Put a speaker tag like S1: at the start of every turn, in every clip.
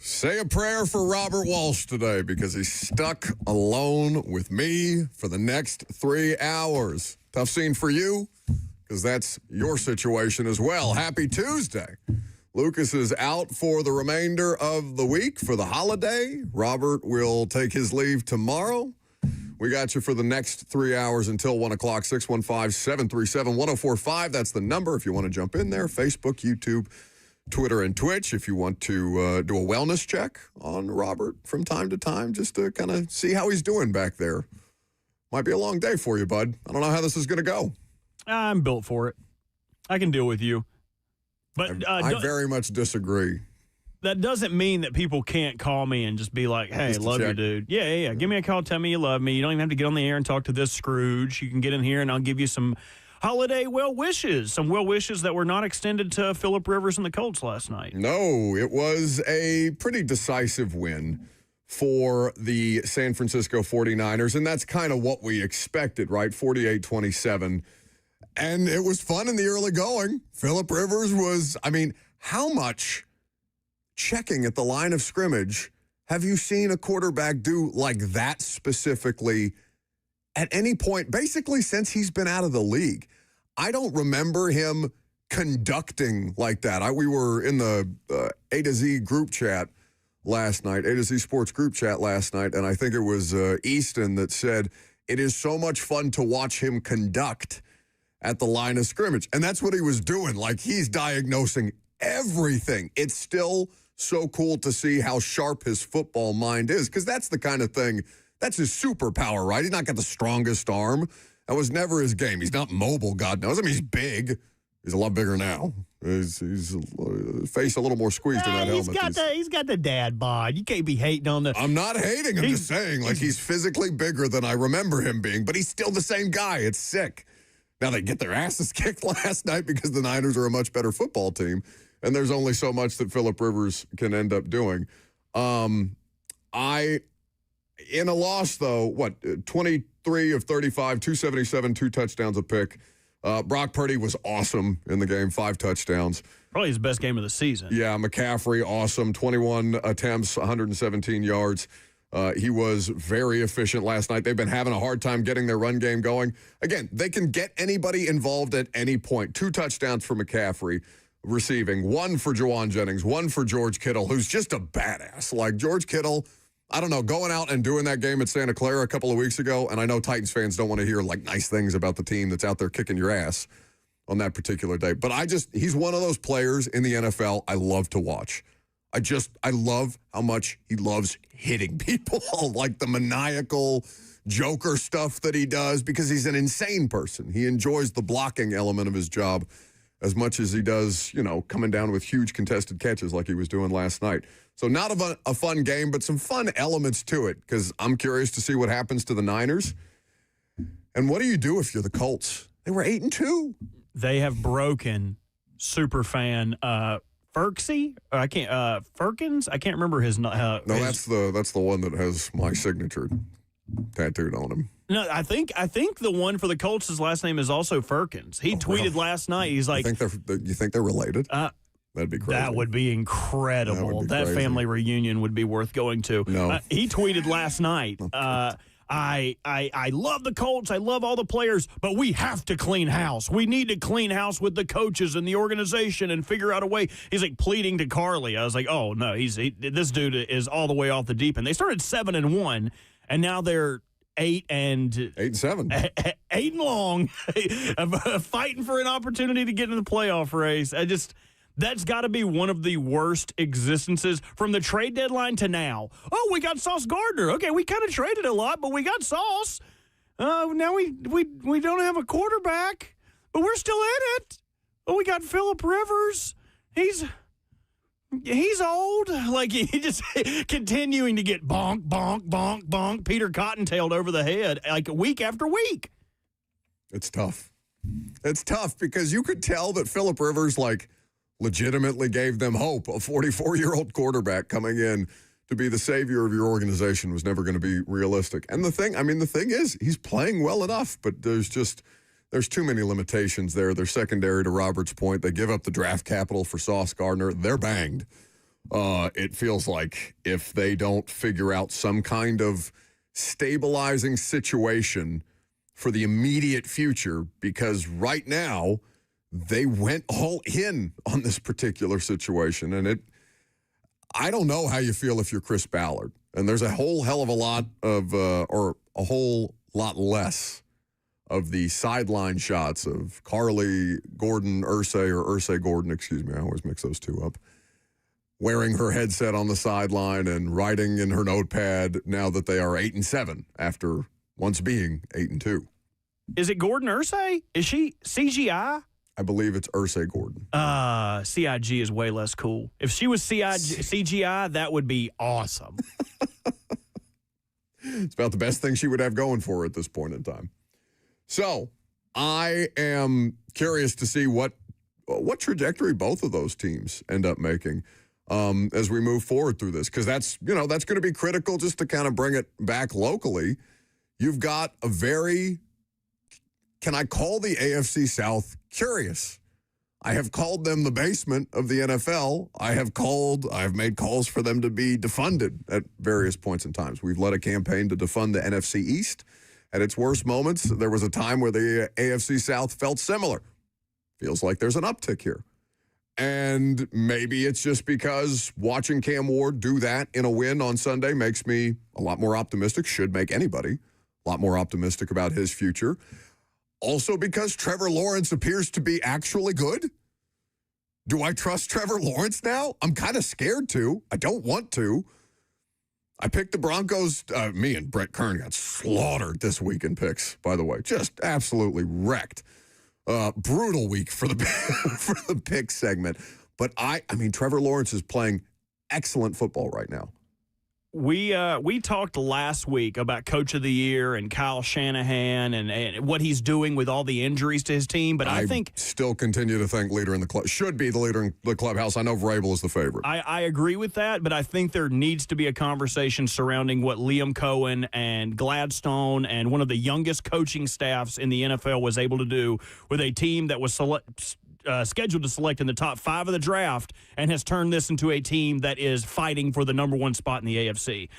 S1: Say a prayer for Robert Walsh today because he's stuck alone with me for the next 3 hours. Tough scene for you because that's your situation as well. Happy Tuesday. Lucas is out for the remainder of the week for the holiday. Robert will take his leave tomorrow. We got you for the next 3 hours until 1 o'clock, 615-737-1045. That's the number if you want to jump in there. Facebook, YouTube, Twitter, and Twitch if you want to do a wellness check on Robert from time to time just to kind of see how he's doing back there. Might be a long day for you, bud. I don't know how this is going to go.
S2: I'm built for it. I can deal with you. But
S1: I very much disagree.
S2: That doesn't mean that people can't call me and just be like, hey, love you, dude. Yeah. Give me a call. Tell me you love me. You don't even have to get on the air and talk to this Scrooge. You can get in here and I'll give you some holiday well wishes. Some well wishes that were not extended to Phillip Rivers and the Colts last night.
S1: No, it was a pretty decisive win for the San Francisco 49ers, and that's kind of what we expected, right? 48-27. And it was fun in the early going. Phillip Rivers was, how much checking at the line of scrimmage have you seen a quarterback do like that specifically at any point, basically since he's been out of the league? I don't remember him conducting like that. We were in the A to Z group chat last night, A to Z Sports group chat last night, and I think it was Easton that said, it is so much fun to watch him conduct at the line of scrimmage. And that's what he was doing. Like, he's diagnosing everything. It's still so cool to see how sharp his football mind is, because that's the kind of thing, that's his superpower, right? He's not got the strongest arm. That was never his game. He's not mobile, God knows. He's big. He's a lot bigger now. He's face a little more squeezed in that helmet.
S2: He's got the dad bod. You can't be hating on the...
S1: I'm not hating. I'm just saying, like, he's physically bigger than I remember him being, but he's still the same guy. It's sick. Now, they get their asses kicked last night because the Niners are a much better football team, and there's only so much that Phillip Rivers can end up doing. In a loss, though, 23 of 35, 277, 2 touchdowns a pick. Brock Purdy was awesome in the game, 5 touchdowns.
S2: Probably his best game of the season.
S1: Yeah, McCaffrey, awesome, 21 attempts, 117 yards. He was very efficient last night. They've been having a hard time getting their run game going. Again, they can get anybody involved at any point. 2 touchdowns for McCaffrey receiving, 1 for Juwan Jennings, 1 for George Kittle, who's just a badass. Like, George Kittle, I don't know, going out and doing that game at Santa Clara a couple of weeks ago, and I know Titans fans don't want to hear, like, nice things about the team that's out there kicking your ass on that particular day. But he's one of those players in the NFL I love to watch. I love how much he loves hitting people, like the maniacal Joker stuff that he does, because he's an insane person. He enjoys the blocking element of his job as much as he does, coming down with huge contested catches like he was doing last night. So not a fun game, but some fun elements to it, because I'm curious to see what happens to the Niners. And what do you do if you're the Colts? They were 8-2.
S2: They have broken superfan Ferksy? Firkins? I can't remember his name.
S1: No, that's the one that has my signature tattooed on him.
S2: No, I think the one for the Colts, his last name is also Firkins. He tweeted last night. He's like,
S1: you think they're related? That'd be crazy.
S2: That would be incredible. That family reunion would be worth going to.
S1: No.
S2: He tweeted last night. I love the Colts. I love all the players, but we have to clean house. We need to clean house with the coaches and the organization and figure out a way. He's like pleading to Carly. I was like, oh no, this dude is all the way off the deep end. They started 7-1, and now they're
S1: 8-7,
S2: 8 and long, fighting for an opportunity to get in the playoff race. That's got to be one of the worst existences from the trade deadline to now. Oh, we got Sauce Gardner. Okay, we kind of traded a lot, but we got Sauce. Now we don't have a quarterback, but we're still in it. Oh, we got Phillip Rivers. He's old. Like, he just continuing to get bonk, bonk, bonk, bonk, Peter Cottontailed over the head, like week after week.
S1: It's tough. It's tough because you could tell that Phillip Rivers, like, legitimately gave them hope. A 44-year-old quarterback coming in to be the savior of your organization was never going to be realistic. And the thing is, he's playing well enough, but there's too many limitations there. They're secondary to Robert's point. They give up the draft capital for Sauce Gardner. They're banged It feels like if they don't figure out some kind of stabilizing situation for the immediate future, because right now they went all in on this particular situation. And I don't know how you feel if you're Chris Ballard. And there's a whole hell of a lot of, or a whole lot less of the sideline shots of Carly Gordon Irsay, or Irsay Gordon, excuse me. I always mix those two up. Wearing her headset on the sideline and writing in her notepad now that they are 8-7 after once being 8-2.
S2: Is it Gordon Irsay? Is she CGI?
S1: I believe it's Irsay Gordon.
S2: CIG is way less cool. If she was CGI, that would be awesome.
S1: It's about the best thing she would have going for her at this point in time. So I am curious to see what trajectory both of those teams end up making as we move forward through this, because that's going to be critical just to kind of bring it back locally. You've got a very, can I call the AFC South curious? I have called them the basement of the NFL. I have made calls for them to be defunded at various points in times. We've led a campaign to defund the NFC East. At its worst moments, there was a time where the AFC South felt similar. Feels like there's an uptick here. And maybe it's just because watching Cam Ward do that in a win on Sunday makes me a lot more optimistic, should make anybody a lot more optimistic about his future. Also because Trevor Lawrence appears to be actually good. Do I trust Trevor Lawrence now? I'm kind of scared to. I don't want to. I picked the Broncos. Me and Brett Kern got slaughtered this week in picks, by the way. Just absolutely wrecked. Brutal week for the for the pick segment. But I mean, Trevor Lawrence is playing excellent football right now.
S2: We talked last week about Coach of the Year and Kyle Shanahan and what he's doing with all the injuries to his team. But I think
S1: still continue to think leader in the club should be the leader in the clubhouse. I know Vrabel is the favorite.
S2: I agree with that, but I think there needs to be a conversation surrounding what Liam Cohen and Gladstone and one of the youngest coaching staffs in the NFL was able to do with a team that was scheduled to select in the top 5 of the draft and has turned this into a team that is fighting for the number 1 spot in the AFC.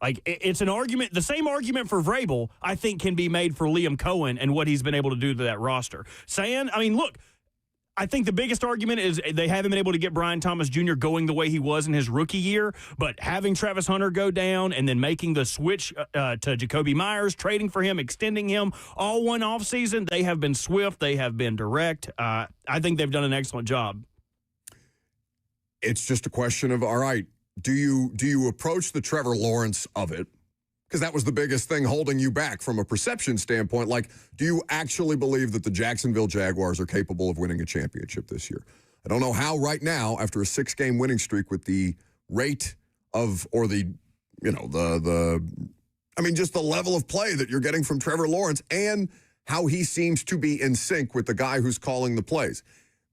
S2: Like, it's an argument, the same argument for Vrabel, I think, can be made for Liam Cohen and what he's been able to do to that roster. Look, I think the biggest argument is they haven't been able to get Brian Thomas Jr. going the way he was in his rookie year, but having Travis Hunter go down and then making the switch to Jacoby Myers, trading for him, extending him, all one offseason, they have been swift, they have been direct. I think they've done an excellent job.
S1: It's just a question of, all right, do you approach the Trevor Lawrence of it? Because that was the biggest thing holding you back from a perception standpoint. Like, do you actually believe that the Jacksonville Jaguars are capable of winning a championship this year? I don't know how right now, after a 6-game winning streak with the rate of, or just the level of play that you're getting from Trevor Lawrence and how he seems to be in sync with the guy who's calling the plays.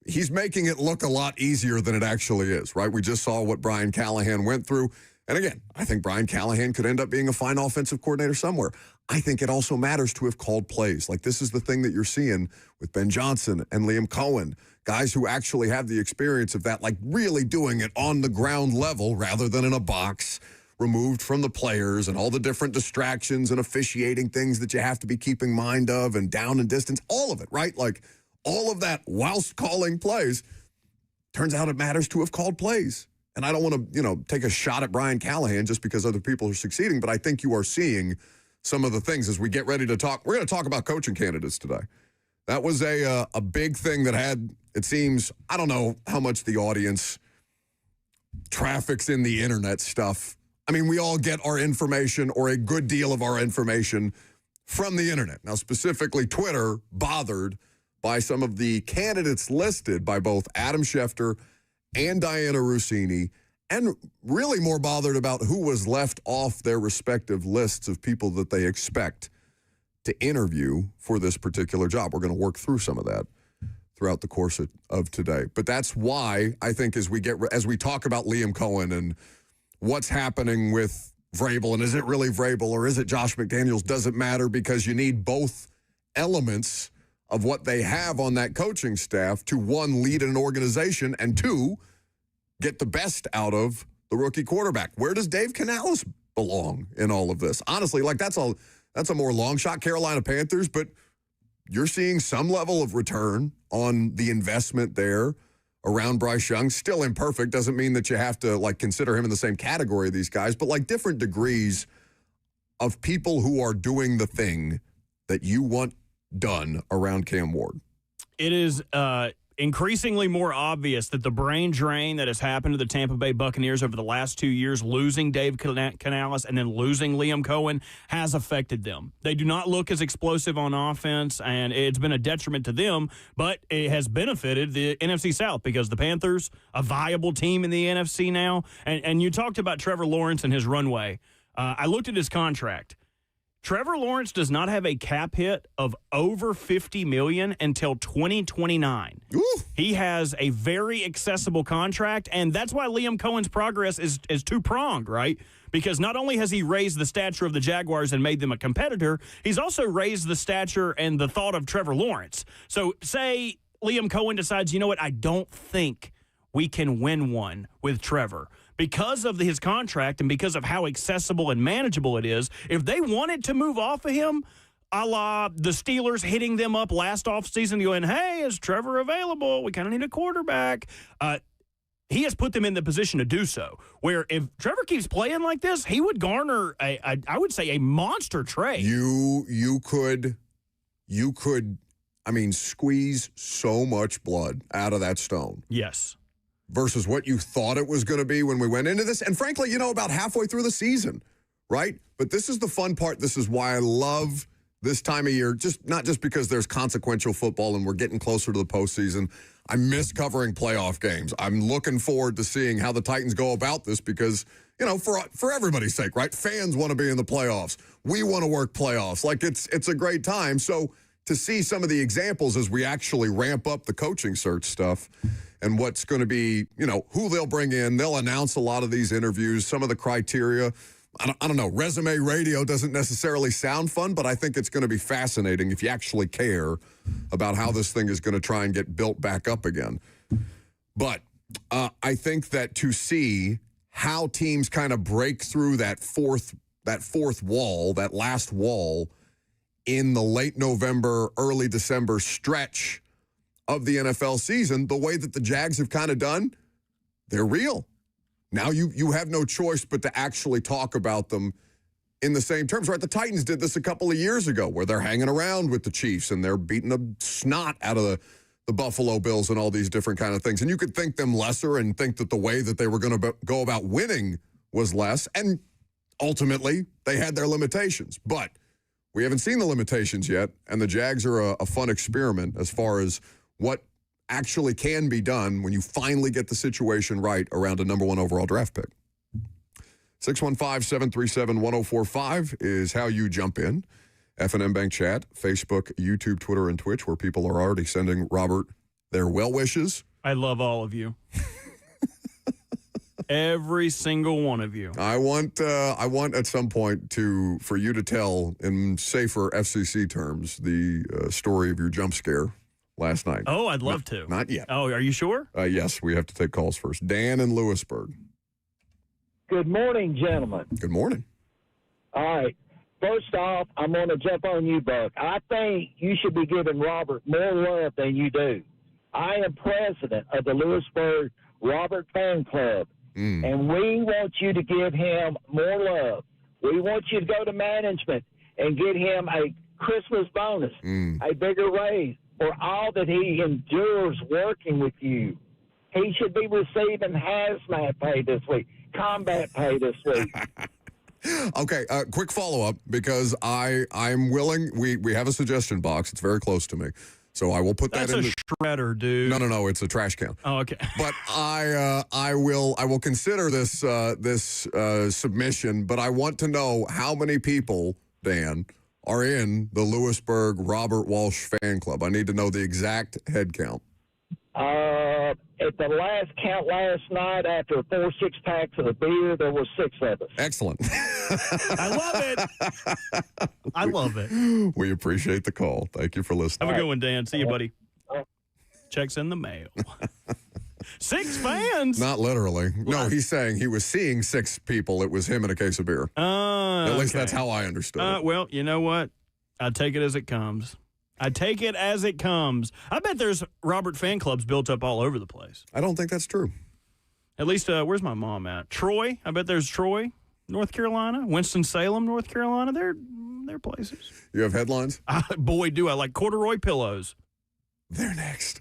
S1: He's making it look a lot easier than it actually is, right? We just saw what Brian Callahan went through. And again, I think Brian Callahan could end up being a fine offensive coordinator somewhere. I think it also matters to have called plays. Like, this is the thing that you're seeing with Ben Johnson and Liam Cohen, guys who actually have the experience of that, like really doing it on the ground level rather than in a box, removed from the players and all the different distractions and officiating things that you have to be keeping mind of and down and distance, all of it, right? Like, all of that whilst calling plays. Turns out it matters to have called plays. And I don't want to, take a shot at Brian Callahan just because other people are succeeding, but I think you are seeing some of the things as we get ready to talk. We're going to talk about coaching candidates today. That was a big thing that had, it seems, I don't know how much the audience traffics in the internet stuff. I mean, we all get our information, or a good deal of our information, from the internet. Now, specifically, Twitter bothered by some of the candidates listed by both Adam Schefter and Diana Rossini, and really more bothered about who was left off their respective lists of people that they expect to interview for this particular job. We're going to work through some of that throughout the course of today. But that's why I think as we talk about Liam Cohen and what's happening with Vrabel, and is it really Vrabel or is it Josh McDaniels, doesn't matter, because you need both elements of what they have on that coaching staff to, one, lead an organization, and two, get the best out of the rookie quarterback. Where does Dave Canales belong in all of this? Honestly, like that's a more long shot Carolina Panthers, but you're seeing some level of return on the investment there around Bryce Young. Still imperfect. Doesn't mean that you have to like consider him in the same category of these guys, but like different degrees of people who are doing the thing that you want done around Cam Ward.
S2: It is increasingly more obvious that the brain drain that has happened to the Tampa Bay Buccaneers over the last 2 years, losing Dave Canales and then losing Liam Cohen, has affected them. They do not look as explosive on offense, and it's been a detriment to them, but it has benefited the NFC South because the Panthers, a viable team in the NFC now, and you talked about Trevor Lawrence and his runway. I looked at his contract. Trevor Lawrence does not have a cap hit of over $50 million until 2029.
S1: Ooh.
S2: He has a very accessible contract, and that's why Liam Cohen's progress is two-pronged, right? Because not only has he raised the stature of the Jaguars and made them a competitor, he's also raised the stature and the thought of Trevor Lawrence. So say Liam Cohen decides, you know what, I don't think we can win one with Trevor. Because of his contract and because of how accessible and manageable it is, if they wanted to move off of him, a la the Steelers hitting them up last offseason going, hey, is Trevor available? We kind of need a quarterback. He has put them in the position to do so, where if Trevor keeps playing like this, he would garner, I would say, a monster trade.
S1: You could, I mean, squeeze so much blood out of that stone.
S2: Yes.
S1: Versus what you thought it was going to be when we went into this. And frankly, about halfway through the season, right? But this is the fun part. This is why I love this time of year, not just because there's consequential football and we're getting closer to the postseason. I miss covering playoff games. I'm looking forward to seeing how the Titans go about this because, for everybody's sake, right? Fans want to be in the playoffs. We want to work playoffs. Like, it's a great time. So to see some of the examples as we actually ramp up the coaching search stuff and what's going to be, who they'll bring in. They'll announce a lot of these interviews, some of the criteria. I don't know. Resume radio doesn't necessarily sound fun, but I think it's going to be fascinating if you actually care about how this thing is going to try and get built back up again. But I think that to see how teams kind of break through that fourth wall, that last wall in the late November, early December stretch of the NFL season, the way that the Jags have kind of done, they're real. Now you have no choice but to actually talk about them in the same terms, right? The Titans did this a couple of years ago where they're hanging around with the Chiefs and they're beating the snot out of the Buffalo Bills and all these different kind of things. And you could think them lesser and think that the way that they were going to go about winning was less. And ultimately, they had their limitations. But we haven't seen the limitations yet, and the Jags are a fun experiment as far as what actually can be done when you finally get the situation right around a number 1 overall draft pick. 615-737-1045 is how you jump in. F&M Bank Chat, Facebook, YouTube, Twitter, and Twitch, where people are already sending Robert their well wishes.
S2: I love all of you. Every single one of you.
S1: I want at some point for you to tell in safer FCC terms the story of your jump scare last night.
S2: Oh, I'd love to.
S1: Not yet.
S2: Oh, are you sure?
S1: Yes, we have to take calls first. Dan in Lewisburg.
S3: Good morning, gentlemen.
S1: Good morning.
S3: All right. First off, I'm going to jump on you, Buck. I think you should be giving Robert more love than you do. I am president of the Lewisburg Robert Fan Club, and we want you to give him more love. We want you to go to management and get him a Christmas bonus, a bigger raise for all that he endures working with you. He should be receiving hazmat pay this week, combat pay this week.
S1: Okay, quick follow-up, because I'm willing. We have a suggestion box. It's very close to me. So I will put that in.
S2: That's a shredder, dude.
S1: No, it's a trash can.
S2: Oh, okay.
S1: But I will consider this submission, but I want to know how many people, Dan, are in the Lewisburg Robert Walsh fan club. I need to know the exact head count.
S3: At the last count last night, after 4 6-packs of the beer, there were 6 of us.
S1: Excellent.
S2: I love it. I love it.
S1: We appreciate the call. Thank you for listening.
S2: Have a good one, Dan. See you, buddy. Checks in the mail. 6 fans?
S1: Not literally. No, he's saying he was seeing 6 people. It was him and a case of beer. At least that's how I understood it.
S2: Well, you know what? I take it as it comes. I take it as it comes. I bet there's Robert fan clubs built up all over the place.
S1: I don't think that's true.
S2: At least, where's my mom at? Troy. I bet there's Troy, North Carolina. Winston-Salem, North Carolina. They're places.
S1: You have headlines?
S2: Boy, do I like corduroy pillows.
S1: They're next.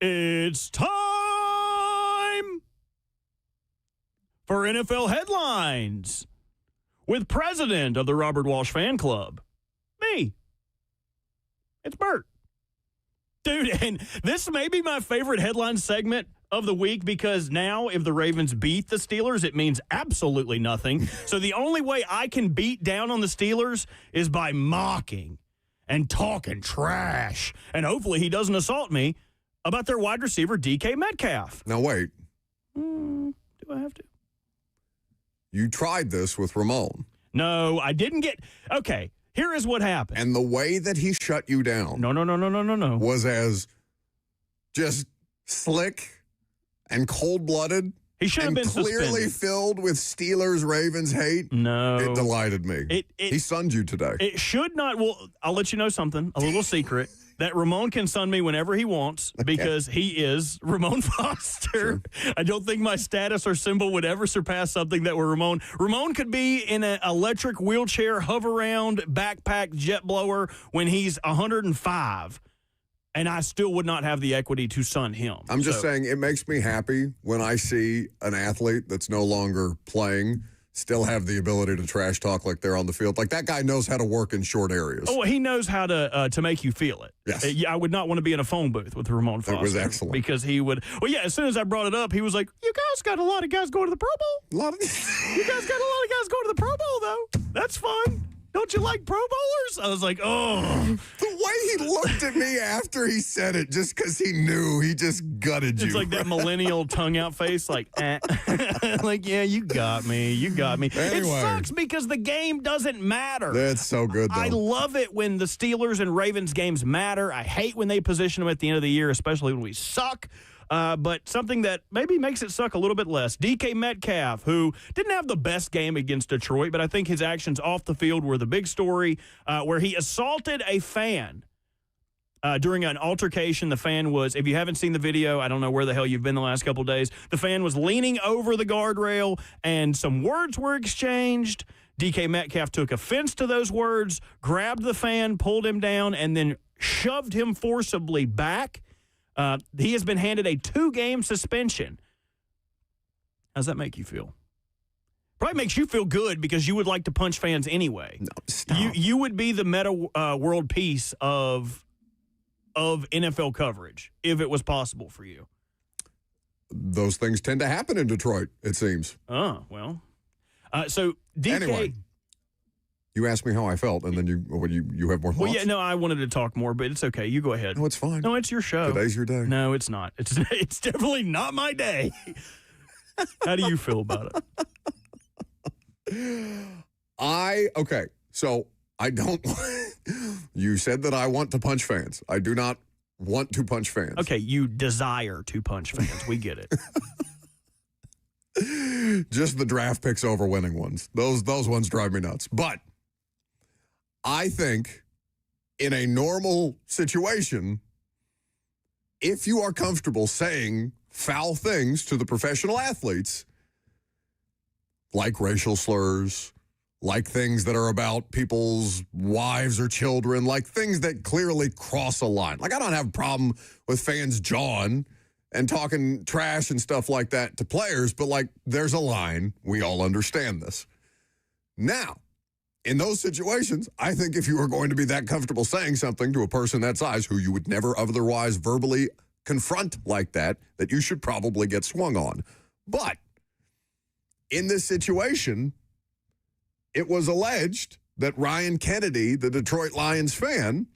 S2: It's time for NFL headlines with president of the Robert Walsh Fan Club, me. It's Bert. Dude, and this may be my favorite headline segment of the week because now if the Ravens beat the Steelers, it means absolutely nothing. So the only way I can beat down on the Steelers is by mocking and talking trash. And hopefully he doesn't assault me about their wide receiver, DK Metcalf.
S1: Now, wait.
S2: Do I have to?
S1: You tried this with Ramon.
S2: No, I didn't get... Okay, here is what happened.
S1: And the way that he shut you down
S2: No.
S1: was as just slick and cold-blooded.
S2: He should have been
S1: clearly
S2: suspended.
S1: Filled with Steelers-Ravens hate.
S2: No.
S1: It delighted me. He sunned you today.
S2: It should not. Well, I'll let you know something, a little secret, that Ramon can sun me whenever he wants because he is Ramon Foster. Sure. I don't think my status or symbol would ever surpass something that were Ramon. Ramon could be in an electric wheelchair, hover around, backpack, jet blower when he's 105. And I still would not have the equity to sun him.
S1: I'm just saying it makes me happy when I see an athlete that's no longer playing still have the ability to trash talk like they're on the field. Like that guy knows how to work in short areas.
S2: Oh, he knows how to make you feel it.
S1: Yes.
S2: I would not want to be in a phone booth with Ramon Foster.
S1: That was excellent.
S2: Because he would, well, yeah, as soon as I brought it up, he was like, you guys got a lot of guys going to the Pro Bowl. You guys got a lot of guys going to the Pro Bowl, though. That's fun. Don't you like Pro Bowlers? I was like, oh.
S1: The way he looked at me after he said it, just because he knew, he just gutted you.
S2: It's like that millennial tongue out face, like, like, yeah, you got me. You got me.
S1: Anyway.
S2: It sucks because the game doesn't matter.
S1: That's so good, though.
S2: I love it when the Steelers and Ravens games matter. I hate when they position them at the end of the year, especially when we suck. But something that maybe makes it suck a little bit less. DK Metcalf, who didn't have the best game against Detroit, but I think his actions off the field were the big story, where he assaulted a fan during an altercation. The fan was, if you haven't seen the video, I don't know where the hell you've been the last couple of days. The fan was leaning over the guardrail, and some words were exchanged. DK Metcalf took offense to those words, grabbed the fan, pulled him down, and then shoved him forcibly back. He has been handed a 2-game suspension. How's that make you feel? Probably makes you feel good because you would like to punch fans anyway.
S1: No, stop.
S2: You would be the meta world peace of NFL coverage if it was possible for you.
S1: Those things tend to happen in Detroit, it seems.
S2: Oh, well. So, DK...
S1: Anyway. You asked me how I felt, and then you have more thoughts?
S2: Well, yeah, no, I wanted to talk more, but it's okay. You go ahead.
S1: No, it's fine.
S2: No, it's your show.
S1: Today's your day.
S2: No, it's not. It's definitely not my day. How do you feel about it?
S1: Okay, so I don't. You said that I want to punch fans. I do not want to punch fans.
S2: Okay, you desire to punch fans. We get it.
S1: Just the draft picks over winning ones. Those ones drive me nuts. But I think in a normal situation, if you are comfortable saying foul things to the professional athletes, like racial slurs, like things that are about people's wives or children, like things that clearly cross a line. Like I don't have a problem with fans jawing and talking trash and stuff like that to players, but like there's a line. We all understand this. Now, in those situations, I think if you are going to be that comfortable saying something to a person that size who you would never otherwise verbally confront like that you should probably get swung on. But in this situation, it was alleged that Ryan Kennedy, the Detroit Lions fan,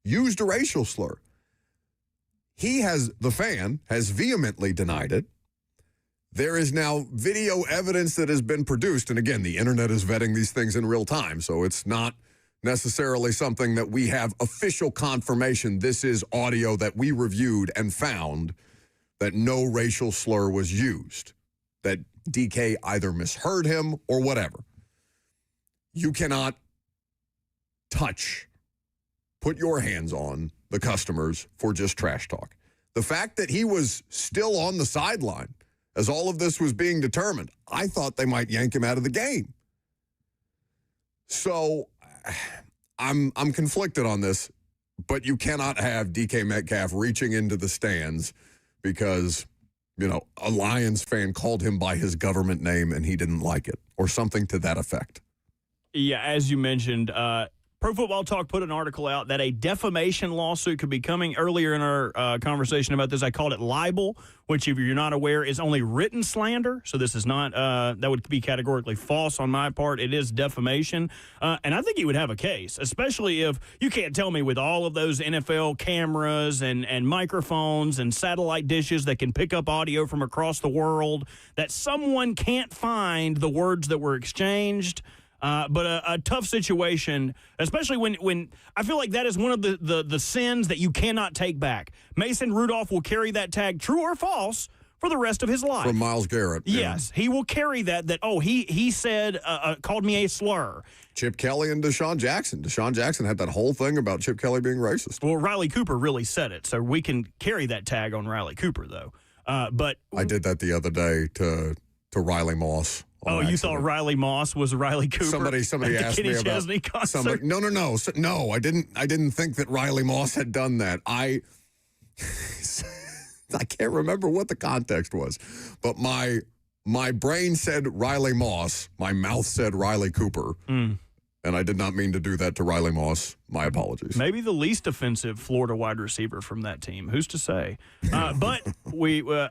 S1: used a racial slur. The fan has vehemently denied it. There is now video evidence that has been produced. And again, the internet is vetting these things in real time. So it's not necessarily something that we have official confirmation. This is audio that we reviewed and found that no racial slur was used, that DK either misheard him or whatever. You cannot put your hands on the customers for just trash talk. The fact that he was still on the sideline as all of this was being determined, I thought they might yank him out of the game. So I'm conflicted on this. but you cannot have DK Metcalf reaching into the stands because, a Lions fan called him by his government name and he didn't like it, or something to that effect.
S2: Yeah, as you mentioned, Pro Football Talk put an article out that a defamation lawsuit could be coming. Earlier in our conversation about this, I called it libel, which, if you're not aware, is only written slander. So this is not, that would be categorically false on my part. It is defamation. And I think he would have a case, especially if you can't tell me with all of those NFL cameras and microphones and satellite dishes that can pick up audio from across the world that someone can't find the words that were exchanged. But a tough situation, especially when I feel like that is one of the sins that you cannot take back. Mason Rudolph will carry that tag, true or false, for the rest of his life.
S1: From Myles Garrett.
S2: Yes, he will carry that he said, called me a slur.
S1: Chip Kelly and Deshaun Jackson. Deshaun Jackson had that whole thing about Chip Kelly being racist.
S2: Well, Riley Cooper really said it, so we can carry that tag on Riley Cooper, though. But I
S1: did that the other day to Riley Moss.
S2: Oh, you thought Riley Moss was Riley Cooper?
S1: Somebody asked me about somebody. No. I didn't think that Riley Moss had done that. I can't remember what the context was, but my brain said Riley Moss, my mouth said Riley Cooper, and I did not mean to do that to Riley Moss. My apologies.
S2: Maybe the least offensive Florida wide receiver from that team. Who's to say? But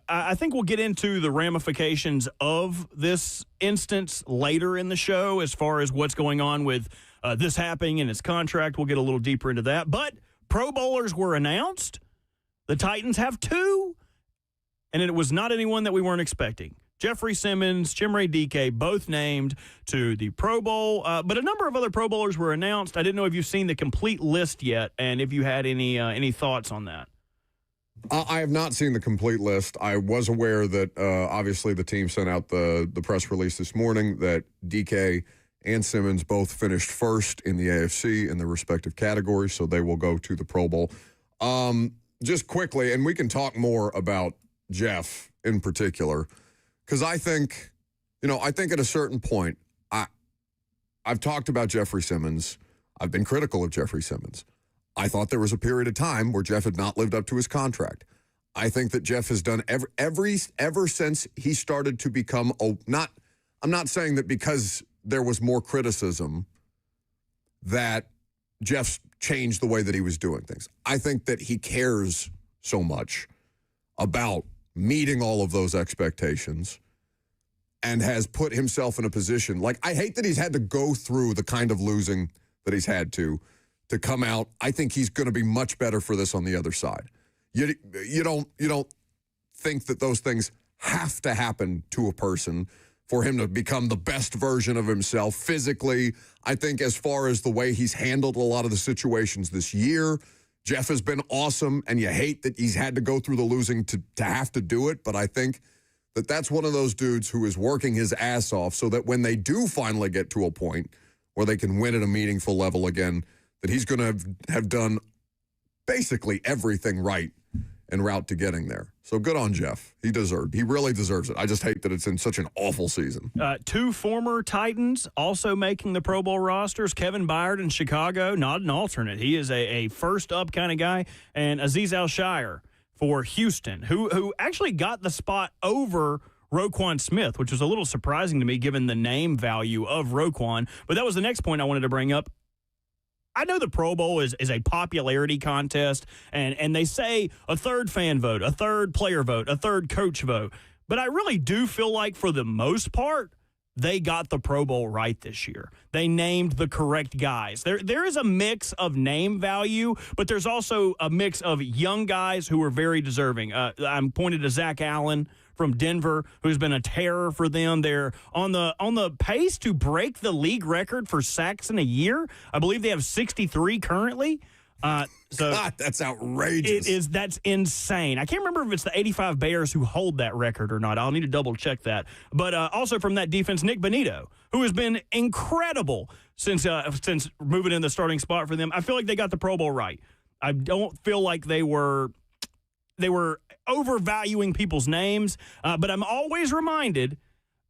S2: I think we'll get into the ramifications of this instance later in the show as far as what's going on with this happening in his contract. We'll get a little deeper into that. But Pro Bowlers were announced. The Titans have 2, and it was not anyone that we weren't expecting. Jeffrey Simmons, Chimere Dike, both named to the Pro Bowl. But a number of other Pro Bowlers were announced. I didn't know if you've seen the complete list yet, and if you had any thoughts on that.
S1: I have not seen the complete list. I was aware that obviously the team sent out the press release this morning that Dike and Simmons both finished first in the AFC in their respective categories, so they will go to the Pro Bowl. Just quickly, and we can talk more about Jeff in particular, because I think at a certain point, I've talked about Jeffrey Simmons. I've been critical of Jeffrey Simmons. I thought there was a period of time where Jeff had not lived up to his contract. I think that Jeff has done ever since he started to become I'm not saying that because there was more criticism that Jeff's changed the way that he was doing things. I think that he cares so much about meeting all of those expectations and has put himself in a position. Like, I hate that he's had to go through the kind of losing that he's had to come out. I think he's going to be much better for this on the other side. You don't think that those things have to happen to a person for him to become the best version of himself physically. I think as far as the way he's handled a lot of the situations this year, Jeff has been awesome, and you hate that he's had to go through the losing to have to do it. But I think that that's one of those dudes who is working his ass off so that when they do finally get to a point where they can win at a meaningful level again, that he's going to have done basically everything right en route to getting there. So good on Jeff. He really deserves it. I just hate that it's in such an awful season.
S2: 2 former Titans also making the Pro Bowl rosters. Kevin Byard in Chicago, not an alternate. He is a first-up kind of guy. And Azeez Al-Shire for Houston, who actually got the spot over Roquan Smith, which was a little surprising to me given the name value of Roquan. But that was the next point I wanted to bring up. I know the Pro Bowl is a popularity contest, and they say a third fan vote, a third player vote, a third coach vote. But I really do feel like for the most part, they got the Pro Bowl right this year. They named the correct guys. There is a mix of name value, but there's also a mix of young guys who are very deserving. I'm pointed to Zach Allen from Denver, who's been a terror for them. They're on the pace to break the league record for sacks in a year. I believe they have 63 currently. So
S1: God, that's outrageous.
S2: That's insane. I can't remember if it's the 85 Bears who hold that record or not. I'll need to double check that. But also from that defense, Nick Bonito, who has been incredible since moving in the starting spot for them. I feel like they got the Pro Bowl right. I don't feel like they were overvaluing people's names, but I'm always reminded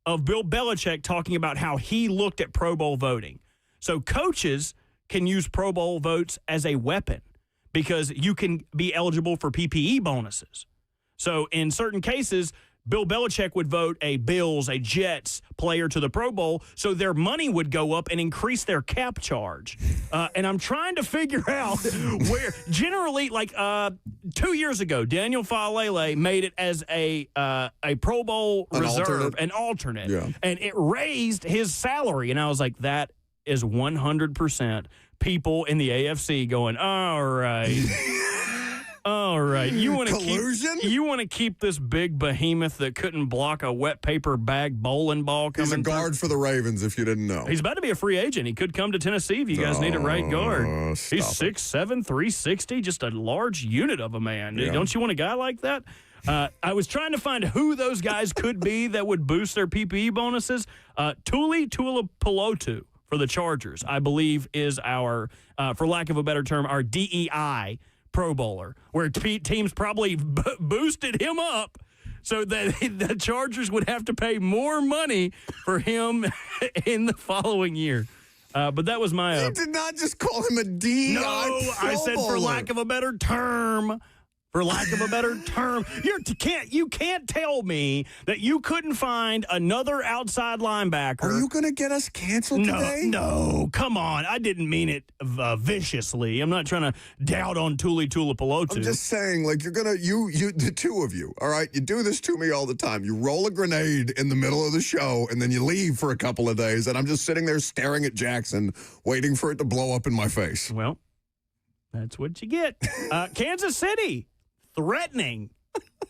S2: of Bill Belichick talking about how he looked at Pro Bowl voting. So coaches can use Pro Bowl votes as a weapon because you can be eligible for PPE bonuses. So in certain cases, Bill Belichick would vote a Bills, a Jets player to the Pro Bowl, so their money would go up and increase their cap charge. And I'm trying to figure out where, generally, 2 years ago, Daniel Faalele made it as a Pro Bowl reserve, an alternate, and it raised his salary. And I was like, that is 100% people in the AFC going, all right. All right, you want to keep this big behemoth that couldn't block a wet paper bag bowling ball coming.
S1: He's a guard for the Ravens, if you didn't know.
S2: He's about to be a free agent. He could come to Tennessee if you guys need a right guard. He's 6'7", 360, just a large unit of a man. Yeah. Don't you want a guy like that? I was trying to find who those guys could be that would boost their PPE bonuses. Tuli Tuipulotu for the Chargers, I believe, is our, for lack of a better term, our DEI Pro Bowler, where teams probably boosted him up so that the Chargers would have to pay more money for him in the following year. But that was my...
S1: You did not just call him a DEI Pro
S2: I said
S1: Bowler.
S2: For lack of a better term. For lack of a better term, you can't tell me that you couldn't find another outside linebacker.
S1: Are you going to get us canceled today?
S2: No, come on. I didn't mean it viciously. I'm not trying to doubt on Tuli Tuipulotu.
S1: I'm just saying, like, you're going to, you, the two of you, all right? You do this to me all the time. You roll a grenade in the middle of the show, and then you leave for a couple of days, and I'm just sitting there staring at Jackson, waiting for it to blow up in my face.
S2: Well, that's what you get. Kansas City threatening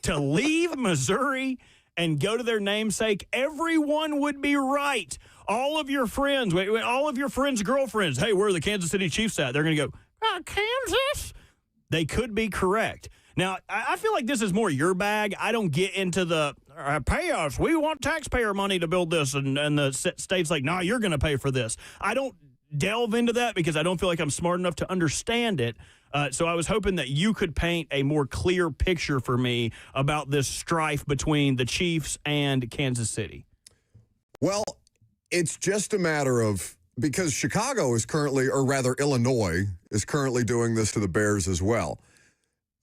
S2: to leave Missouri and go to their namesake. Everyone would be right. All of your friends, all of your friends' girlfriends, hey, where are the Kansas City Chiefs at? They're going to go, Kansas? They could be correct. Now, I feel like this is more your bag. I don't get into the pay us. We want taxpayer money to build this. And the state's like, no, you're going to pay for this. I don't delve into that because I don't feel like I'm smart enough to understand it. So I was hoping that you could paint a more clear picture for me about this strife between the Chiefs and Kansas City.
S1: Well, it's just a matter of, because Chicago is currently, or rather Illinois, is currently doing this to the Bears as well.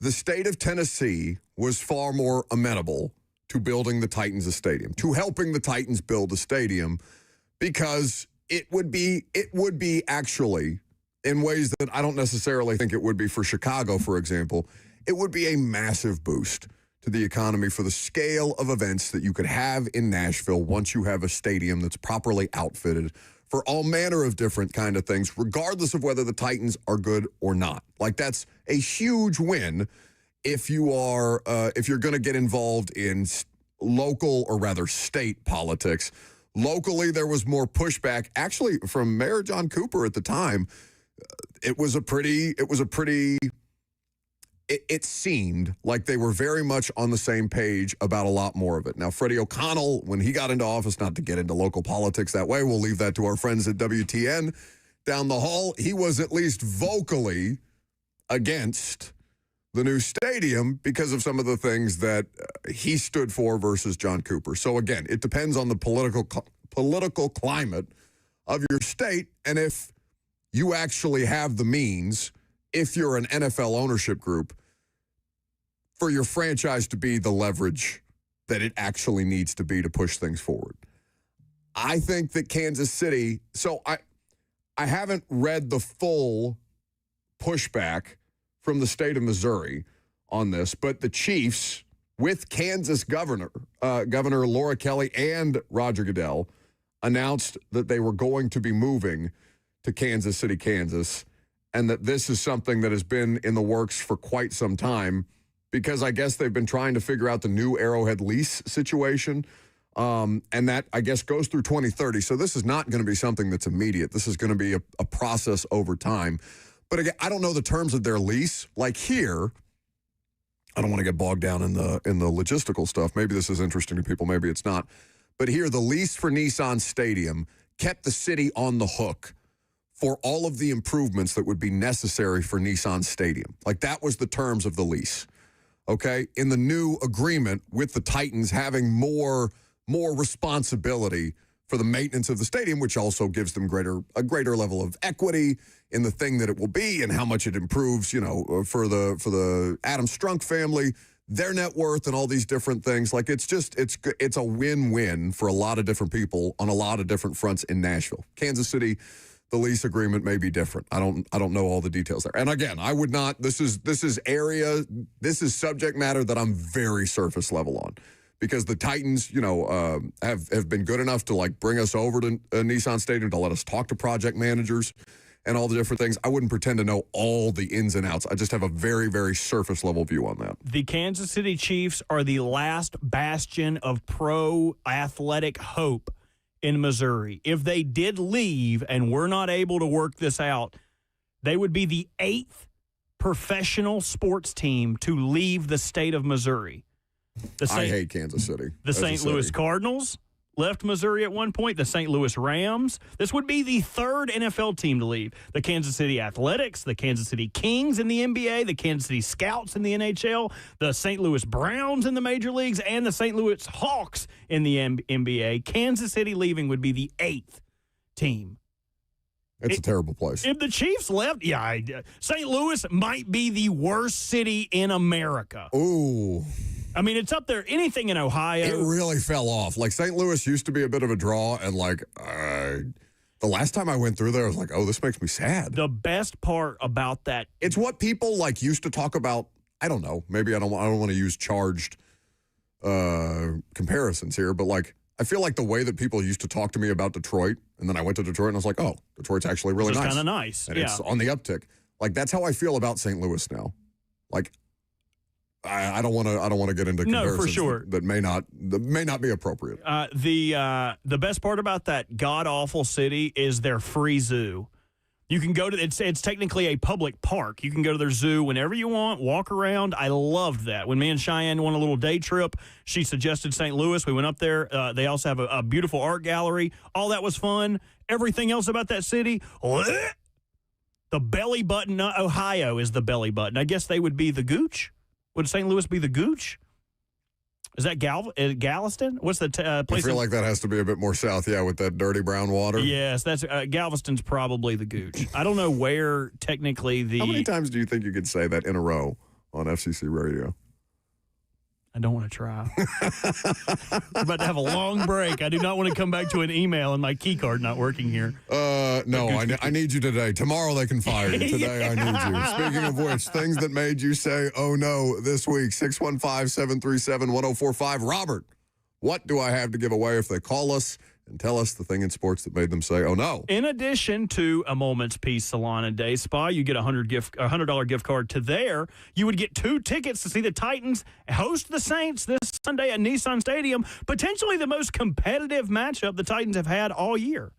S1: The state of Tennessee was far more amenable to building the Titans a stadium, to helping the Titans build a stadium, because it would be actually, in ways that I don't necessarily think it would be for Chicago, for example, it would be a massive boost to the economy for the scale of events that you could have in Nashville once you have a stadium that's properly outfitted for all manner of different kind of things, regardless of whether the Titans are good or not. Like, that's a huge win if you are, if you're going to get involved in local, or rather state politics. Locally, there was more pushback, actually, from Mayor John Cooper at the time. It seemed like they were very much on the same page about a lot more of it. Now, Freddie O'Connell, when he got into office, not to get into local politics that way, we'll leave that to our friends at WTN down the hall, he was at least vocally against the new stadium because of some of the things that he stood for versus John Cooper. So again, it depends on the political climate of your state, and if you actually have the means, if you're an NFL ownership group, for your franchise to be the leverage that it actually needs to be to push things forward. I think that Kansas City, so I haven't read the full pushback from the state of Missouri on this, but the Chiefs, with Kansas Governor Laura Kelly and Roger Goodell, announced that they were going to be moving to Kansas City, Kansas, and that this is something that has been in the works for quite some time, because I guess they've been trying to figure out the new Arrowhead lease situation, and that, I guess, goes through 2030. So this is not going to be something that's immediate. This is going to be a process over time. But again, I don't know the terms of their lease. Like here, I don't want to get bogged down in the logistical stuff. Maybe this is interesting to people, maybe it's not. But here, the lease for Nissan Stadium kept the city on the hook for all of the improvements that would be necessary for Nissan Stadium. Like, that was the terms of the lease, okay? In the new agreement with the Titans having more responsibility for the maintenance of the stadium, which also gives them a greater level of equity in the thing that it will be and how much it improves, for the Adam Strunk family, their net worth and all these different things. Like it's a win-win for a lot of different people on a lot of different fronts in Nashville. Kansas City, the lease agreement may be different. I don't know all the details there. And again, I would not. This is subject matter that I'm very surface level on. Because the Titans, have been good enough to like bring us over to Nissan Stadium to let us talk to project managers and all the different things. I wouldn't pretend to know all the ins and outs. I just have a very, very surface level view on that.
S2: The Kansas City Chiefs are the last bastion of pro athletic hope in Missouri. If they did leave and were not able to work this out, they would be the 8th professional sports team to leave the state of Missouri.
S1: I hate Kansas City.
S2: The St. Louis Cardinals left Missouri at one point. The St. Louis Rams. This would be the 3rd NFL team to leave. The Kansas City Athletics, the Kansas City Kings in the NBA, the Kansas City Scouts in the NHL, the St. Louis Browns in the major leagues, and the St. Louis Hawks in the NBA. Kansas City leaving would be the 8th team.
S1: It's a terrible place.
S2: If the Chiefs left, St. Louis might be the worst city in America.
S1: Ooh.
S2: I mean, it's up there. Anything in Ohio.
S1: It really fell off. Like, St. Louis used to be a bit of a draw, and, the last time I went through there, I was like, oh, this makes me sad.
S2: The best part about that.
S1: It's what people, used to talk about. I don't know. Maybe I don't want to use charged comparisons here, but, I feel like the way that people used to talk to me about Detroit, and then I went to Detroit, and I was like, oh, Detroit's actually really nice.
S2: It's kind of nice.
S1: And it's on the uptick. That's how I feel about St. Louis now. I don't want to get into comparisons
S2: for sure.
S1: that may not be appropriate.
S2: The best part about that god awful city is their free zoo. You can go to it's technically a public park. You can go to their zoo whenever you want, walk around. I loved that. When me and Cheyenne went on a little day trip, she suggested St. Louis. We went up there. They also have a beautiful art gallery. All that was fun. Everything else about that city, the belly button. Ohio is the belly button. I guess they would be the gooch. Would St. Louis be the gooch? Is that Galveston? What's the place?
S1: I feel like that has to be a bit more south, with that dirty brown water.
S2: Yes, that's Galveston's probably the gooch. I don't know where technically the...
S1: How many times do you think you could say that in a row on FCC radio?
S2: I don't want to try. We're about to have a long break. I do not want to come back to an email and my key card not working here.
S1: No, I need you today. Tomorrow they can fire you. Today I need you. Speaking of which, things that made you say, oh no, this week, 615-737-1045. Robert, what do I have to give away if they call us and tell us the thing in sports that made them say, oh no?
S2: In addition to a Moment's Peace Salon and Day Spa, you get a $100 gift card to there. You would get 2 tickets to see the Titans host the Saints this Sunday at Nissan Stadium, potentially the most competitive matchup the Titans have had all year.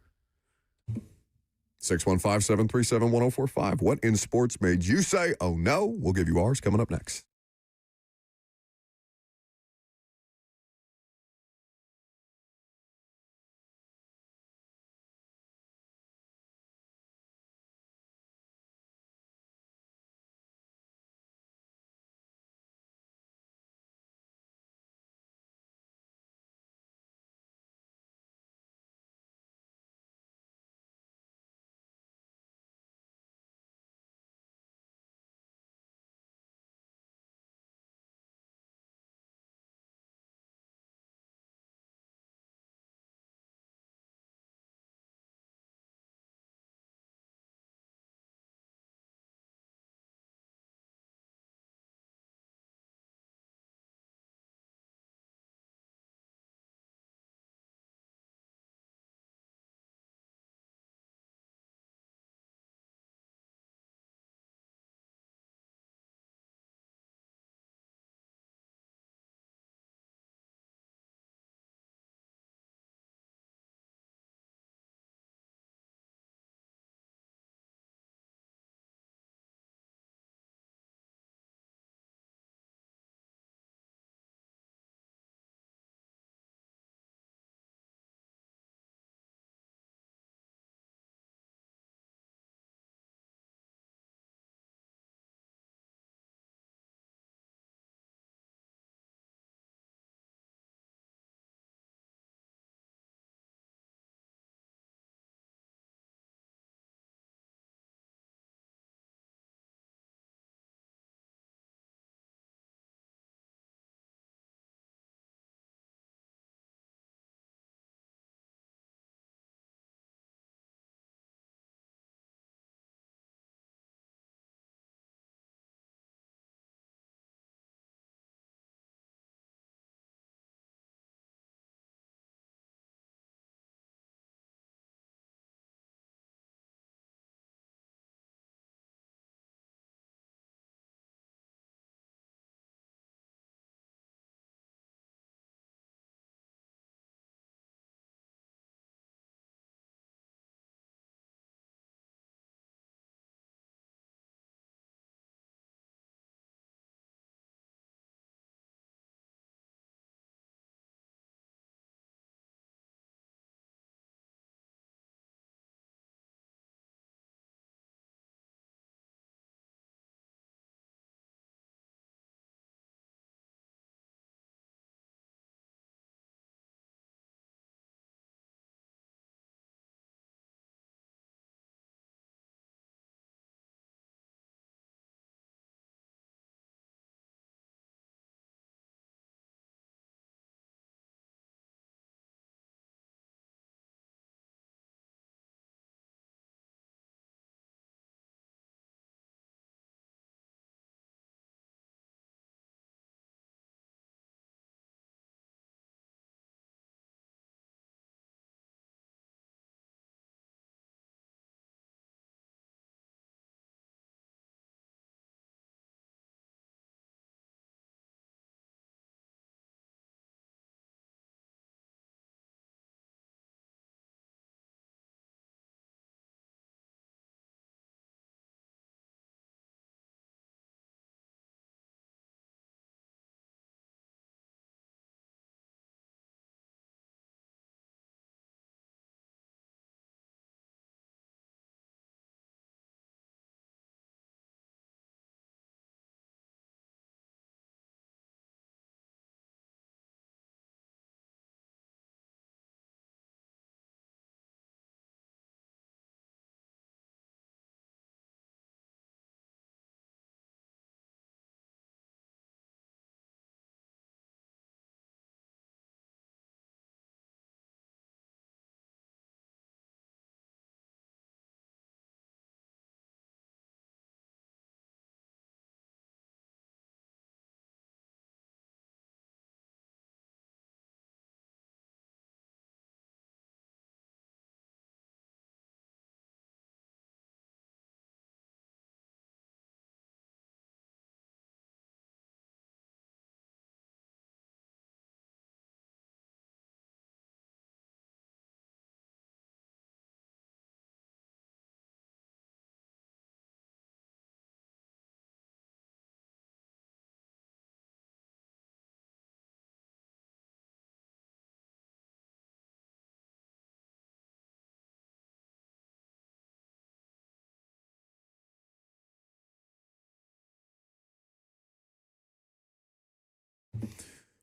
S1: 615-737-1045. What in sports made you say, oh no? We'll give you ours coming up next.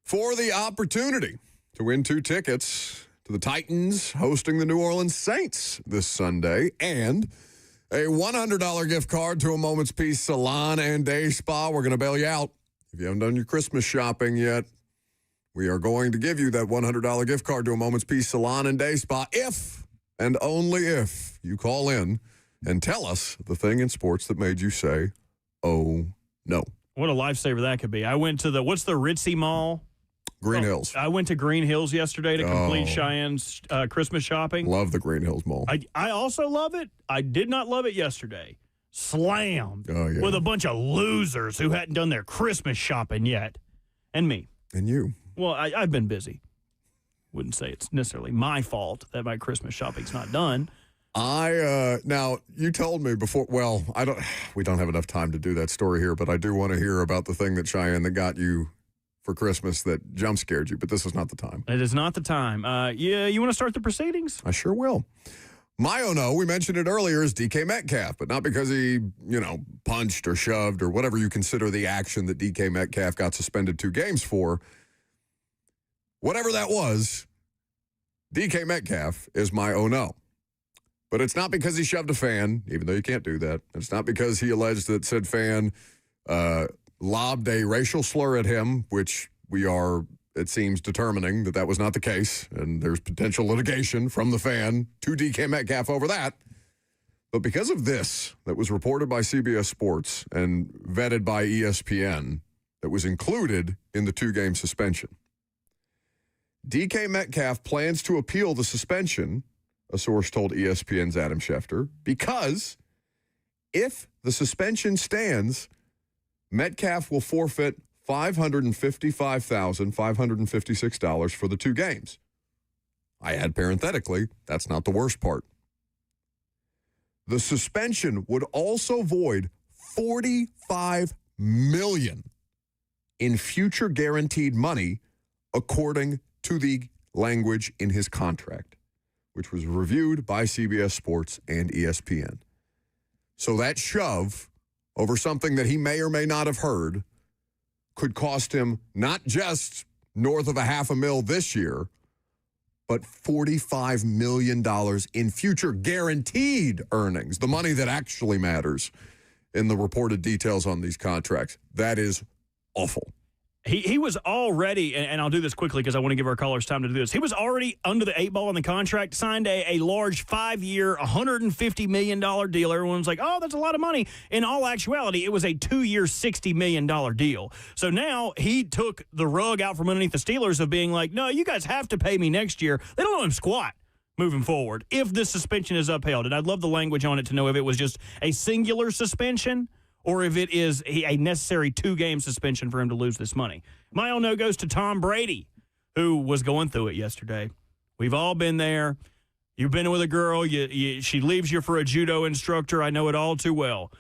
S1: for the opportunity to win 2 tickets to the Titans hosting the New Orleans Saints this Sunday and a $100 gift card to a Moment's Peace Salon and Day Spa. We're going to bail you out. If you haven't done your Christmas shopping yet, we are going to give you that $100 gift card to a Moment's Peace Salon and Day Spa if and only if you call in and tell us the thing in sports that made you say, oh, no.
S2: What a lifesaver that could be. I went to what's the Ritzy Mall?
S1: Green Hills.
S2: I went to Green Hills yesterday to complete Cheyenne's Christmas shopping.
S1: Love the Green Hills Mall.
S2: I also love it. I did not love it yesterday. Slammed with a bunch of losers who hadn't done their Christmas shopping yet. And me.
S1: And you.
S2: Well, I've been busy. Wouldn't say it's necessarily my fault that my Christmas shopping's not done.
S1: Now you told me before, well, we don't have enough time to do that story here, but I do want to hear about the thing that Cheyenne that got you for Christmas that jump scared you, but this is not the time.
S2: It is not the time. You want to start the proceedings?
S1: I sure will. My oh no, we mentioned it earlier, is DK Metcalf, but not because he, punched or shoved or whatever you consider the action that DK Metcalf got suspended 2 games for. Whatever that was, DK Metcalf is my oh no. But it's not because he shoved a fan, even though you can't do that. It's not because he alleged that said fan lobbed a racial slur at him, which we are, it seems, determining that was not the case. And there's potential litigation from the fan to DK Metcalf over that. But because of this that was reported by CBS Sports and vetted by ESPN that was included in the 2-game suspension, DK Metcalf plans to appeal the suspension, a source told ESPN's Adam Schefter, because if the suspension stands, Metcalf will forfeit $555,556 for the 2 games. I add parenthetically, that's not the worst part. The suspension would also void $45 million in future guaranteed money, according to the language in his contract, which was reviewed by CBS Sports and ESPN. So that shove over something that he may or may not have heard could cost him not just north of $500,000 this year, but $45 million in future guaranteed earnings, the money that actually matters in the reported details on these contracts. That is awful.
S2: He was already, and I'll do this quickly because I want to give our callers time to do this. He was already under the 8 ball on the contract, signed a large 5-year, $150 million deal. Everyone's like, oh, that's a lot of money. In all actuality, it was a 2-year, $60 million deal. So now he took the rug out from underneath the Steelers of being like, no, you guys have to pay me next year. They don't know him squat moving forward if this suspension is upheld. And I'd love the language on it to know if it was just a singular suspension or if it is a necessary 2-game suspension for him to lose this money. My oh no goes to Tom Brady, who was going through it yesterday. We've all been there. You've been with a girl. She leaves you for a judo instructor. I know it all too well.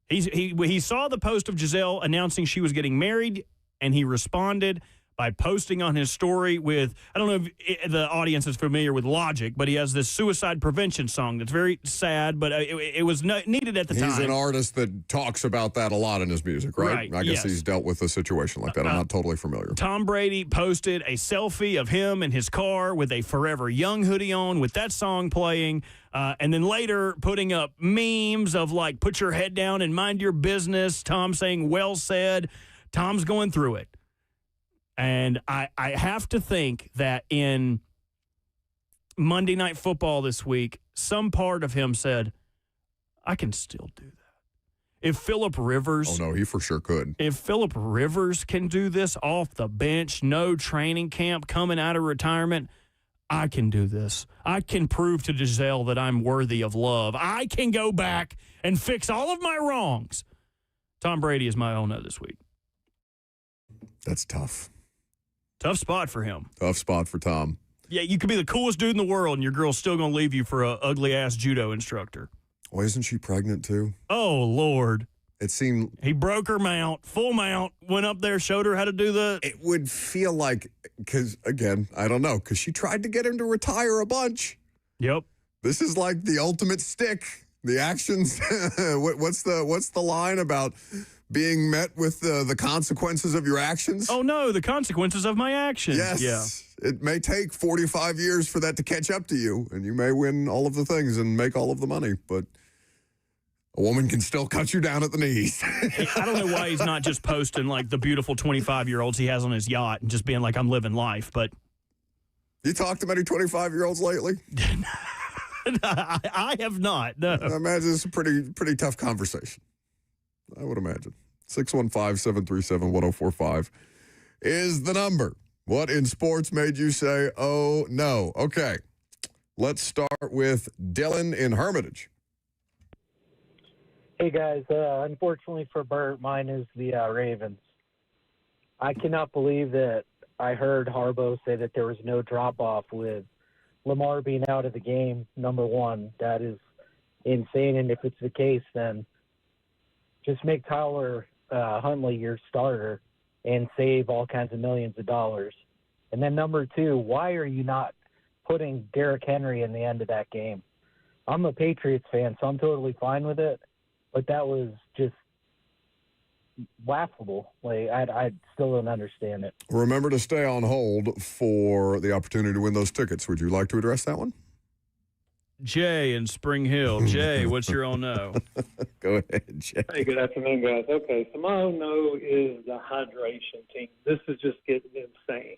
S2: He saw the post of Giselle announcing she was getting married, and he responded by posting on his story with, I don't know if the audience is familiar with Logic, but he has this suicide prevention song that's very sad, but it was needed at the time.
S1: He's an artist that talks about that a lot in his music, right? I guess he's dealt with a situation like that. I'm not totally familiar.
S2: Tom Brady posted a selfie of him in his car with a Forever Young hoodie on with that song playing, and then later putting up memes of like, put your head down and mind your business. Tom saying, well said. Tom's going through it. And I have to think that in Monday Night Football this week, some part of him said, I can still do that. If Phillip Rivers...
S1: Oh, no, he for sure could.
S2: If Phillip Rivers can do this off the bench, no training camp, coming out of retirement, I can do this. I can prove to Giselle that I'm worthy of love. I can go back and fix all of my wrongs. Tom Brady is my oh no this week.
S1: That's tough.
S2: Tough spot for him.
S1: Tough spot for Tom.
S2: Yeah, you could be the coolest dude in the world, and your girl's still going to leave you for a ugly-ass judo instructor.
S1: Well, isn't she pregnant, too?
S2: Oh, Lord.
S1: It seemed...
S2: He broke her mount, full mount, went up there, showed her how to do the...
S1: It would feel like, because, again, I don't know, because she tried to get him to retire a bunch.
S2: Yep.
S1: This is like the ultimate stick. The actions, what's the line about being met with the consequences of your actions.
S2: Oh, no, the consequences of my actions.
S1: Yes.
S2: Yeah.
S1: It may take 45 years for that to catch up to you, and you may win all of the things and make all of the money, but a woman can still cut you down at the knees.
S2: I don't know why he's not just posting, like, the beautiful 25-year-olds he has on his yacht and just being like, I'm living life, but...
S1: You talked to many 25-year-olds lately?
S2: I have not, no.
S1: I imagine it's a pretty tough conversation. I would imagine. 615-737-1045 is the number. What in sports made you say, oh, no? Okay, let's start with Dylan in Hermitage.
S4: Hey, guys. Unfortunately for Bert, mine is the Ravens. I cannot believe that I heard Harbaugh say that there was no drop-off with Lamar being out of the game, number one. That is insane, and if it's the case, then just make Tyler Huntley your starter and save all kinds of millions of dollars. And then number two, why are you not putting Derrick Henry in the end of that game? I'm a Patriots fan, so I'm totally fine with it, but that was just laughable. Like, I still don't understand it.
S1: Remember to stay on hold for the opportunity to win those tickets. Would you like to address that one?
S2: Jay in Spring Hill. Jay, what's your oh no?
S1: Go ahead, Jay.
S5: Hey, good afternoon, guys. Okay, so my oh no is the hydration team. This is just getting insane.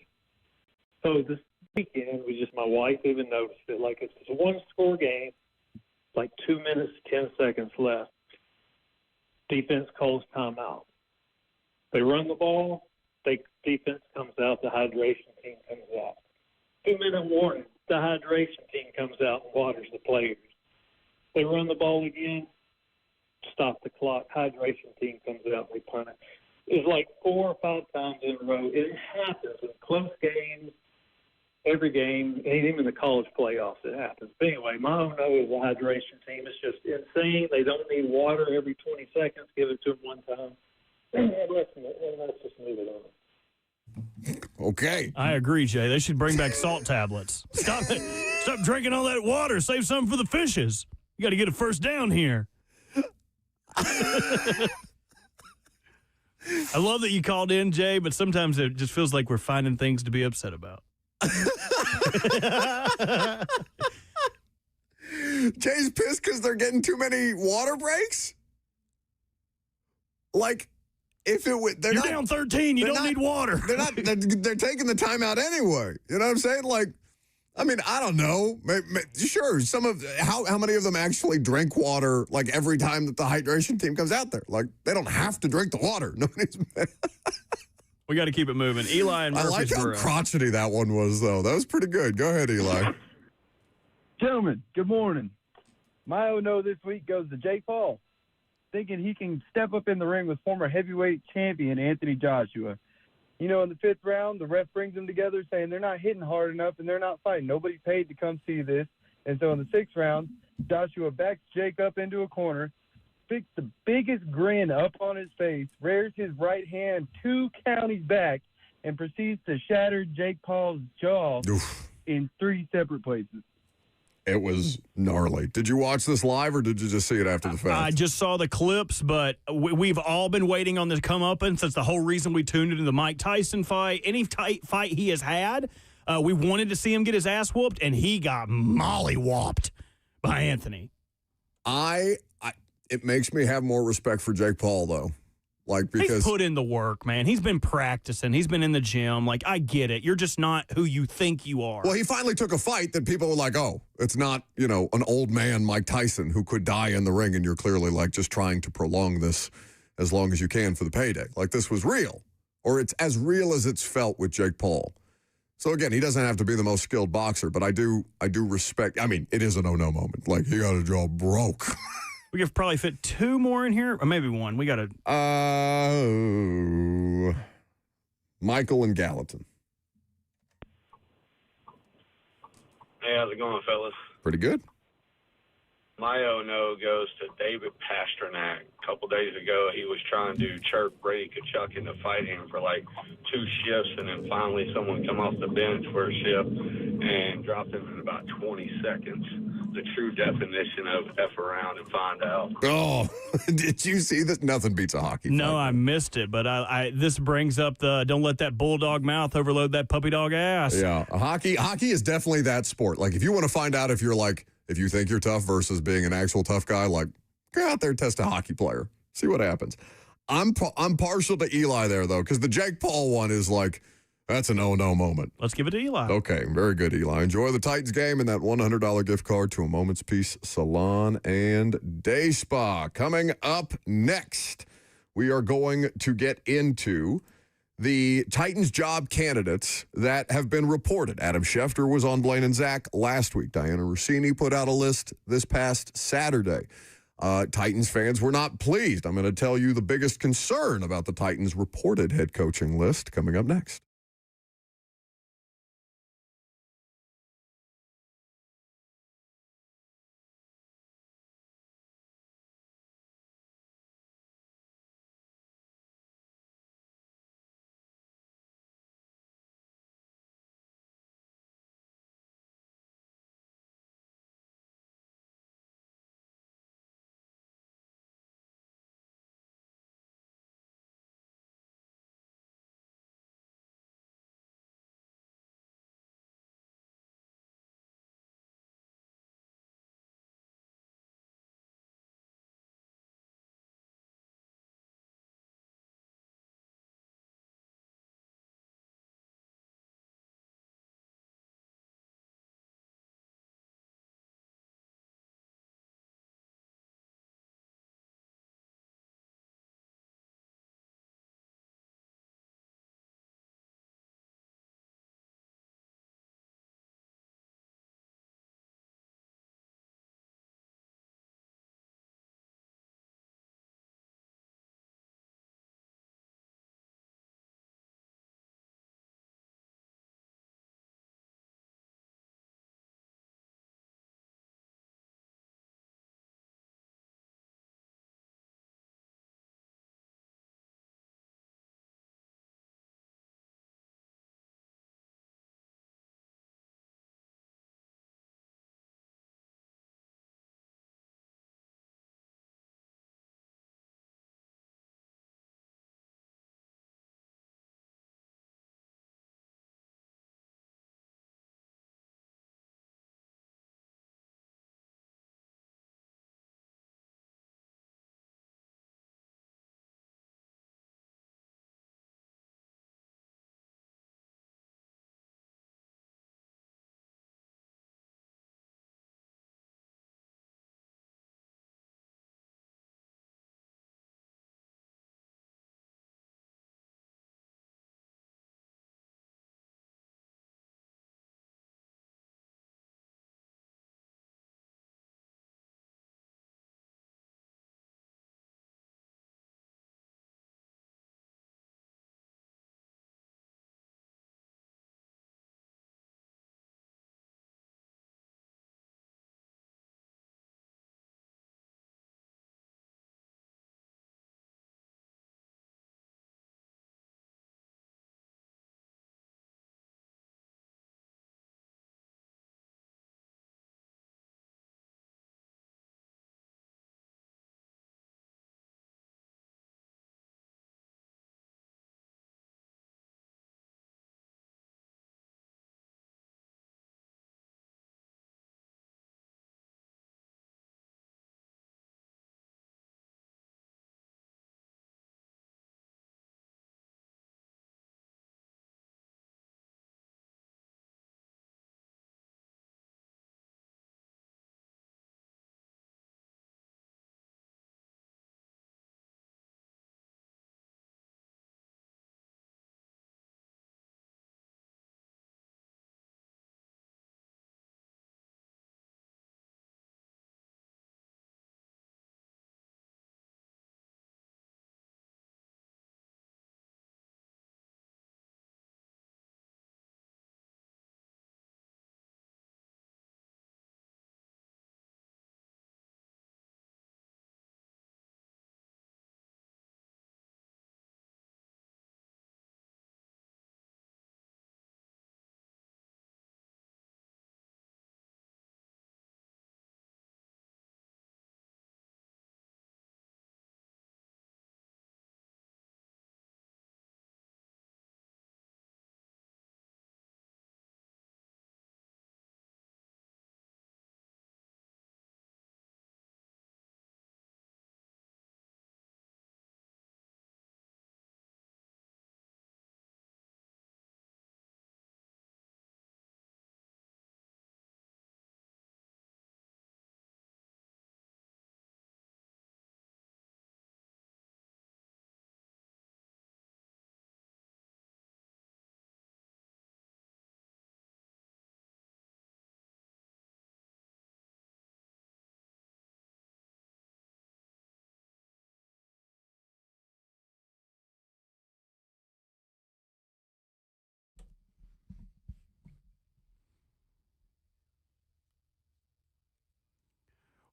S5: So this weekend, my wife even noticed it. Like, it's a one-score game, like 2 minutes, 10 seconds left. Defense calls timeout. They run the ball. Defense comes out. The hydration team comes out. 2-minute warning. The hydration team comes out and waters the players. They run the ball again. Stop the clock. Hydration team comes out and we punt it. It's like 4 or 5 times in a row. It happens in close games, every game, and even in the college playoffs it happens. But anyway, my own no is the hydration team. It's just insane. They don't need water every 20 seconds. Give it to them one time. And let's just move it on.
S1: Okay.
S2: I agree, Jay. They should bring back salt tablets. Stop drinking all that water. Save some for the fishes. You got to get a first down here. I love that you called in, Jay, but sometimes it just feels like we're finding things to be upset about.
S1: Jay's pissed because they're getting too many water breaks? Like, if it would,
S2: You're down 13. You don't need water.
S1: They're taking the timeout anyway. You know what I'm saying? Like, I mean, I don't know. Sure, how many of them actually drink water like every time that the hydration team comes out there? Like, they don't have to drink the water.
S2: We got to keep it moving. Eli and Murfreesboro.
S1: I like how crotchety that one was, though. That was pretty good. Go ahead, Eli.
S6: Gentlemen, good morning. My oh no this week goes to Jake Paul, thinking he can step up in the ring with former heavyweight champion Anthony Joshua. You know, in the 5th round, the ref brings them together saying they're not hitting hard enough and they're not fighting. Nobody paid to come see this. And so in the 6th round, Joshua backs Jake up into a corner, fixed the biggest grin up on his face, rears his right hand 2 counties back, and proceeds to shatter Jake Paul's jaw in 3 separate places.
S1: It was gnarly. Did you watch this live, or did you just see it after the fact?
S2: I just saw the clips, but we've all been waiting on this comeuppance. That's the whole reason we tuned into the Mike Tyson fight. Any fight he has had, we wanted to see him get his ass whooped, and he got molly-whopped by Anthony.
S1: It makes me have more respect for Jake Paul, though. Like, because
S2: he's put in the work, man. He's been practicing. He's been in the gym. Like, I get it. You're just not who you think you are.
S1: Well, he finally took a fight that people were like, oh, it's not, an old man Mike Tyson who could die in the ring, and you're clearly, like, just trying to prolong this as long as you can for the payday. Like, this was real. Or it's as real as it's felt with Jake Paul. So, again, he doesn't have to be the most skilled boxer, but I do respect. I mean, it is a no-no moment. Like, he got a jaw broke.
S2: We could probably fit 2 more in here, or maybe 1. We got to...
S1: Michael and Gallatin.
S7: Hey, how's it going, fellas?
S1: Pretty good.
S7: My oh-no goes to David Pasternak. A couple days ago, he was trying to chirp Brady Kachuk into fighting him for like 2 shifts, and then finally someone come off the bench for a shift and dropped him in about 20 seconds. the true definition of F around and find out.
S1: Oh, did you see that? Nothing beats a hockey fight.
S2: No, I missed it, but I this brings up the don't let that bulldog mouth overload that puppy dog ass.
S1: Yeah, hockey is definitely that sport. Like, if you want to find out if you think you're tough versus being an actual tough guy, like, go out there, test a hockey player, see what happens. I'm partial to Eli there, though, because the Jake Paul one is like, that's an oh-no moment.
S2: Let's give it to Eli.
S1: Okay, very good, Eli. Enjoy the Titans game and that $100 gift card to a Moment's Peace Salon and Day Spa. Coming up next, we are going to get into the Titans job candidates that have been reported. Adam Schefter was on Blaine and Zach last week. Diana Rossini put out a list this past Saturday. Titans fans were not pleased. I'm going to tell you the biggest concern about the Titans' reported head coaching list coming up next.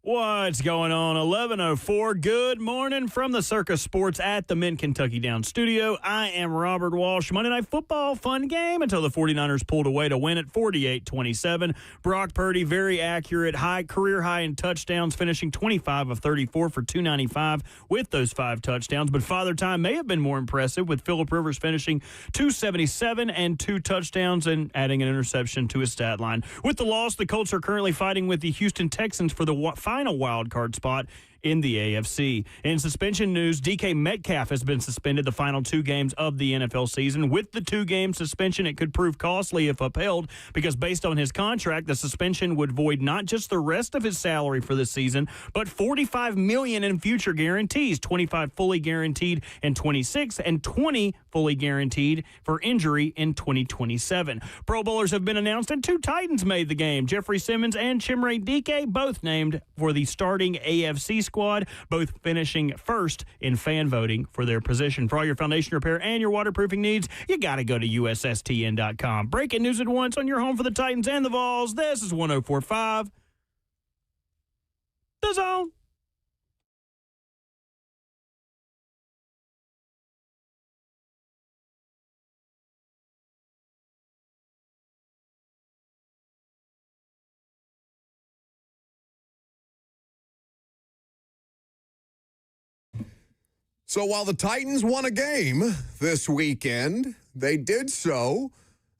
S2: What's going on? 11:04. Good morning from the Circus Sports at the Mint Kentucky Down studio. I am Robert Walsh. Monday Night Football, fun game until the 49ers pulled away to win it 48-27. Brock Purdy, very accurate, career high in touchdowns, finishing 25 of 34 for 295 with those 5 touchdowns. But Father Time may have been more impressive, with Phillip Rivers finishing 277 and 2 touchdowns and adding an interception to his stat line. With the loss, the Colts are currently fighting with the Houston Texans for the final wild card spot in the AFC. In suspension news, DK Metcalf has been suspended the final 2 games of the NFL season. With the 2-game suspension, it could prove costly if upheld, because based on his contract, the suspension would void not just the rest of his salary for this season, but $45 million in future guarantees, 25 fully guaranteed in 26 and 20 fully guaranteed for injury in 2027. Pro Bowlers have been announced, and 2 Titans made the game. Jeffrey Simmons and Chimere Dike both named for the starting AFC squad, both finishing first in fan voting for their position. For all your foundation repair and your waterproofing needs, you got to go to USSTN.com. Breaking news at once on your home for the Titans and the Vols. This is 104.5 The Zone.
S1: So while the Titans won a game this weekend, they did so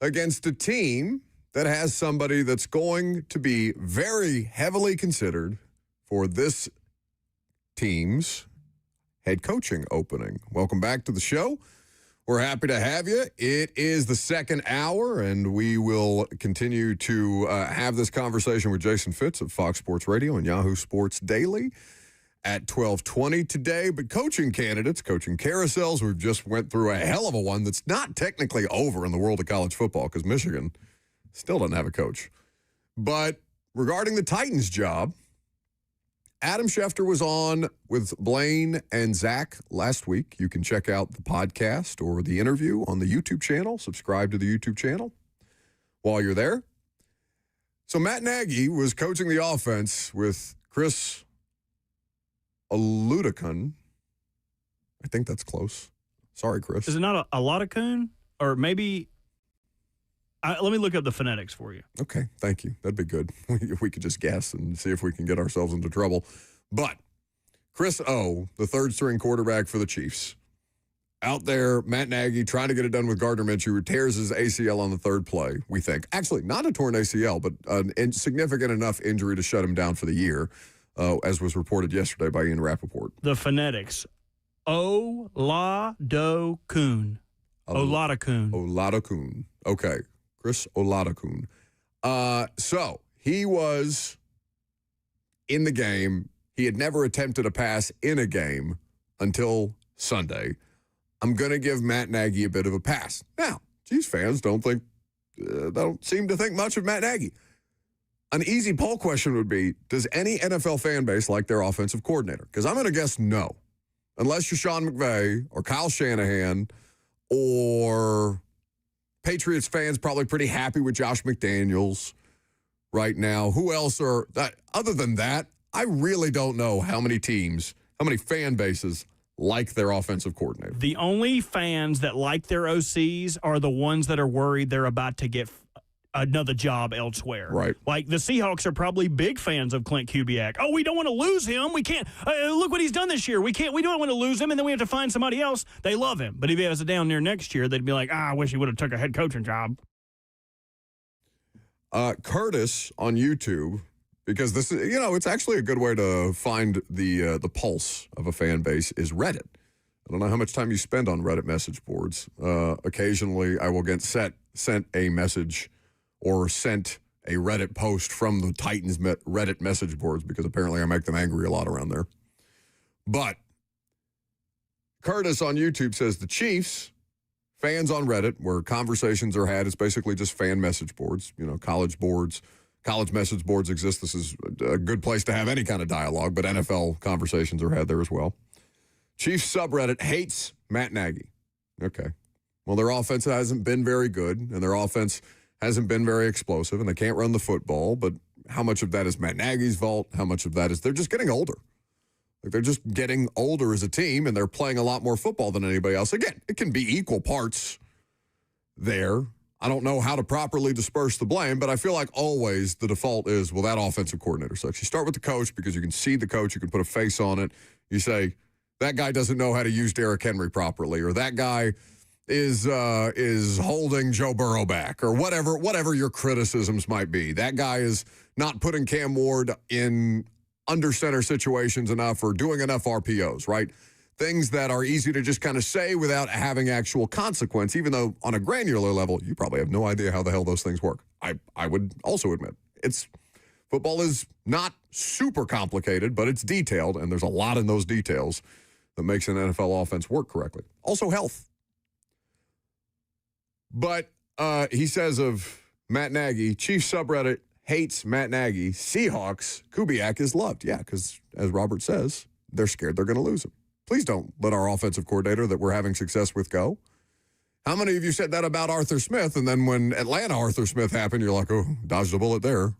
S1: against a team that has somebody that's going to be very heavily considered for this team's head coaching opening. Welcome back to the show. We're happy to have you. It is the second hour, and we will continue to have this conversation with Jason Fitz of Fox Sports Radio and Yahoo Sports Daily at 12:20 today. But coaching candidates, coaching carousels, we've just went through a hell of a one that's not technically over in the world of college football, because Michigan still doesn't have a coach. But regarding the Titans job, Adam Schefter was on with Blaine and Zach last week. You can check out the podcast or the interview on the YouTube channel. Subscribe to the YouTube channel while you're there. So Matt Nagy was coaching the offense with Chris Oludekun. I think that's close. Sorry, Chris.
S2: Is it not a Oludekun? Or maybe... let me look up the phonetics for you.
S1: Okay, thank you. That'd be good. We could just guess and see if we can get ourselves into trouble. But Chris O, the third-string quarterback for the Chiefs, out there, Matt Nagy trying to get it done with Gardner Minshew, who tears his ACL on the third play, we think. Actually, not a torn ACL, but a significant enough injury to shut him down for the year, as was reported yesterday by Ian Rappaport.
S2: The phonetics. Oludekun. Oludekun.
S1: Oludekun. Okay. Chris Oludekun. So he was in the game. He had never attempted a pass in a game until Sunday. I'm going to give Matt Nagy a bit of a pass. Now, Chiefs fans don't seem to think much of Matt Nagy. An easy poll question would be, does any NFL fan base like their offensive coordinator? Because I'm going to guess no. Unless you're Sean McVay or Kyle Shanahan or Patriots fans probably pretty happy with Josh McDaniels right now. Who else are that? Other than that, I really don't know how many teams, how many fan bases like their offensive coordinator.
S2: The only fans that like their OCs are the ones that are worried they're about to get another job elsewhere.
S1: Right.
S2: Like the Seahawks are probably big fans of Clint Kubiak. Oh, we don't want to lose him. We can't. Look what he's done this year. We don't want to lose him, and then we have to find somebody else. They love him. But if he has a down there next year, they'd be like, I wish he would have took a head coaching job.
S1: Curtis on YouTube, because this is, it's actually a good way to find the pulse of a fan base, is Reddit. I don't know how much time you spend on Reddit message boards. Occasionally, I will get sent a message or sent a Reddit post from the Titans Reddit message boards, because apparently I make them angry a lot around there. But Curtis on YouTube says the Chiefs, fans on Reddit, where conversations are had, it's basically just fan message boards, college message boards exist. This is a good place to have any kind of dialogue, but NFL conversations are had there as well. Chiefs subreddit hates Matt Nagy. Okay. Well, their offense hasn't been very good, and their offense hasn't been very explosive, and they can't run the football. But how much of that is Matt Nagy's fault, how much of that is they're just getting older. Like they're just getting older as a team, and they're playing a lot more football than anybody else. Again, it can be equal parts there. I don't know how to properly disperse the blame, but I feel like always the default is, well, that offensive coordinator sucks. You start with the coach because you can see the coach, you can put a face on it. You say, that guy doesn't know how to use Derrick Henry properly, or that guy is holding Joe Burrow back, or whatever your criticisms might be. That guy is not putting Cam Ward in under center situations enough or doing enough RPOs, right? Things that are easy to just kind of say without having actual consequence, even though on a granular level, you probably have no idea how the hell those things work. I would also admit football is not super complicated, but it's detailed, and there's a lot in those details that makes an NFL offense work correctly. Also health. But he says of Matt Nagy, Chief subreddit hates Matt Nagy. Seahawks, Kubiak is loved. Yeah, because as Robert says, they're scared they're going to lose him. Please don't let our offensive coordinator that we're having success with go. How many of you said that about Arthur Smith, and then when Atlanta Arthur Smith happened, you're like, oh, dodged a bullet there?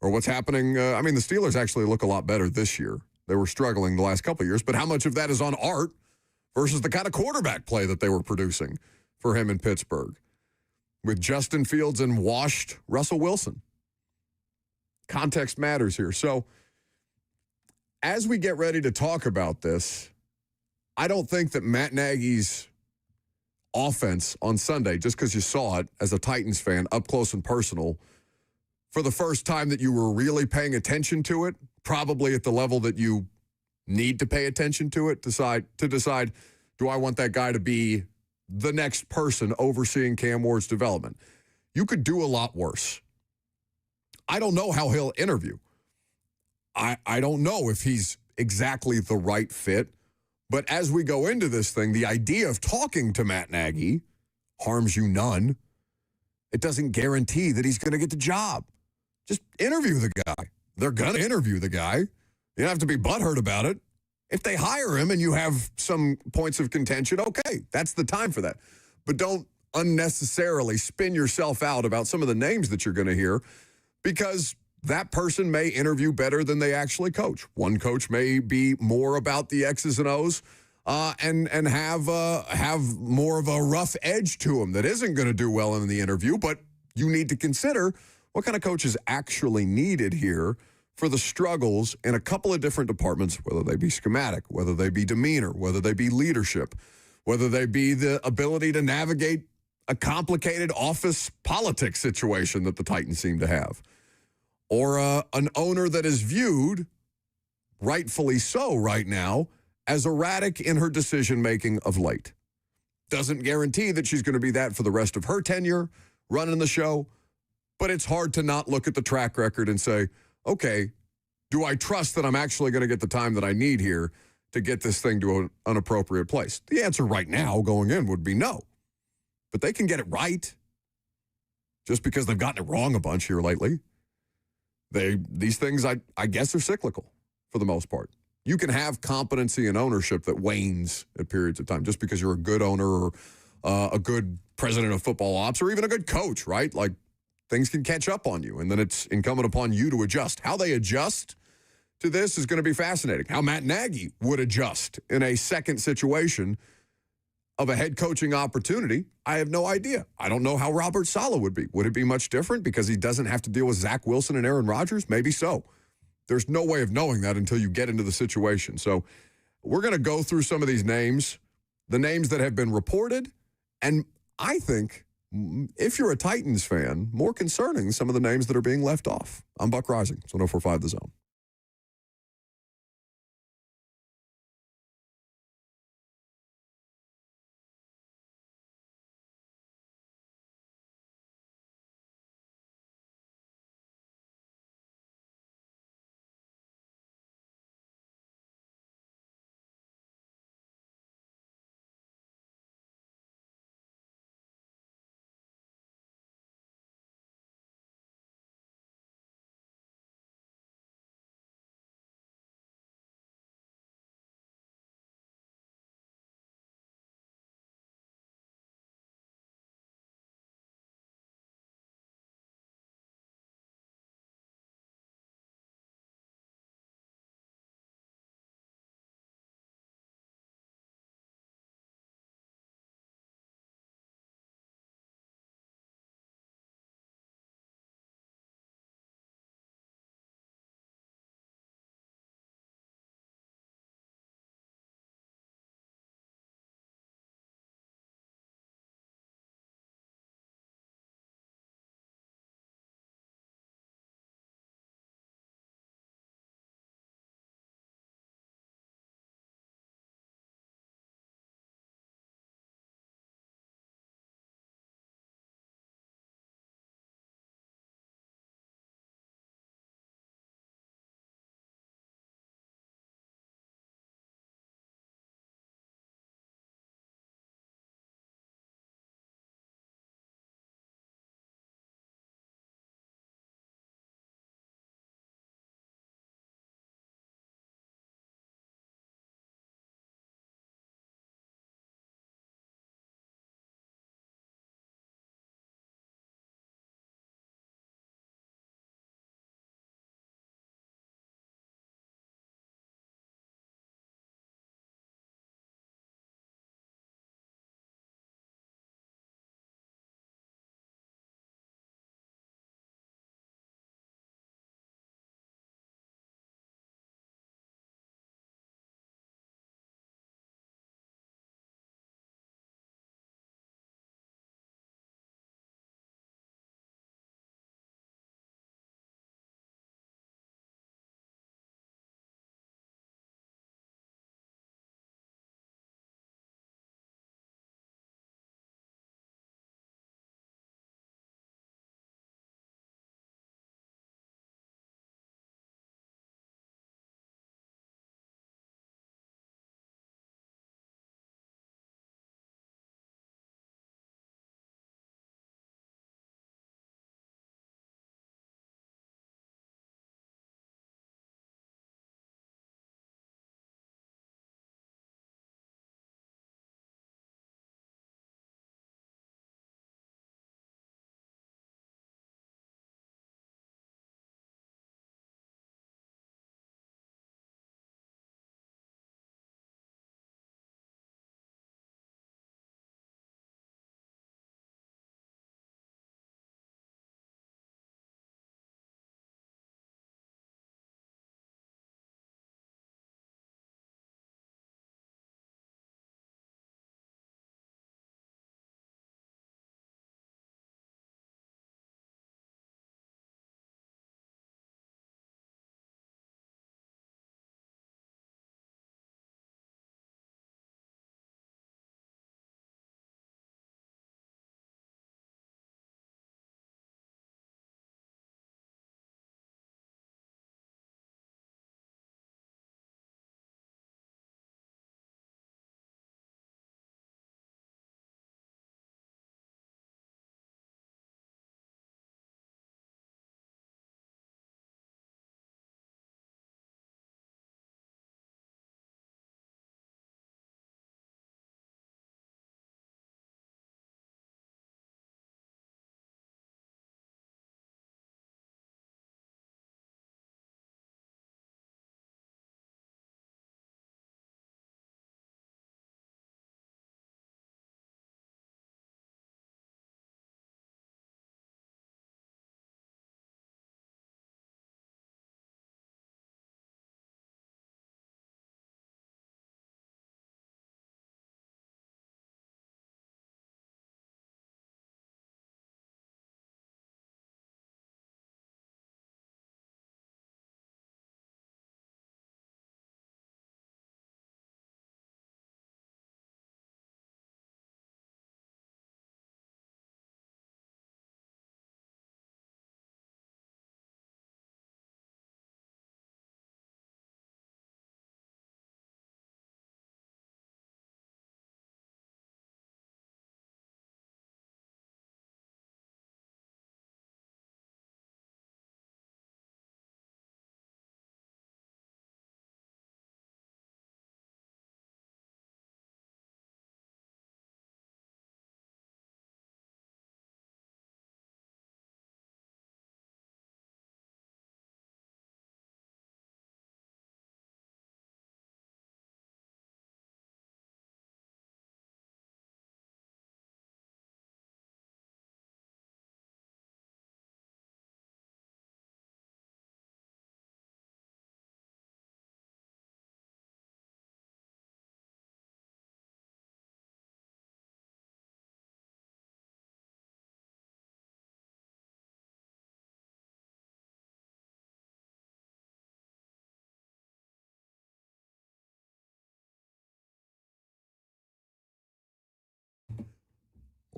S1: Or what's happening? The Steelers actually look a lot better this year. They were struggling the last couple of years, but how much of that is on Art versus the kind of quarterback play that they were producing for him in Pittsburgh with Justin Fields and washed Russell Wilson? Context matters here. So as we get ready to talk about this, I don't think that Matt Nagy's offense on Sunday, just because you saw it as a Titans fan up close and personal, for the first time that you were really paying attention to it, probably at the level that you need to pay attention to it, decide, do I want that guy to be the next person overseeing Cam Ward's development? You could do a lot worse. I don't know how he'll interview. I don't know if he's exactly the right fit. But as we go into this thing, the idea of talking to Matt Nagy harms you none. It doesn't guarantee that he's going to get the job. Just interview the guy. They're going to interview the guy. You don't have to be butthurt about it. If they hire him and you have some points of contention, okay, that's the time for that. But don't unnecessarily spin yourself out about some of the names that you're going to hear, because that person may interview better than they actually coach. One coach may be more about the X's and O's and have more of a rough edge to him that isn't going to do well in the interview. But you need to consider what kind of coach is actually needed here for the struggles in a couple of different departments, whether they be schematic, whether they be demeanor, whether they be leadership, whether they be the ability to navigate a complicated office politics situation that the Titans seem to have. Or an owner that is viewed, rightfully so right now, as erratic in her decision-making of late. Doesn't guarantee that she's going to be that for the rest of her tenure running the show, but it's hard to not look at the track record and say, okay, do I trust that I'm actually going to get the time that I need here to get this thing to an appropriate place? The answer right now going in would be no. But they can get it right just because they've gotten it wrong a bunch here lately. These things, I guess, are cyclical for the most part. You can have competency and ownership that wanes at periods of time just because you're a good owner or a good president of football ops or even a good coach, right? Like, things can catch up on you, and then it's incumbent upon you to adjust. How they adjust to this is going to be fascinating. How Matt Nagy would adjust in a second situation of a head coaching opportunity, I have no idea. I don't know how Robert Saleh would be. Would it be much different because he doesn't have to deal with Zach Wilson and Aaron Rodgers? Maybe so. There's no way of knowing that until you get into the situation. So we're going to go through some of these names, the names that have been reported, and I think, if you're a Titans fan, more concerning some of the names that are being left off. I'm Buck Rising, so 1045 The Zone.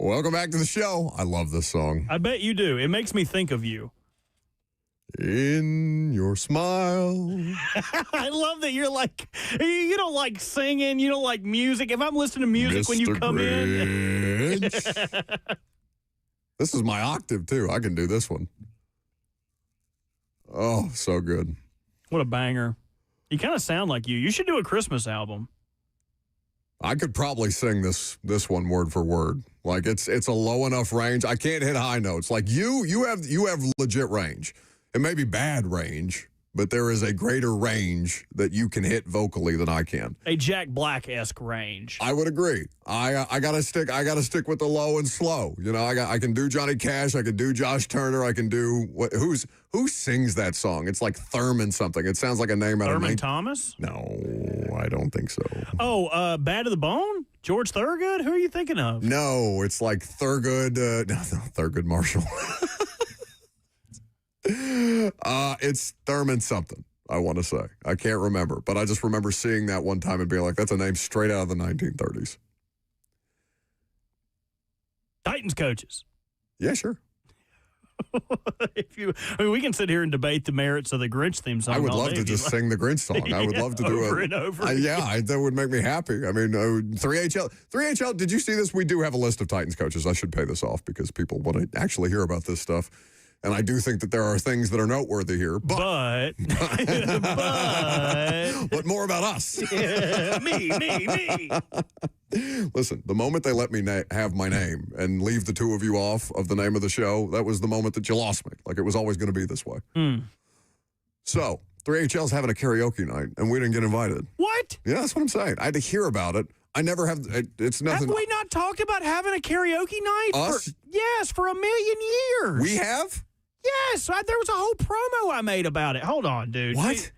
S1: Welcome back to the show. I love this song.
S2: I bet you do. It makes me think of you.
S1: In your smile.
S2: I love that you're like, you don't like singing, you don't like music. If I'm listening to music when you come in.
S1: This is my octave, too. I can do this one. Oh, so good.
S2: What a banger. You kind of sound like you. You should do a Christmas album.
S1: I could probably sing this one word for word. Like it's a low enough range. I can't hit high notes. Like you have legit range. It may be bad range, but there is a greater range that you can hit vocally than I can.
S2: A Jack Black-esque range.
S1: I would agree. I gotta stick with the low and slow. You know, I can do Johnny Cash. I can do Josh Turner. I can do who sings that song? It's like Thurman something. It sounds like a name out of
S2: Thurman Thomas?
S1: No, I don't think so.
S2: Oh, Bad to the Bone? George Thorogood? Who are you thinking of?
S1: No, it's like Thurgood. No, Thurgood Marshall. It's Thurman something, I want to say. I can't remember, but I just remember seeing that one time and being like, that's a name straight out of the 1930s.
S2: Titans coaches.
S1: Yeah, sure.
S2: We can sit here and debate the merits of the Grinch theme song.
S1: I would love to just sing the Grinch song. I would love to do it
S2: over and over.
S1: That would make me happy. I mean, 3HL, did you see this? We do have a list of Titans coaches. I should pay this off because people want to actually hear about this stuff. And I do think that there are things that are noteworthy here. But more about us.
S2: Yeah, me.
S1: Listen, the moment they let me have my name and leave the two of you off of the name of the show, that was the moment that you lost me. Like it was always going to be this way. So 3HL's having a karaoke night, and we didn't get invited.
S2: What?
S1: Yeah, that's what I'm saying. I had to hear about it. I never have. It's nothing.
S2: Have we not talked about having a karaoke night?
S1: Us?
S2: Yes, for a million years.
S1: We have?
S2: Yes, there was a whole promo I made about it. Hold on, dude.
S1: What?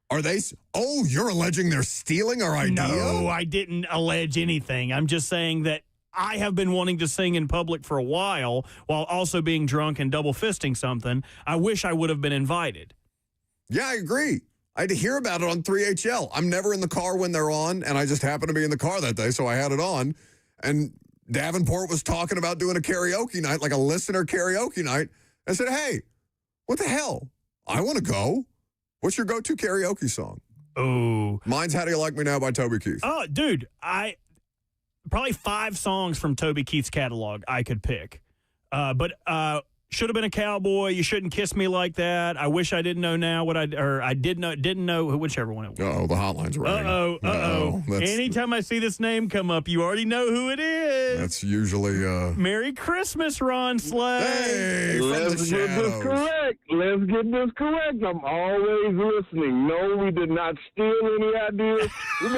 S1: Are they? Oh, you're alleging they're stealing our idea?
S2: No, I didn't allege anything. I'm just saying that I have been wanting to sing in public for a while also being drunk and double fisting something. I wish I would have been invited.
S1: Yeah, I agree. I had to hear about it on 3HL. I'm never in the car when they're on, and I just happened to be in the car that day, so I had it on. And Davenport was talking about doing a karaoke night, like a listener karaoke night. I said, hey, what the hell? I want to go. What's your go-to karaoke song?
S2: Oh.
S1: Mine's How Do You Like Me Now by Toby Keith.
S2: Oh, dude, probably 5 songs from Toby Keith's catalog I could pick. But Should Have Been a Cowboy, You Shouldn't Kiss Me Like That, I Wish I Didn't Know Now What I didn't know, whichever one it was.
S1: Uh-oh, the hotline's ringing.
S2: Uh-oh. Anytime I see this name come up, you already know who it is.
S1: That's usually...
S2: Merry Christmas, Ron Slay.
S1: Hey,
S3: Let's get this correct. Let's get this correct. I'm always listening. No, we did not steal any ideas. We've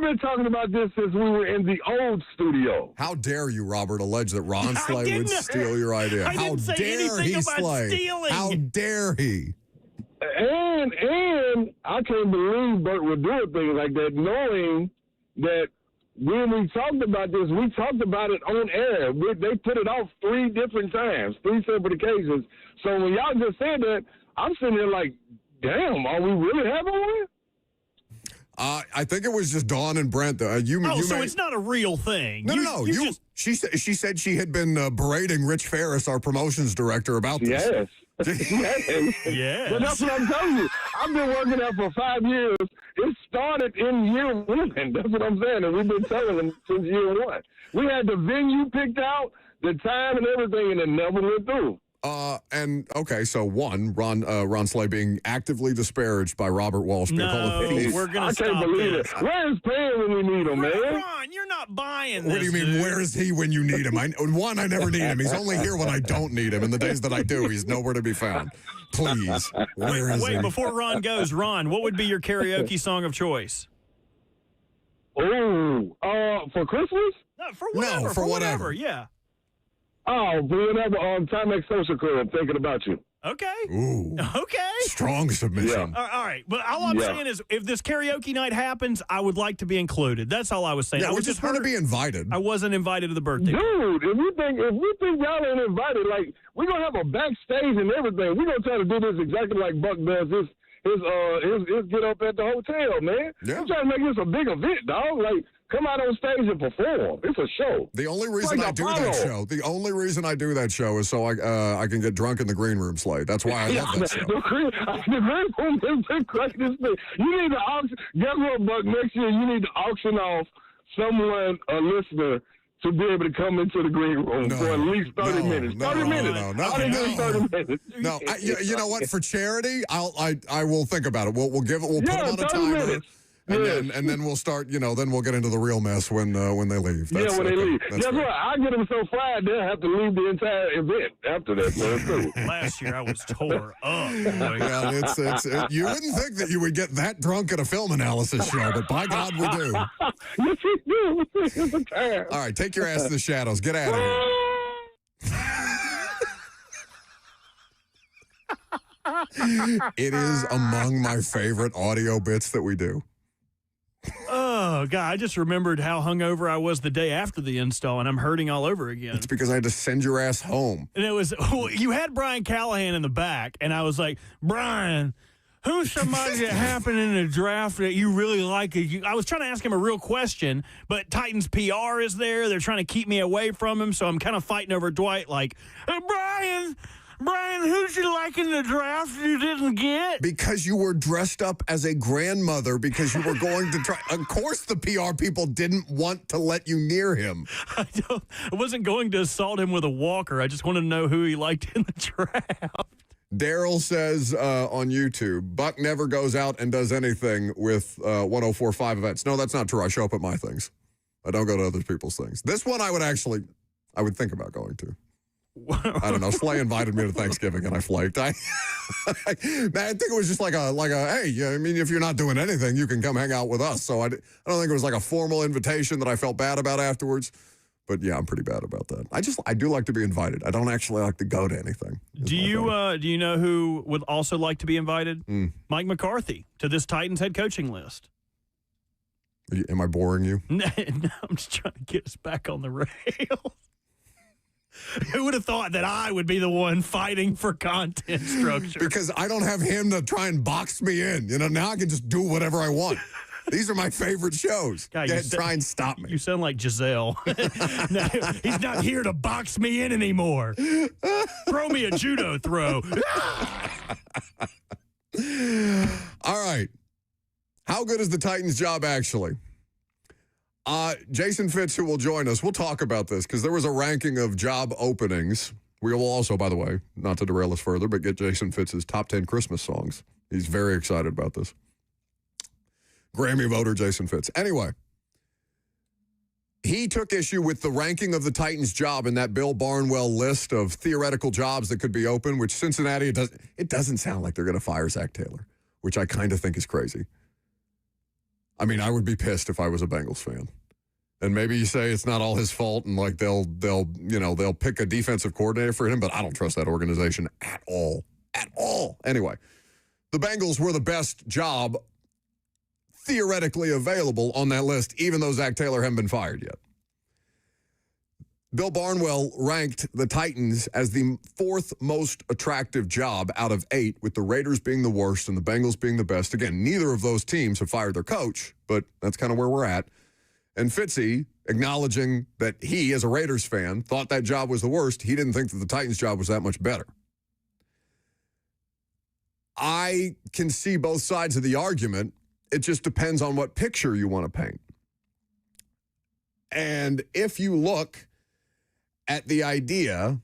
S3: been talking about this since we were in the old studio.
S1: How dare you, Robert, allege that Ron Slay would steal your idea?
S2: I didn't say anything about stealing.
S1: How dare he?
S3: And I can't believe Bert would do a thing like that, knowing that when we talked about this, we talked about it on air. They put it off 3 different times, 3 separate occasions. So when y'all just said that, I'm sitting there like, damn, are we really having one?
S1: I think it was just Dawn and Brent. So
S2: it's not a real thing.
S1: No. She said she had been berating Rich Ferris, our promotions director, about this.
S3: Yes.
S2: Yes.
S3: But that's what I'm telling you. I've been working there for 5 years. It started in year 1. That's what I'm saying. And we've been telling them since year 1. We had the venue picked out, the time and everything, and it never went through.
S1: So Ron Slay being actively disparaged by Robert Walsh.
S2: No, we're going to stop.
S3: I can't believe it. Where's Pam when we need him, man?
S2: Ron, you're not buying this.
S1: What do you mean, where is he when you need him? I never need him. He's only here when I don't need him. And the days that I do, he's nowhere to be found. Please, where is he?
S2: Wait, before Ron goes, Ron, what would be your karaoke song of choice?
S3: Oh, for Christmas?
S2: No, for whatever, yeah.
S3: Oh, whenever Timex Social Club, Thinking About You.
S2: Okay.
S1: Ooh.
S2: Okay.
S1: Strong submission.
S2: Yeah. All right. But all I'm saying is if this karaoke night happens, I would like to be included. That's all I was saying.
S1: Yeah, we just want to be invited.
S2: I wasn't invited to the birthday.
S3: Dude, if we think y'all ain't invited, like, we're going to have a backstage and everything. We're going to try to do this exactly like Buck does
S8: his get up at the hotel, man.
S1: Yeah.
S8: I'm trying to make this a big event, dog. Like, come out on stage and perform. It's a show.
S1: The only reason
S8: Like
S1: I do
S8: Apollo.
S1: that show, is so I can get drunk in the green room, Slade. That's why I love that show.
S8: The green room is the greatest thing. You need to auction. Guess what, Buck? Next year, you need to auction off someone, a listener, to be able to come into the green room for at least 30 minutes. 30 minutes.
S1: No.
S8: 30 minutes.
S1: No, you know what? For charity, I will think about it. We'll put them on a
S8: 30
S1: timer.
S8: minutes.
S1: And then we'll start, then we'll get into the real mess when they leave.
S8: When they leave.
S1: That's
S8: Guess
S1: right.
S8: what? I get them so fried, they'll have to leave the entire event after that, man, too.
S2: Last year I was tore up. Boy.
S1: Yeah, you wouldn't think that you would get that drunk at a film analysis show, but by God, we do.
S8: Yes, you do. It's a time.
S1: All right, take your ass to the shadows. Get out of here. It is among my favorite audio bits that we do.
S2: Oh, God, I just remembered how hungover I was the day after the install, and I'm hurting all over again.
S1: It's because I had to send your ass home.
S2: And it was, you had Brian Callahan in the back, and I was like, Brian, who's somebody that happened in the draft that you really like? I was trying to ask him a real question, but Titans PR is there. They're trying to keep me away from him, so I'm kind of fighting over Dwight like, hey, Brian, who'd you like in the draft you didn't get?
S1: Because you were dressed up as a grandmother because you were going to try. Of course, the PR people didn't want to let you near him.
S2: I wasn't going to assault him with a walker. I just wanted to know who he liked in the draft.
S1: Daryl says on YouTube, Buck never goes out and does anything with 1045 events. No, that's not true. I show up at my things. I don't go to other people's things. This one I would think about going to. I don't know. Slay invited me to Thanksgiving, and I flaked. I think it was just like a hey, I mean, if you're not doing anything, you can come hang out with us. So I don't think it was like a formal invitation that I felt bad about afterwards. But yeah, I'm pretty bad about that. I do like to be invited. I don't actually like to go to anything.
S2: Do you know who would also like to be invited? Mike McCarthy to this Titans head coaching list.
S1: Am I boring you?
S2: No, I'm just trying to get us back on the rails. Who would have thought that I would be the one fighting for content structure?
S1: Because I don't have him to try and box me in. Now I can just do whatever I want. These are my favorite shows.
S2: God,
S1: try and stop me.
S2: You sound like Giselle. No, he's not here to box me in anymore. Throw me a judo throw.
S1: All right. How good is the Titans' job actually? Jason Fitz, who will join us, we'll talk about this because there was a ranking of job openings. We will also, by the way, not to derail us further, but get Jason Fitz's top 10 Christmas songs. He's very excited about this. Grammy voter Jason Fitz. Anyway, he took issue with the ranking of the Titans' job in that Bill Barnwell list of theoretical jobs that could be open, which Cincinnati, it doesn't sound like they're going to fire Zach Taylor, which I kind of think is crazy. I mean, I would be pissed if I was a Bengals fan. And maybe you say it's not all his fault and like they'll pick a defensive coordinator for him, but I don't trust that organization at all. At all. Anyway, the Bengals were the best job theoretically available on that list, even though Zach Taylor hadn't been fired yet. Bill Barnwell ranked the Titans as the fourth most attractive job out of 8, with the Raiders being the worst and the Bengals being the best. Again, neither of those teams have fired their coach, but that's kind of where we're at. And Fitzy, acknowledging that he, as a Raiders fan, thought that job was the worst, he didn't think that the Titans' job was that much better. I can see both sides of the argument. It just depends on what picture you want to paint. And if you look at the idea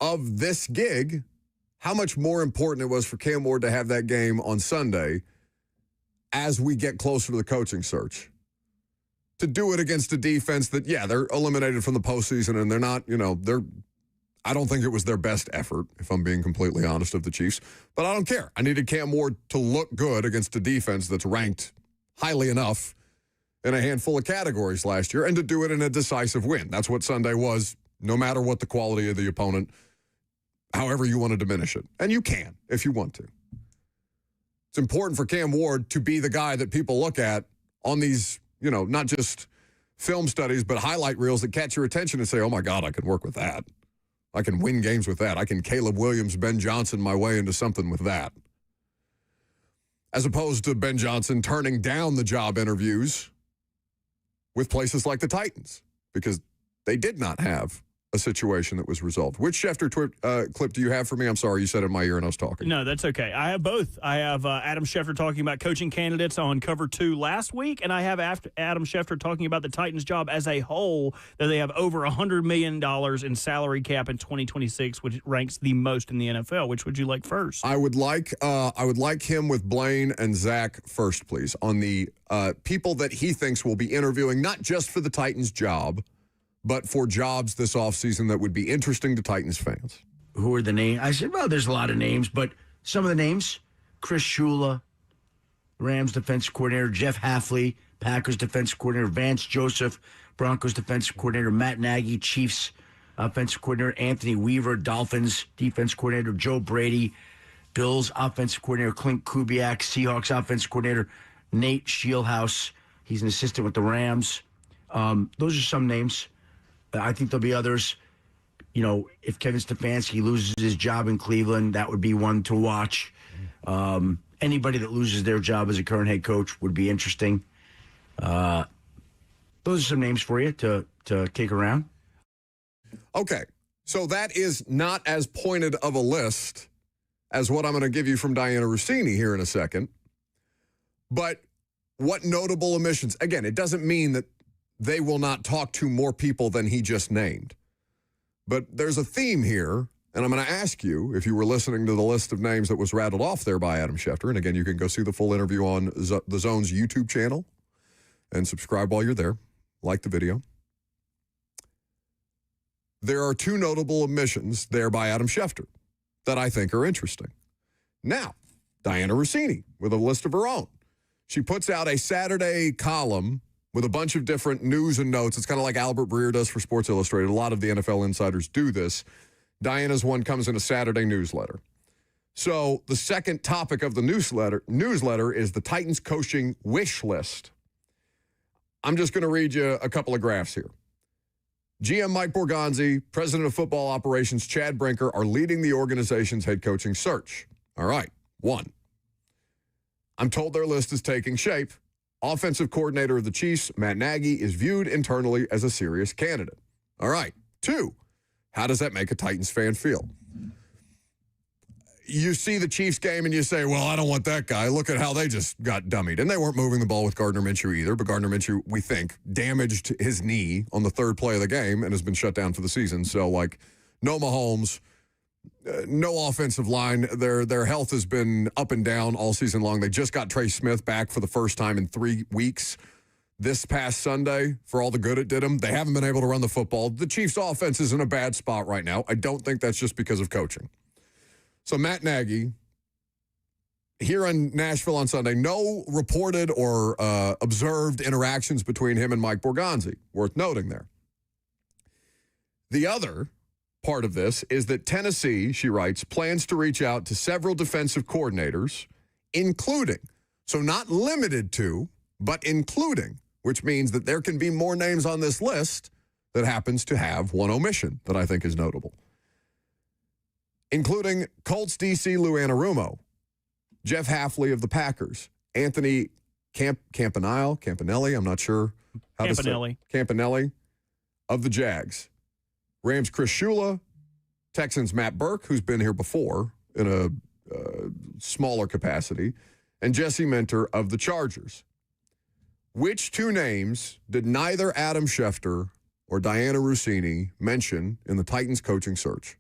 S1: of this gig, how much more important it was for Cam Ward to have that game on Sunday as we get closer to the coaching search. To do it against a defense that, yeah, they're eliminated from the postseason and they're not, I don't think it was their best effort, if I'm being completely honest, of the Chiefs. But I don't care. I needed Cam Ward to look good against a defense that's ranked highly enough in a handful of categories last year and to do it in a decisive win. That's what Sunday was, no matter what the quality of the opponent, however you want to diminish it. And you can, if you want to. It's important for Cam Ward to be the guy that people look at on these, not just film studies, but highlight reels that catch your attention and say, oh my God, I can work with that. I can win games with that. I can Caleb Williams, Ben Johnson my way into something with that. as opposed to Ben Johnson turning down the job interviews with places like the Titans, because they did not have a situation that was resolved. Which Schefter clip do you have for me? I'm sorry, you said it in my ear and I was talking.
S2: No, that's okay. I have both. I have Adam Schefter talking about coaching candidates on Cover 2 last week, and I have Adam Schefter talking about the Titans' job as a whole, that they have over $100 million in salary cap in 2026, which ranks the most in the NFL. Which would you like first?
S1: I would like him with Blaine and Zach first, please, on the people that he thinks will be interviewing, not just for the Titans' job, but for jobs this offseason that would be interesting to Titans fans.
S9: Who are the names? I said, well, there's a lot of names, but some of the names: Chris Shula, Rams defensive coordinator; Jeff Hafley, Packers defensive coordinator; Vance Joseph, Broncos defensive coordinator; Matt Nagy, Chiefs offensive coordinator; Anthony Weaver, Dolphins defensive coordinator; Joe Brady, Bills offensive coordinator; Clint Kubiak, Seahawks offensive coordinator; Nate Shieldhouse, he's an assistant with the Rams. Those are some names. I think there'll be others. You know, if Kevin Stefanski loses his job in Cleveland, that would be one to watch. Anybody that loses their job as a current head coach would be interesting. Those are some names for you to kick around.
S1: Okay, so that is not as pointed of a list as what I'm going to give you from Diana Rossini here in a second. But what notable omissions? Again, it doesn't mean that they will not talk to more people than he just named. But there's a theme here, and I'm going to ask you, if you were listening to the list of names that was rattled off there by Adam Schefter, and again, you can go see the full interview on the Zone's YouTube channel and subscribe while you're there. Like the video. There are two notable omissions there by Adam Schefter that I think are interesting. Now, Diana Rossini with a list of her own. She puts out a Saturday column with a bunch of different news and notes. It's kind of like Albert Breer does for Sports Illustrated. A lot of the NFL insiders do this. Diana's one comes in a Saturday newsletter. So the second topic of the newsletter is the Titans coaching wish list. I'm just going to read you a couple of graphs here. GM Mike Borgonzi, President of Football Operations Chad Brinker are leading the organization's head coaching search. All right, 1. I'm told their list is taking shape. Offensive coordinator of the Chiefs, Matt Nagy, is viewed internally as a serious candidate. All right. 2, how does that make a Titans fan feel? You see the Chiefs game and you say, well, I don't want that guy. Look at how they just got dummied. And they weren't moving the ball with Gardner Minshew either, but Gardner Minshew, we think, damaged his knee on the third play of the game and has been shut down for the season. So, like, no Mahomes, no offensive line. Their health has been up and down all season long. They just got Trey Smith back for the first time in 3 weeks this past Sunday for all the good it did them. They haven't been able to run the football. The Chiefs' offense is in a bad spot right now. I don't think that's just because of coaching. So Matt Nagy, here in Nashville on Sunday, no reported or observed interactions between him and Mike Borgonzi. Worth noting there. The other part of this is that Tennessee, she writes, plans to reach out to several defensive coordinators, including, so not limited to, but including, which means that there can be more names on this list that happens to have one omission that I think is notable, including Colts DC Lou Anarumo, Jeff Hafley of the Packers, Anthony Campanelli, I'm not sure how to say Campanelli of the Jags, Rams Chris Shula, Texans Matt Burke, who's been here before in a smaller capacity, and Jesse Minter of the Chargers. Which 2 names did neither Adam Schefter or Diana Rossini mention in the Titans coaching search?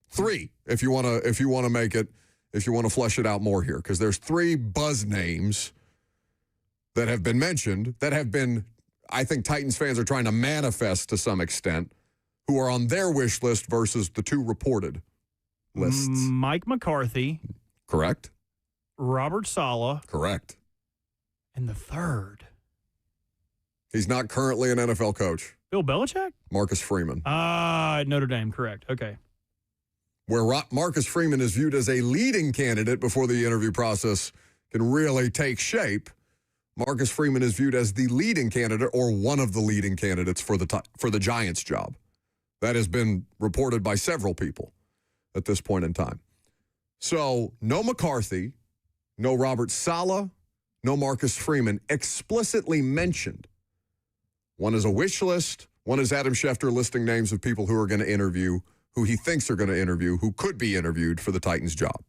S1: 3, if you want to make it, if you want to flesh it out more here, because there's 3 buzz names that have been mentioned that have been, I think Titans fans are trying to manifest to some extent, who are on their wish list versus the 2 reported lists.
S2: Mike McCarthy.
S1: Correct.
S2: Robert Saleh.
S1: Correct.
S2: And the 3rd.
S1: He's not currently an NFL coach.
S2: Bill Belichick?
S1: Marcus Freeman.
S2: Notre Dame, correct. Okay.
S1: Where Marcus Freeman is viewed as a leading candidate before the interview process can really take shape, Marcus Freeman is viewed as the leading candidate or one of the leading candidates for the Giants job. That has been reported by several people at this point in time. So no McCarthy, no Robert Saleh, no Marcus Freeman explicitly mentioned. One is a wish list. One is Adam Schefter listing names of people who are going to interview, who he thinks are going to interview, who could be interviewed for the Titans job.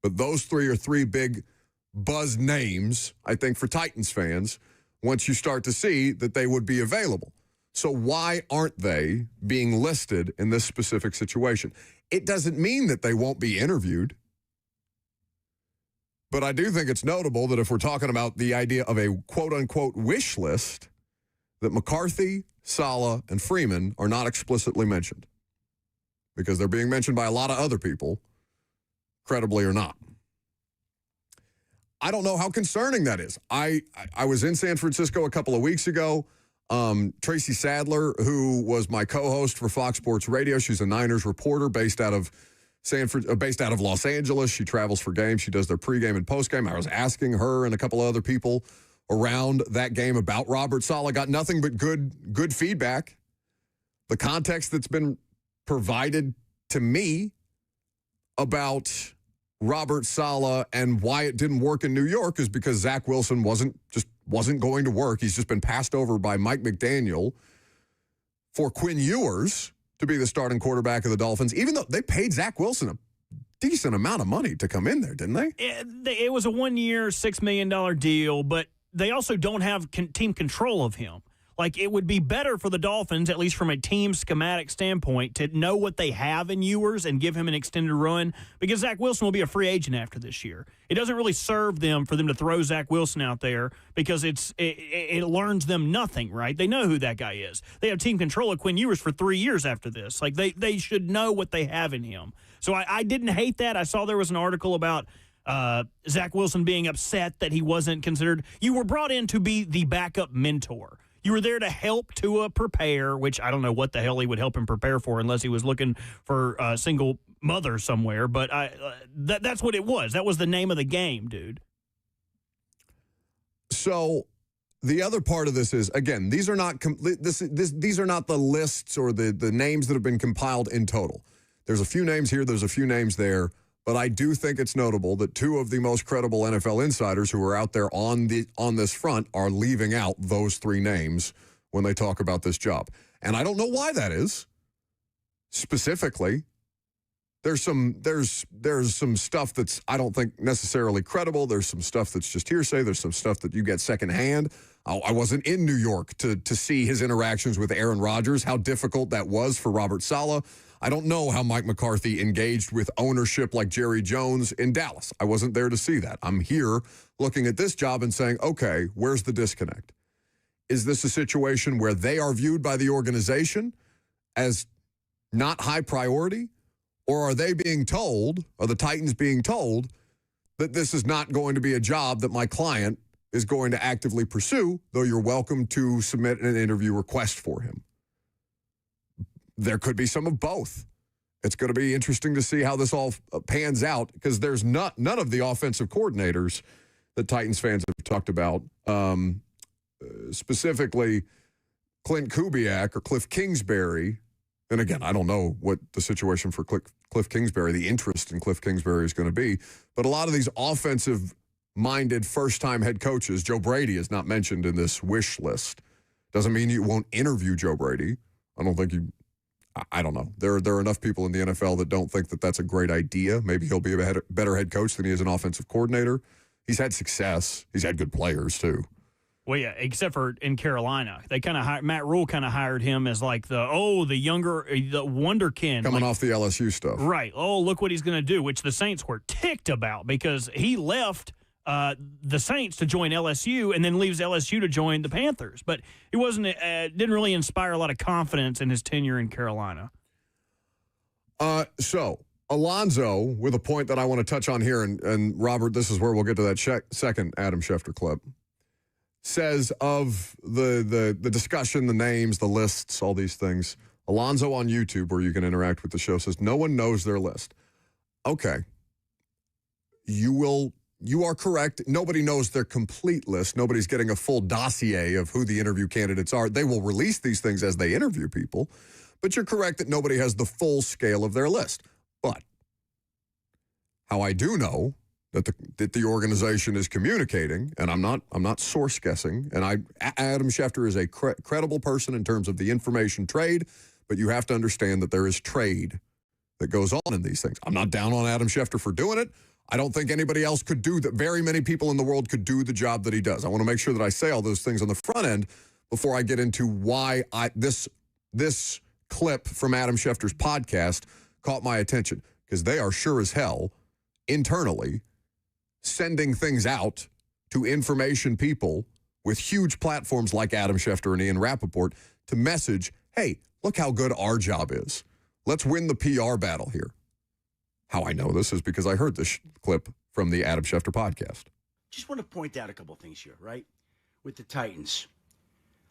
S1: But those three are three big buzz names, I think, for Titans fans once you start to see that they would be available. So why aren't they being listed in this specific situation? It doesn't mean that they won't be interviewed. But I do think it's notable that if we're talking about the idea of a quote-unquote wish list, that McCarthy, Saleh, and Freeman are not explicitly mentioned because they're being mentioned by a lot of other people, credibly or not. I don't know how concerning that is. I was in San Francisco a couple of weeks ago. Tracy Sadler, who was my co-host for Fox Sports Radio, she's a Niners reporter based out of Los Angeles. She travels for games. She does their pregame and postgame. I was asking her and a couple of other people around that game about Robert Saleh. Got nothing but good feedback. The context that's been provided to me about Robert Saleh and why it didn't work in New York is because Zach Wilson wasn't going to work. He's just been passed over by Mike McDaniel for Quinn Ewers to be the starting quarterback of the Dolphins, even though they paid Zach Wilson a decent amount of money to come in there, didn't they?
S2: It was a 1-year, $6 million deal, but they also don't have team control of him. Like, it would be better for the Dolphins, at least from a team schematic standpoint, to know what they have in Ewers and give him an extended run, because Zach Wilson will be a free agent after this year. It doesn't really serve them for them to throw Zach Wilson out there because it learns them nothing, right? They know who that guy is. They have team control of Quinn Ewers for 3 years after this. Like, they should know what they have in him. So I didn't hate that. I saw there was an article about Zach Wilson being upset that he wasn't considered. You were brought in to be the backup mentor. You were there to help Tua prepare, which I don't know what the hell he would help him prepare for unless he was looking for a single mother somewhere. But that's what it was. That was the name of the game, dude.
S1: So the other part of this is, again, these are not these are not the lists or the names that have been compiled in total. There's a few names here. There's a few names there. But I do think it's notable that two of the most credible NFL insiders who are out there on this front are leaving out those three names when they talk about this job. And I don't know why that is. Specifically, there's some stuff that's I don't think necessarily credible. There's some stuff that's just hearsay. There's some stuff that you get secondhand. I wasn't in New York to see his interactions with Aaron Rodgers, how difficult that was for Robert Saleh. I don't know how Mike McCarthy engaged with ownership like Jerry Jones in Dallas. I wasn't there to see that. I'm here looking at this job and saying, okay, where's the disconnect? Is this a situation where they are viewed by the organization as not high priority? Or are they being told, are the Titans being told, that this is not going to be a job that my client is going to actively pursue, though you're welcome to submit an interview request for him? There could be some of both. It's going to be interesting to see how this all pans out because there's none of the offensive coordinators that Titans fans have talked about, specifically Clint Kubiak or Cliff Kingsbury. And again, I don't know what the situation for Cliff Kingsbury, the interest in Cliff Kingsbury is going to be. But a lot of these offensive-minded first-time head coaches, Joe Brady is not mentioned in this wish list. Doesn't mean you won't interview Joe Brady. I don't know. There are enough people in the NFL that don't think that that's a great idea. Maybe he'll be a better head coach than he is an offensive coordinator. He's had success. He's had good players, too.
S2: Well, yeah, except for in Carolina. They kind of Matt Rule kind of hired him as like the wonderkin.
S1: Coming off the LSU stuff.
S2: Right. Oh, look what he's going to do, which the Saints were ticked about because he left the Saints to join LSU and then leaves LSU to join the Panthers. But he didn't really inspire a lot of confidence in his tenure in Carolina.
S1: So Alonzo, with a point that I want to touch on here, and Robert, this is where we'll get to that second Adam Schefter clip, says of the discussion, the names, the lists, all these things, Alonzo on YouTube, where you can interact with the show, says no one knows their list. Okay. You are correct. Nobody knows their complete list. Nobody's getting a full dossier of who the interview candidates are. They will release these things as they interview people. But you're correct that nobody has the full scale of their list. But How I do know that the organization is communicating, and I'm not source guessing, and Adam Schefter is a credible person in terms of the information trade, but you have to understand that there is trade that goes on in these things. I'm not down on Adam Schefter for doing it. I don't think anybody else could do that. Very many people in the world could do the job that he does. I want to make sure that I say all those things on the front end before I get into why this clip from Adam Schefter's podcast caught my attention, because they are sure as hell internally sending things out to information people with huge platforms like Adam Schefter and Ian Rappaport to message, hey, look how good our job is. Let's win the PR battle here. How I know this is because I heard this clip from the Adam Schefter podcast.
S9: Just want to point out a couple things here, right? With the Titans,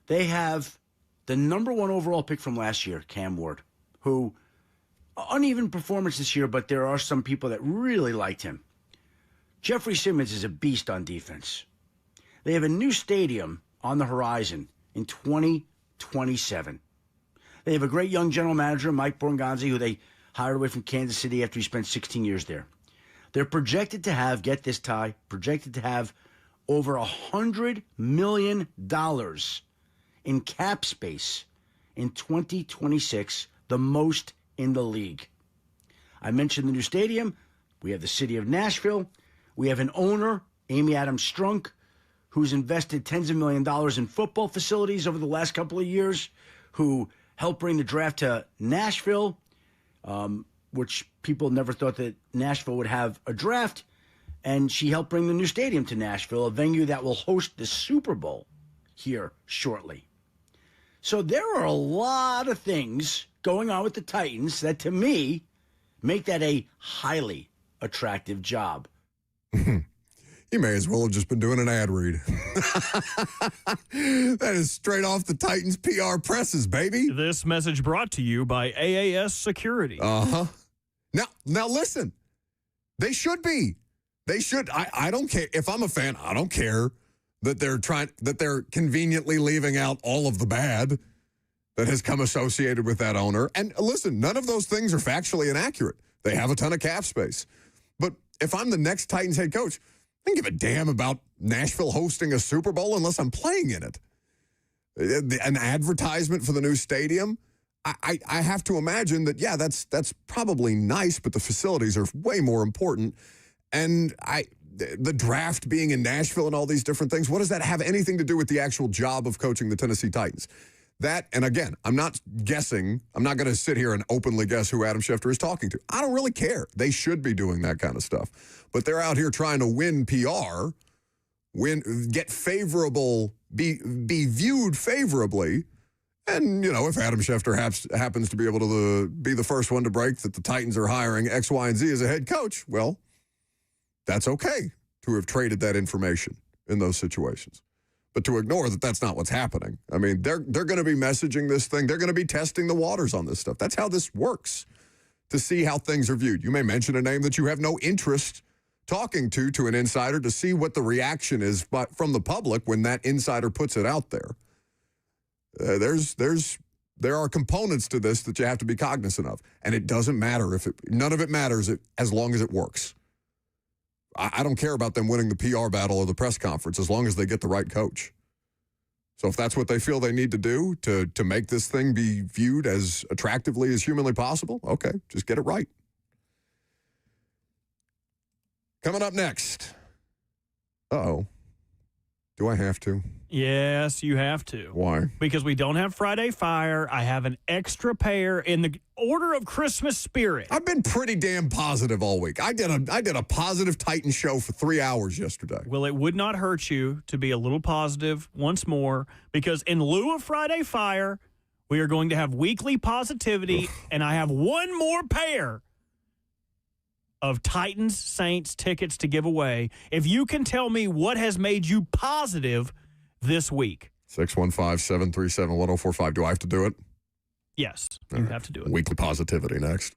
S9: they have the number 1 overall pick from last year, Cam Ward, who uneven performance this year, but there are some people that really liked him. Jeffrey Simmons is a beast on defense. They have a new stadium on the horizon in 2027. They have a great young general manager, Mike Borgonzi, who they hired away from Kansas City after he spent 16 years there. They're projected to have, get this, Ty, projected to have over $100 million in cap space in 2026, the most in the league. I mentioned the new stadium. We have the city of Nashville. We have an owner, Amy Adams Strunk, who's invested tens of millions of dollars in football facilities over the last couple of years, who helped bring the draft to Nashville, which people never thought that Nashville would have a draft. And she helped bring the new stadium to Nashville, a venue that will host the Super Bowl here shortly. So there are a lot of things going on with the Titans that, to me, make that a highly attractive job.
S1: He may as well have just been doing an ad read. That is straight off the Titans PR presses, baby.
S2: This message brought to you by AAS Security.
S1: Uh-huh. Now listen. They should be. They should. I don't care. If I'm a fan, I don't care that they're conveniently leaving out all of the bad that has come associated with that owner. And listen, none of those things are factually inaccurate. They have a ton of cap space. But if I'm the next Titans head coach, I don't give a damn about Nashville hosting a Super Bowl unless I'm playing in it. An advertisement for the new stadium, I have to imagine that, yeah, that's probably nice, but the facilities are way more important. And the draft being in Nashville and all these different things, what does that have anything to do with the actual job of coaching the Tennessee Titans? That, and again, I'm not guessing. I'm not going to sit here and openly guess who Adam Schefter is talking to. I don't really care. They should be doing that kind of stuff. But they're out here trying to win PR, get favorable, be viewed favorably. And, if Adam Schefter happens to be able to be the first one to break that the Titans are hiring X, Y, and Z as a head coach, well, that's okay to have traded that information in those situations. But to ignore that that's not what's happening. I mean, they're going to be messaging this thing. They're going to be testing the waters on this stuff. That's how this works, to see how things are viewed. You may mention a name that you have no interest talking to an insider to see what the reaction is from the public when that insider puts it out there. There are components to this that you have to be cognizant of. And it doesn't matter none of it matters as long as it works. I don't care about them winning the PR battle or the press conference as long as they get the right coach. So if that's what they feel they need to do to make this thing be viewed as attractively as humanly possible, okay, just get it right. Coming up next. Uh-oh. Do I have to?
S2: Yes, you have to.
S1: Why?
S2: Because we don't have Friday Fire. I have an extra pair in the order of Christmas spirit.
S1: I've been pretty damn positive all week. I did a positive Titan show for 3 hours yesterday.
S2: Well, it would not hurt you to be a little positive once more, because in lieu of Friday Fire, we are going to have weekly positivity, and I have one more pair of Titans Saints tickets to give away. If you can tell me what has made you positive this week.
S1: 615-737-1045. Do I have to do it?
S2: Yes, you have to do it.
S1: Weekly positivity next.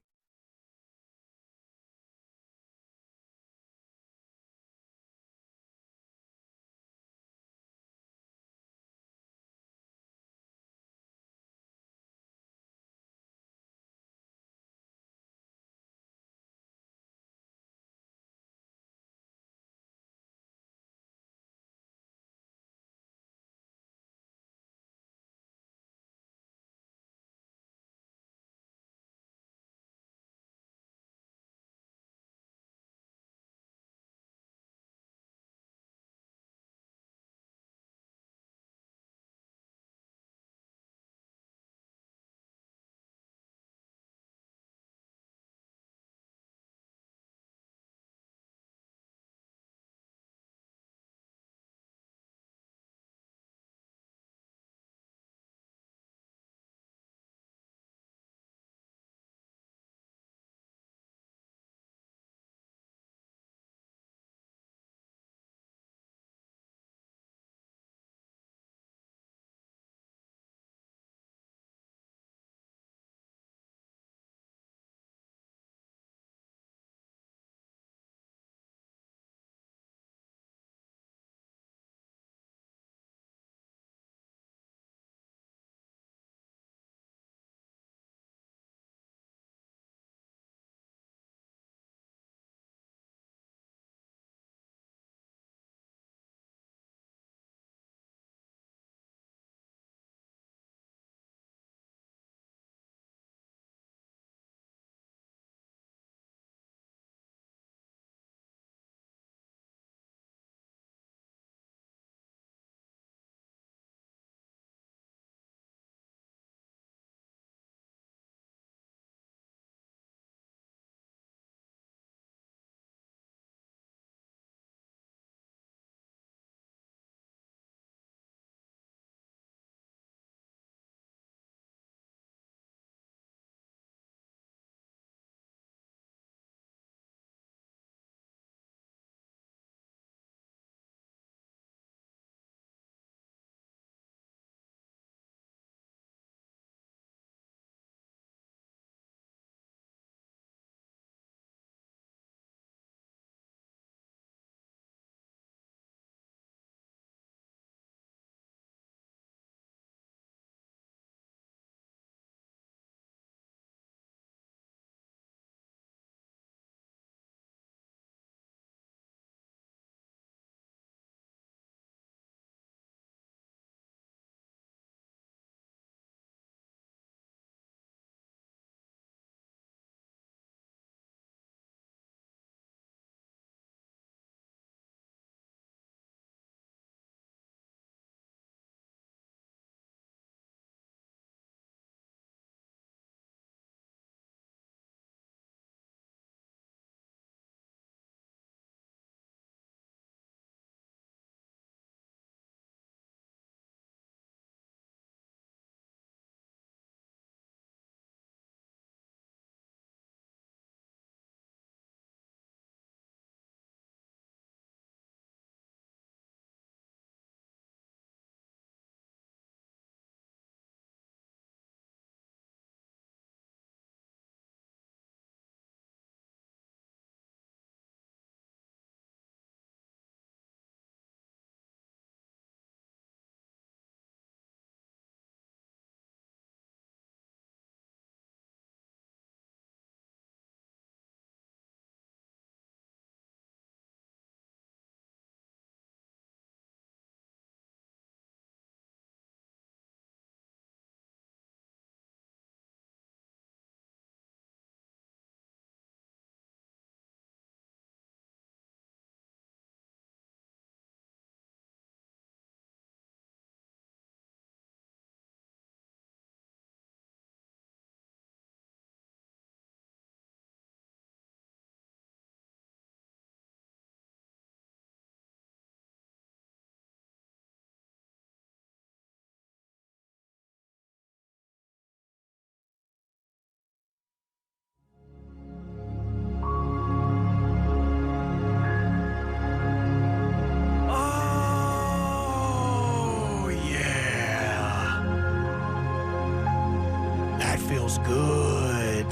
S2: feels good.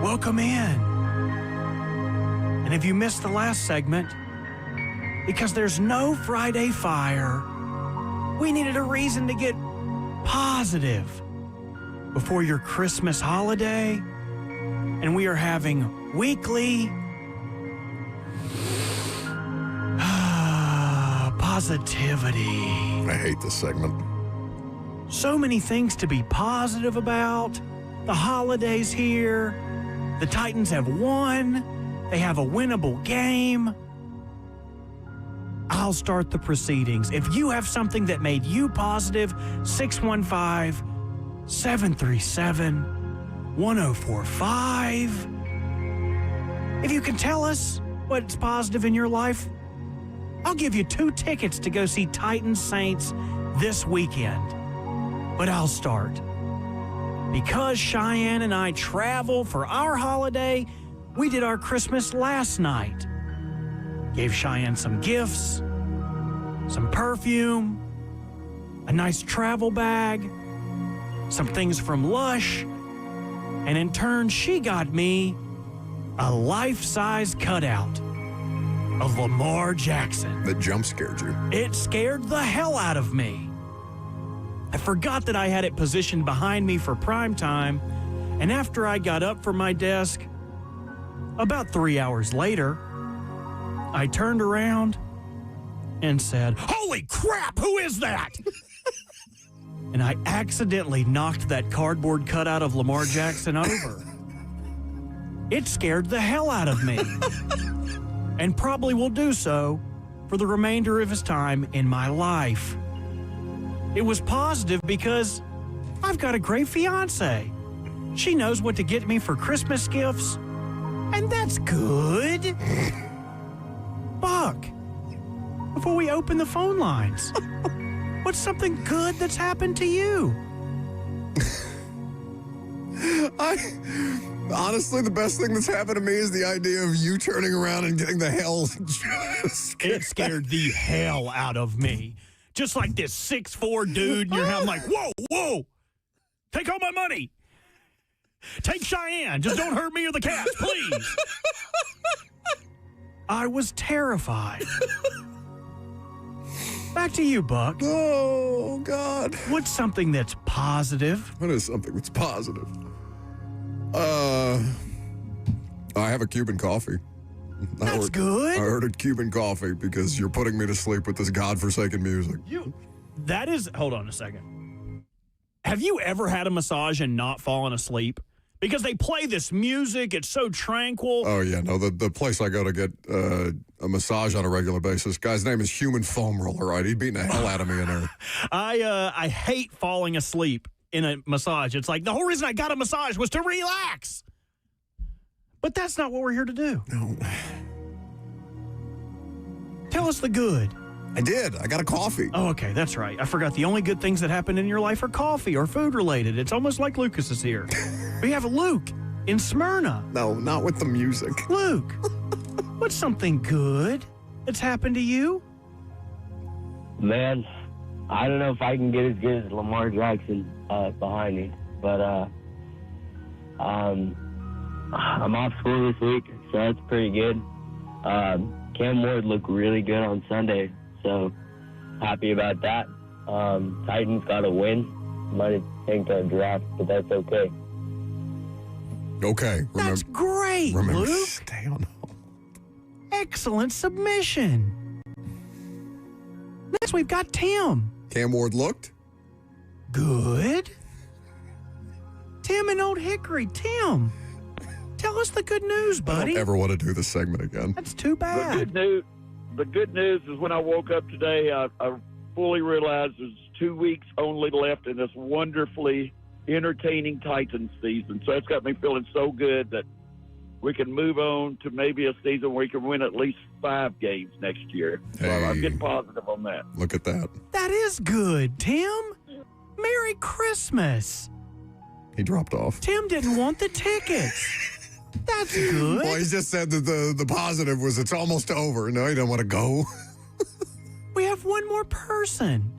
S2: Welcome in. And if you missed the last segment, because there's no Friday Fire, we needed a reason to get positive before your Christmas holiday, and we are having weekly positivity.
S1: I hate this segment.
S2: So many things to be positive about. The holidays here. The Titans have won. They have a winnable game. I'll start the proceedings. If you have something that made you positive, 615-737-1045. If you can tell us what's positive in your life, I'll give you 2 tickets to go see Titans Saints this weekend. But I'll start. Because Cheyenne and I travel for our holiday, we did our Christmas last night. Gave Cheyenne some gifts, some perfume, a nice travel bag, some things from Lush, and in turn, she got me a life-size cutout of Lamar Jackson.
S1: That jump scared you.
S2: It scared the hell out of me. I forgot that I had it positioned behind me for prime time, and after I got up from my desk, about 3 hours later, I turned around and said, "Holy crap, who is that?" And I accidentally knocked that cardboard cutout of Lamar Jackson over. It scared the hell out of me. And probably will do so for the remainder of his time in my life. It was positive because I've got a great fiance. She knows what to get me for Christmas gifts, and that's good. Buck, before we open the phone lines, what's something good that's happened to you?
S1: Honestly, the best thing that's happened to me is the idea of you turning around and getting the hell scared.
S2: It scared the hell out of me. Just like this 6'4" dude in your house. I'm like, whoa, take all my money. Take Cheyenne. Just don't hurt me or the cats, please. I was terrified. Back to you, Buck.
S1: Oh, God.
S2: What's something that's positive?
S1: What is something that's positive? I have a Cuban coffee.
S2: That's good.
S1: I ordered Cuban coffee because you're putting me to sleep with this godforsaken music.
S2: Hold on a second. Have you ever had a massage and not fallen asleep? Because they play this music, it's so tranquil.
S1: Oh, yeah, no, the place I go to get a massage on a regular basis, guy's name is Human Foam Roller, right? He'd beating the hell out of me in there.
S2: I hate falling asleep in a massage. It's like the whole reason I got a massage was to relax. But that's not what we're here to do.
S1: No.
S2: Tell us the good.
S1: I did. I got a coffee.
S2: Oh, okay, that's right. I forgot the only good things that happen in your life are coffee or food related. It's almost like Lucas is here. We have Luke in Smyrna.
S1: No, not with the music.
S2: Luke, what's something good that's happened to you?
S10: Man, I don't know if I can get as good as Lamar Jackson behind me, but I'm off school this week, so that's pretty good. Cam Ward looked really good on Sunday, so happy about that. Titans got a win. Might have tanked our draft, but that's okay.
S1: Okay.
S2: That's great, Luke.
S1: Stay on hold.
S2: Excellent submission. Next, we've got Tim.
S1: Cam Ward looked
S2: good. Tim in Old Hickory. Tim, tell us the good news, buddy.
S1: I don't ever want to do this segment again.
S2: That's too bad.
S11: The good news is when I woke up today, I fully realized there's 2 weeks only left in this wonderfully entertaining Titans season. So it's got me feeling so good that we can move on to maybe a season where we can win at least 5 games next year.
S1: Hey.
S11: So I'm getting positive on that.
S1: Look at that.
S2: That is good, Tim. Merry Christmas.
S1: He dropped off.
S2: Tim didn't want the tickets. That's good.
S1: Well, he just said that the positive was it's almost over. No, he don't want to go.
S2: We have one more person.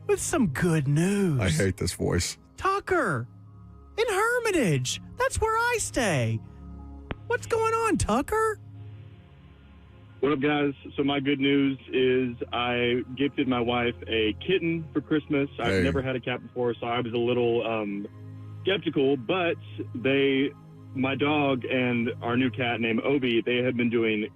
S2: with some good news.
S1: I hate this voice.
S2: Tucker, in Hermitage. That's where I stay. What's going on, Tucker?
S12: What up, guys? So my good news is I gifted my wife a kitten for Christmas. I've never had a cat before, so I was a little skeptical, but my dog and our new cat named Obi, they have been doing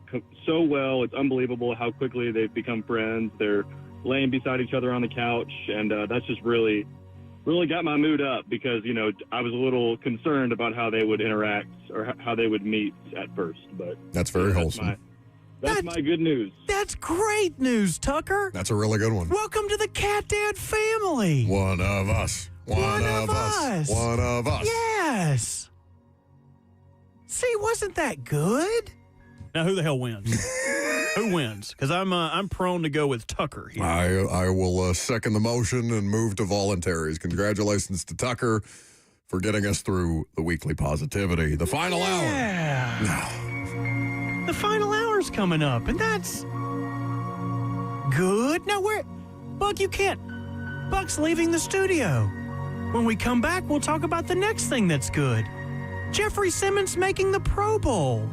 S12: so well. It's unbelievable how quickly they've become friends. They're laying beside each other on the couch, and that's just really got my mood up because, you know, I was a little concerned about how they would interact or how they would meet at first. But
S1: that's very wholesome.
S12: That's my good news.
S2: That's great news, Tucker.
S1: That's a really good one.
S2: Welcome to the Cat Dad family.
S1: One of us. One of us. One of us.
S2: Yes. See, wasn't that good? Now, who the hell wins? Who wins? Because I'm prone to go with Tucker here.
S1: I will second the motion and move to voluntaries. Congratulations to Tucker for getting us through the weekly positivity. The final hour. No.
S2: The final hour's coming up, and that's good. No, Buck, you can't. Buck's leaving the studio. When we come back, we'll talk about the next thing that's good. Jeffrey Simmons making the Pro Bowl.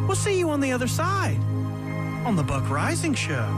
S2: We'll see you on the other side on the Buck Rising Show.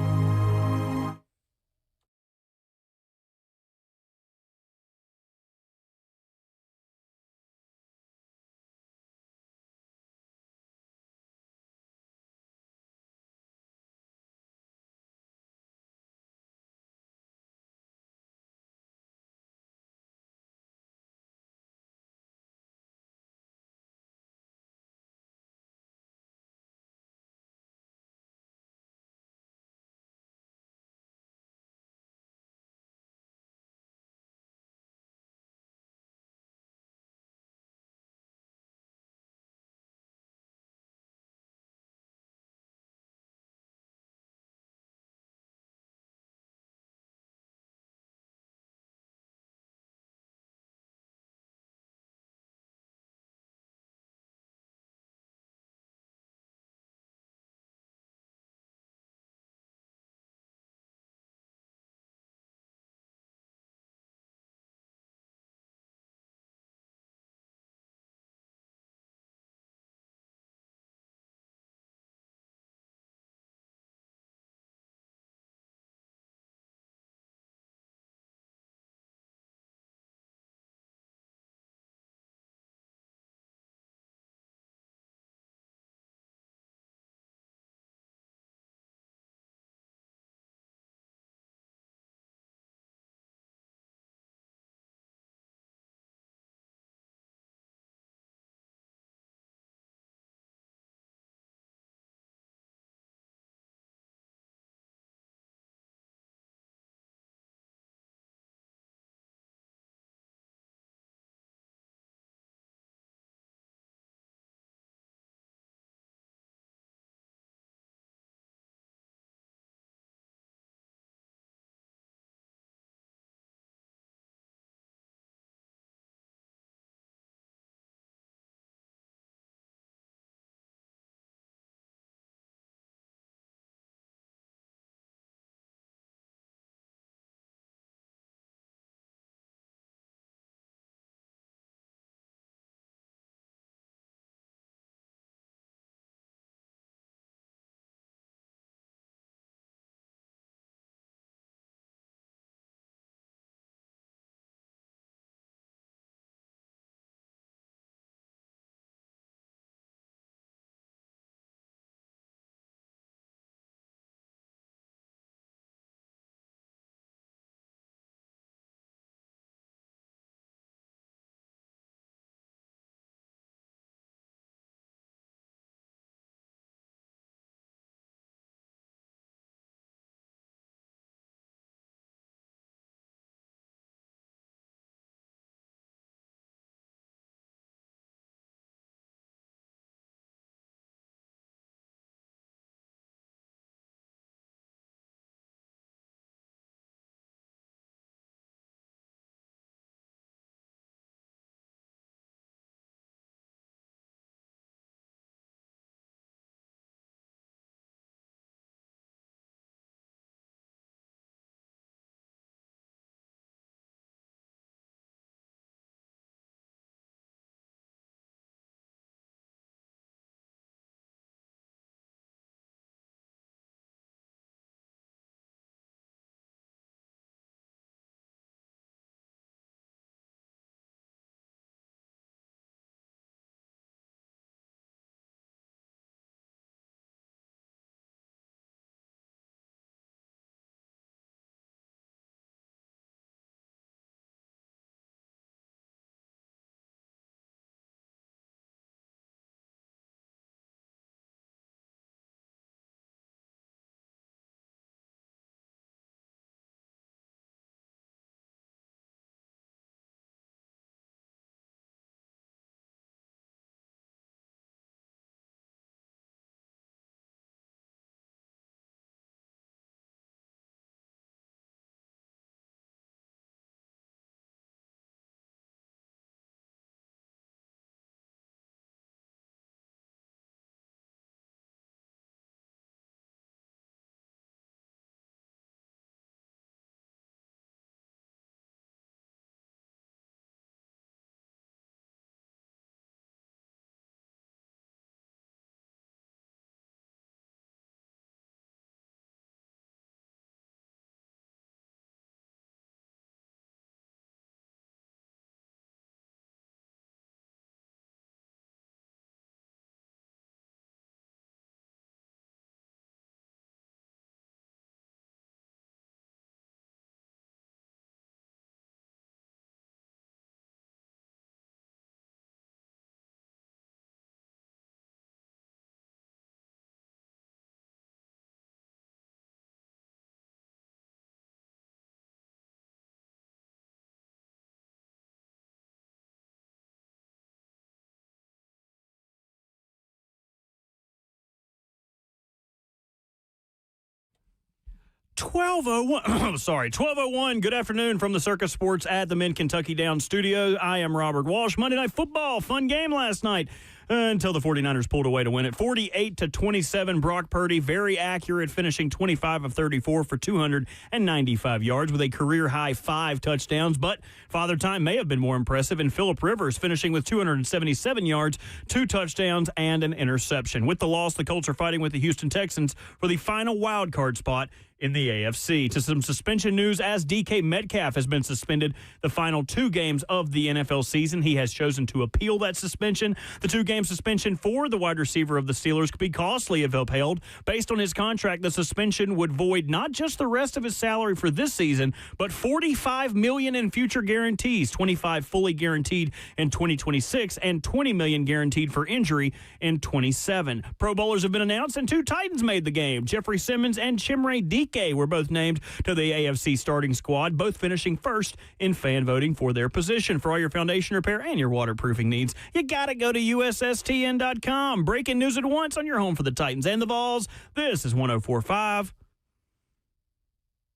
S2: 12:01. Sorry, 12:01. Good afternoon from the Circus Sports at the Mid-Kentucky Down studio. I am Robert Walsh. Monday Night Football, fun game last night until the 49ers pulled away to win it. 48-27. Brock Purdy, very accurate, finishing 25 of 34 for 295 yards with a career-high 5 touchdowns. But Father Time may have been more impressive, and Phillip Rivers finishing with 277 yards, 2 touchdowns, and an interception. With the loss, the Colts are fighting with the Houston Texans for the final wild card spot in the AFC. To some suspension news, as DK Metcalf has been suspended the final 2 games of the NFL season. He has chosen to appeal that suspension. The 2-game suspension for the wide receiver of the Steelers could be costly if upheld. Based on his contract, the suspension would void not just the rest of his salary for this season, but $45 million in future guarantees, $25 fully guaranteed in 2026 and $20 million guaranteed for injury in 27. Pro Bowlers have been announced, and 2 Titans made the game. Jeffrey Simmons and Chimere Dike were both named to the AFC starting squad, both finishing first in fan voting for their position. For all your foundation repair and your waterproofing needs, you got to go to USSTN.com. Breaking news at once on your home for the Titans and the Vols. This is 104.5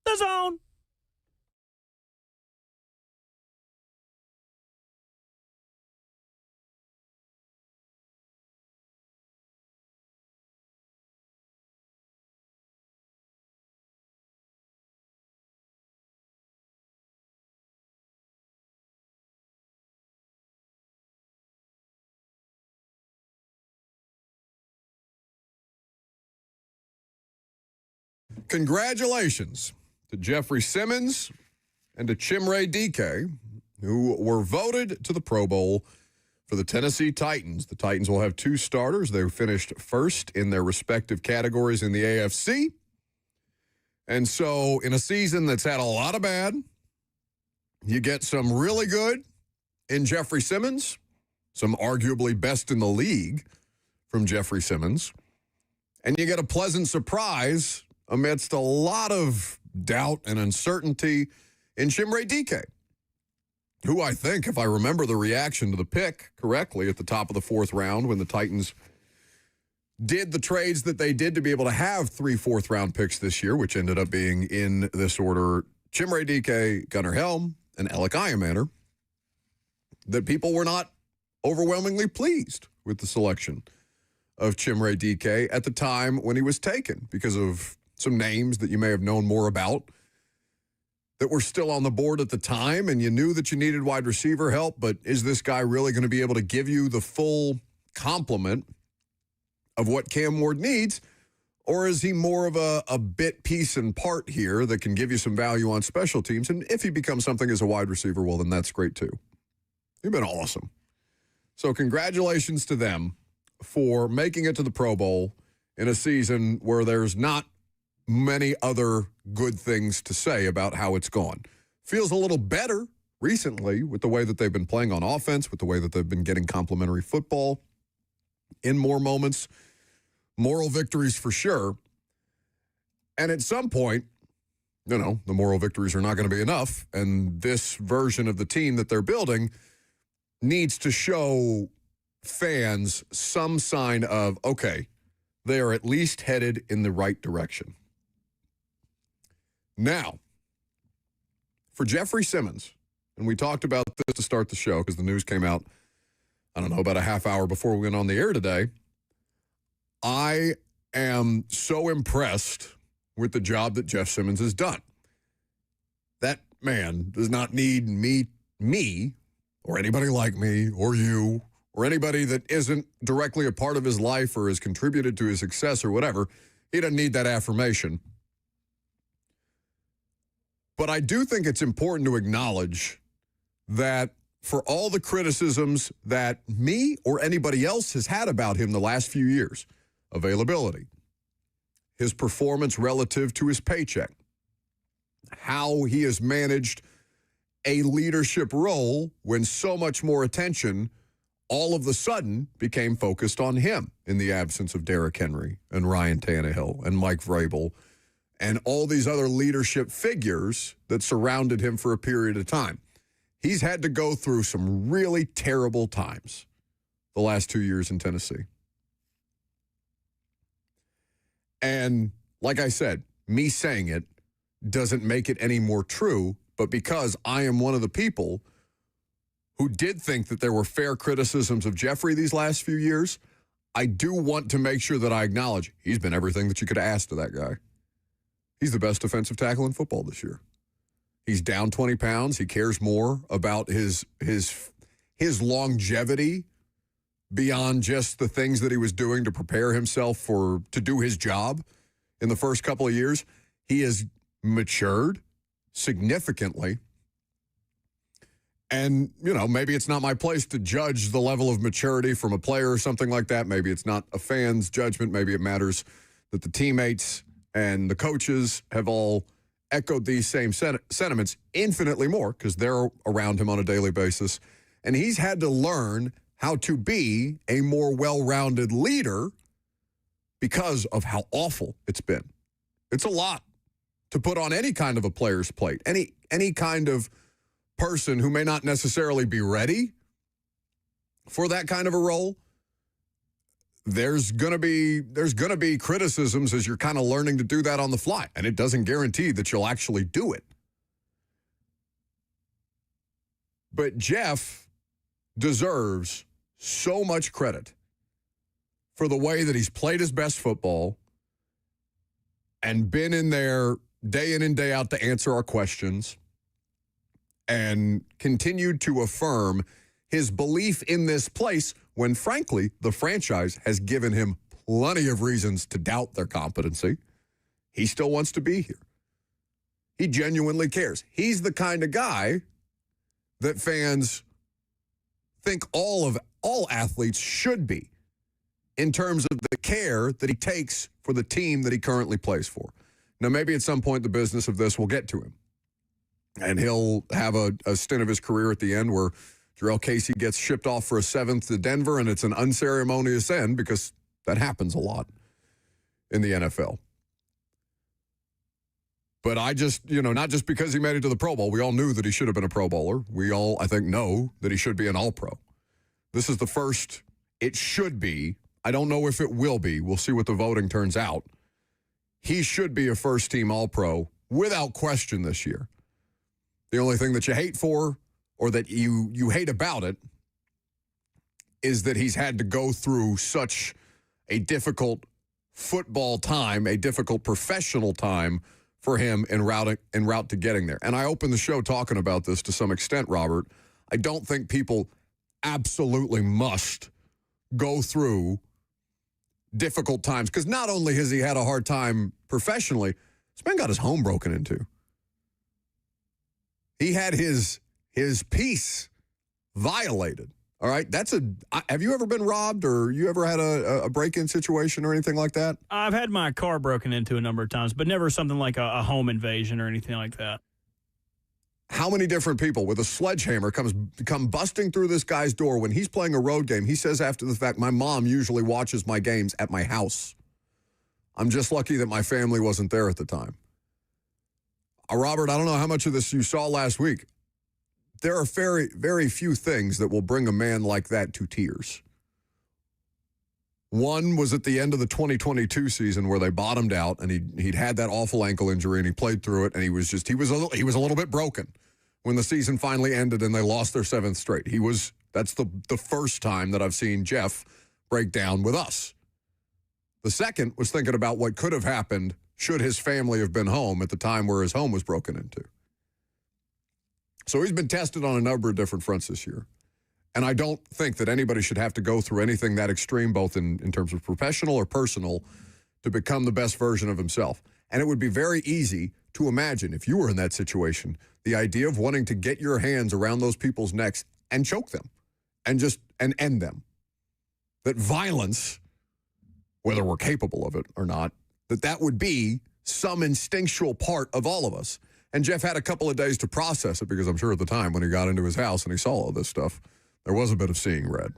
S2: The Zone.
S1: Congratulations to Jeffrey Simmons and to Chimere Dike, who were voted to the Pro Bowl for the Tennessee Titans. The Titans will have 2 starters. They finished first in their respective categories in the AFC. And so in a season that's had a lot of bad, you get some really good in Jeffrey Simmons, some arguably best in the league from Jeffrey Simmons, and you get a pleasant surprise amidst a lot of doubt and uncertainty in Chimere Dike, who I think, if I remember the reaction to the pick correctly at the top of the 4th round when the Titans did the trades that they did to be able to have 3 4th-round picks this year, which ended up being in this order: Chimere Dike, Gunnar Helm, and Alec Iamander, that people were not overwhelmingly pleased with the selection of Chimere Dike at the time when he was taken because of some names that you may have known more about that were still on the board at the time, and you knew that you needed wide receiver help, but is this guy really going to be able to give you the full complement of what Cam Ward needs, or is he more of a bit piece and part here that can give you some value on special teams? And if he becomes something as a wide receiver, well, then that's great too. You've been awesome. So congratulations to them for making it to the Pro Bowl in a season where there's not many other good things to say about how it's gone. Feels a little better recently with the way that they've been playing on offense, with the way that they've been getting complimentary football in more moments. Moral victories for sure. And at some point, the moral victories are not going to be enough. And this version of the team that they're building needs to show fans some sign of, okay, they are at least headed in the right direction. Now, for Jeffrey Simmons, and we talked about this to start the show because the news came out, about a half hour before we went on the air today. I am so impressed with the job that Jeff Simmons has done. That man does not need me, or anybody like me, or you, or anybody that isn't directly a part of his life or has contributed to his success or whatever. He doesn't need that affirmation. But I do think it's important to acknowledge that for all the criticisms that me or anybody else has had about him the last few years, availability, his performance relative to his paycheck, how he has managed a leadership role when so much more attention all of a sudden became focused on him in the absence of Derrick Henry and Ryan Tannehill and Mike Vrabel and all these other leadership figures that surrounded him for a period of time. He's had to go through some really terrible times the last 2 years in Tennessee. And like I said, me saying it doesn't make it any more true. But because I am one of the people who did think that there were fair criticisms of Jeffrey these last few years, I do want to make sure that I acknowledge he's been everything that you could ask to that guy. He's the best defensive tackle in football this year. He's down 20 pounds. He cares more about his longevity beyond just the things that he was doing to prepare himself to do his job in the first couple of years. He has matured significantly. And, maybe it's not my place to judge the level of maturity from a player or something like that. Maybe it's not a fan's judgment. Maybe it matters that the teammates and the coaches have all echoed these same sentiments infinitely more because they're around him on a daily basis. And he's had to learn how to be a more well-rounded leader because of how awful it's been. It's a lot to put on any kind of a player's plate, any kind of person who may not necessarily be ready for that kind of a role. There's going to be criticisms as you're kind of learning to do that on the fly, and it doesn't guarantee that you'll actually do it. But Jeff deserves so much credit for the way that he's played his best football and been in there day in and day out to answer our questions and continued to affirm his belief in this place when, frankly, the franchise has given him plenty of reasons to doubt their competency. He still wants to be here. He genuinely cares. He's the kind of guy that fans think all athletes should be in terms of the care that he takes for the team that he currently plays for. Now, maybe at some point the business of this will get to him, and he'll have a stint of his career at the end where Jarrell Casey gets shipped off for a 7th to Denver, and it's an unceremonious end because that happens a lot in the NFL. But I just, not just because he made it to the Pro Bowl. We all knew that he should have been a Pro Bowler. We all, I think, know that he should be an All-Pro. This is the first it should be. I don't know if it will be. We'll see what the voting turns out. He should be a first-team All-Pro without question this year. The only thing that you hate for, or that you hate about it, is that he's had to go through such a difficult football time, a difficult professional time for him en route to getting there. And I opened the show talking about this to some extent, Robert. I don't think people absolutely must go through difficult times, because not only has he had a hard time professionally, this man got his home broken into. He had his peace violated. All right, have you ever been robbed, or you ever had a break-in situation or anything like that?
S2: I've had my car broken into a number of times, but never something like a home invasion or anything like that.
S1: How many different people with a sledgehammer come busting through this guy's door when he's playing a road game? He says after the fact, my mom usually watches my games at my house. I'm just lucky that my family wasn't there at the time. Robert, I don't know how much of this you saw last week. There are very, very few things that will bring a man like that to tears. One was at the end of the 2022 season where they bottomed out, and he'd had that awful ankle injury, and he played through it, and he was a little bit broken when the season finally ended and they lost their 7th straight. That's the first time that I've seen Jeff break down with us. The second was thinking about what could have happened should his family have been home at the time where his home was broken into. So he's been tested on a number of different fronts this year. And I don't think that anybody should have to go through anything that extreme, both in terms of professional or personal, to become the best version of himself. And it would be very easy to imagine, if you were in that situation, the idea of wanting to get your hands around those people's necks and choke them and end them. That violence, whether we're capable of it or not, that would be some instinctual part of all of us. And Jeff had a couple of days to process it, because I'm sure at the time when he got into his house and he saw all this stuff, there was a bit of seeing red.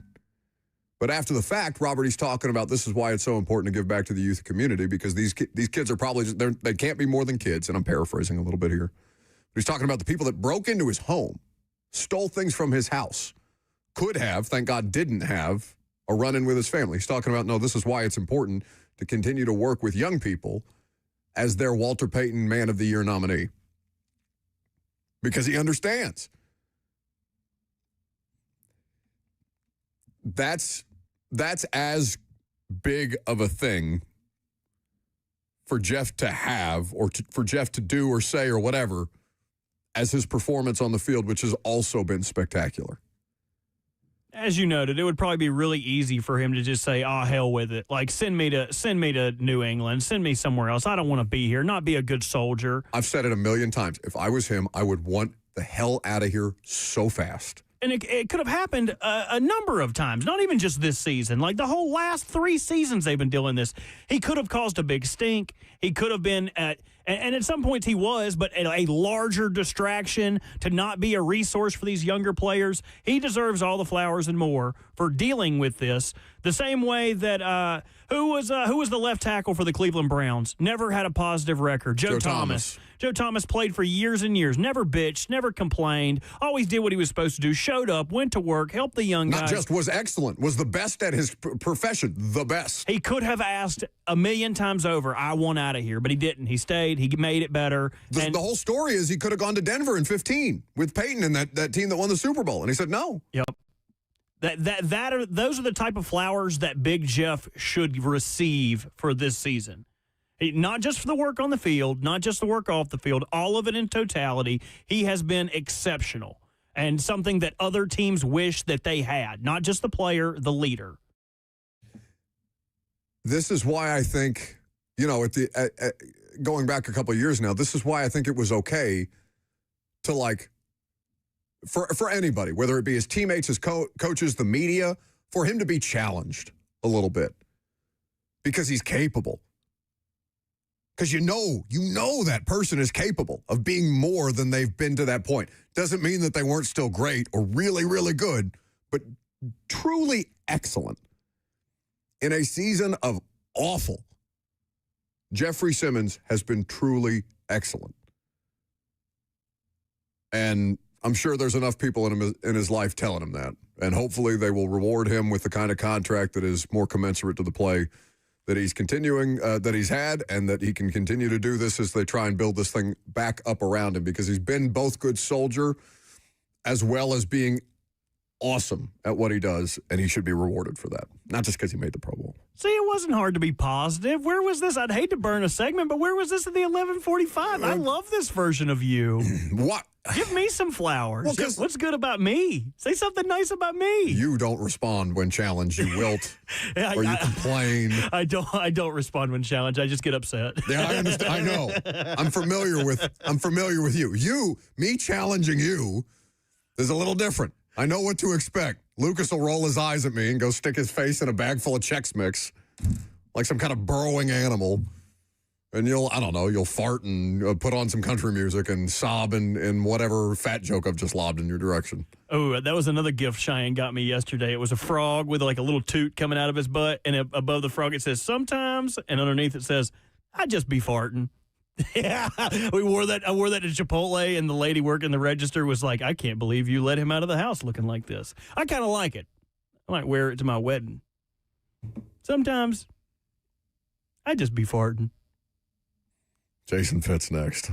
S1: But after the fact, Robert, he's talking about this is why it's so important to give back to the youth community, because these kids are probably, they can't be more than kids, and I'm paraphrasing a little bit here. But he's talking about the people that broke into his home, stole things from his house, could have, thank God didn't have, a run-in with his family. He's talking about, no, this is why it's important to continue to work with young people as their Walter Payton Man of the Year nominee. Because he understands. That's as big of a thing for Jeff to have or for Jeff to do or say or whatever as his performance on the field, which has also been spectacular.
S2: As you noted, it would probably be really easy for him to just say, "Oh, hell with it. Like, send me to New England. Send me somewhere else. I don't want to be here. Not be a good soldier."
S1: I've said it a million times. If I was him, I would want the hell out of here so fast.
S2: And it could have happened a number of times, not even just this season. Like the whole last 3 seasons they've been doing this. He could have caused a big stink. He could have been and at some points he was, but a larger distraction to not be a resource for these younger players. He deserves all the flowers and more for dealing with this. The same way that who was the left tackle for the Cleveland Browns? Never had a positive record. Joe Thomas. Joe Thomas played for years and years, never bitched, never complained, always did what he was supposed to do, showed up, went to work, helped the young guys.
S1: Not just was excellent, was the best at his profession, the best.
S2: He could have asked a million times over, "I want out of here," but he didn't. He stayed. He made it better.
S1: The whole story is he could have gone to Denver in 15 with Peyton and that team that won the Super Bowl, and he said no.
S2: Yep. Those are the type of flowers that Big Jeff should receive for this season. Not just for the work on the field, not just the work off the field, all of it in totality. He has been exceptional and something that other teams wish that they had, not just the player, the leader.
S1: This is why I think, going back a couple of years now, this is why I think it was okay to for anybody, whether it be his teammates, his coaches, the media, for him to be challenged a little bit because he's capable. Because you know that person is capable of being more than they've been to that point. Doesn't mean that they weren't still great or really, really good, but truly excellent. In a season of awful, Jeffrey Simmons has been truly excellent. And I'm sure there's enough people in his life telling him that. And hopefully they will reward him with the kind of contract that is more commensurate to the play that he's continuing, that he's had, and that he can continue to do this as they try and build this thing back up around him, because he's been both good soldier as well as being awesome at what he does, and he should be rewarded for that. Not just because he made the Pro Bowl.
S2: See, it wasn't hard to be positive. Where was this? I'd hate to burn a segment, but where was this at the 11:45? I love this version of you.
S1: What?
S2: Give me some flowers.
S1: Well,
S2: what's good about me? Say something nice about me.
S1: You don't respond when challenged. You wilt or you complain.
S2: I don't respond when challenged. I just get upset.
S1: Yeah, I understand. I know. I'm familiar with you. Me challenging you is a little different. I know what to expect. Lucas will roll his eyes at me and go stick his face in a bag full of Chex Mix like some kind of burrowing animal. And you'll fart and put on some country music and sob in whatever fat joke I've just lobbed in your direction.
S2: Oh, that was another gift Cheyenne got me yesterday. It was a frog with like a little toot coming out of his butt. And above the frog, it says, "Sometimes." And underneath it says, "I just be farting." Yeah, I wore that to Chipotle, and the lady working the register was like, "I can't believe you let him out of the house looking like this." I kind of like it. I might wear it to my wedding. Sometimes I just be farting.
S1: Jason Fitz next.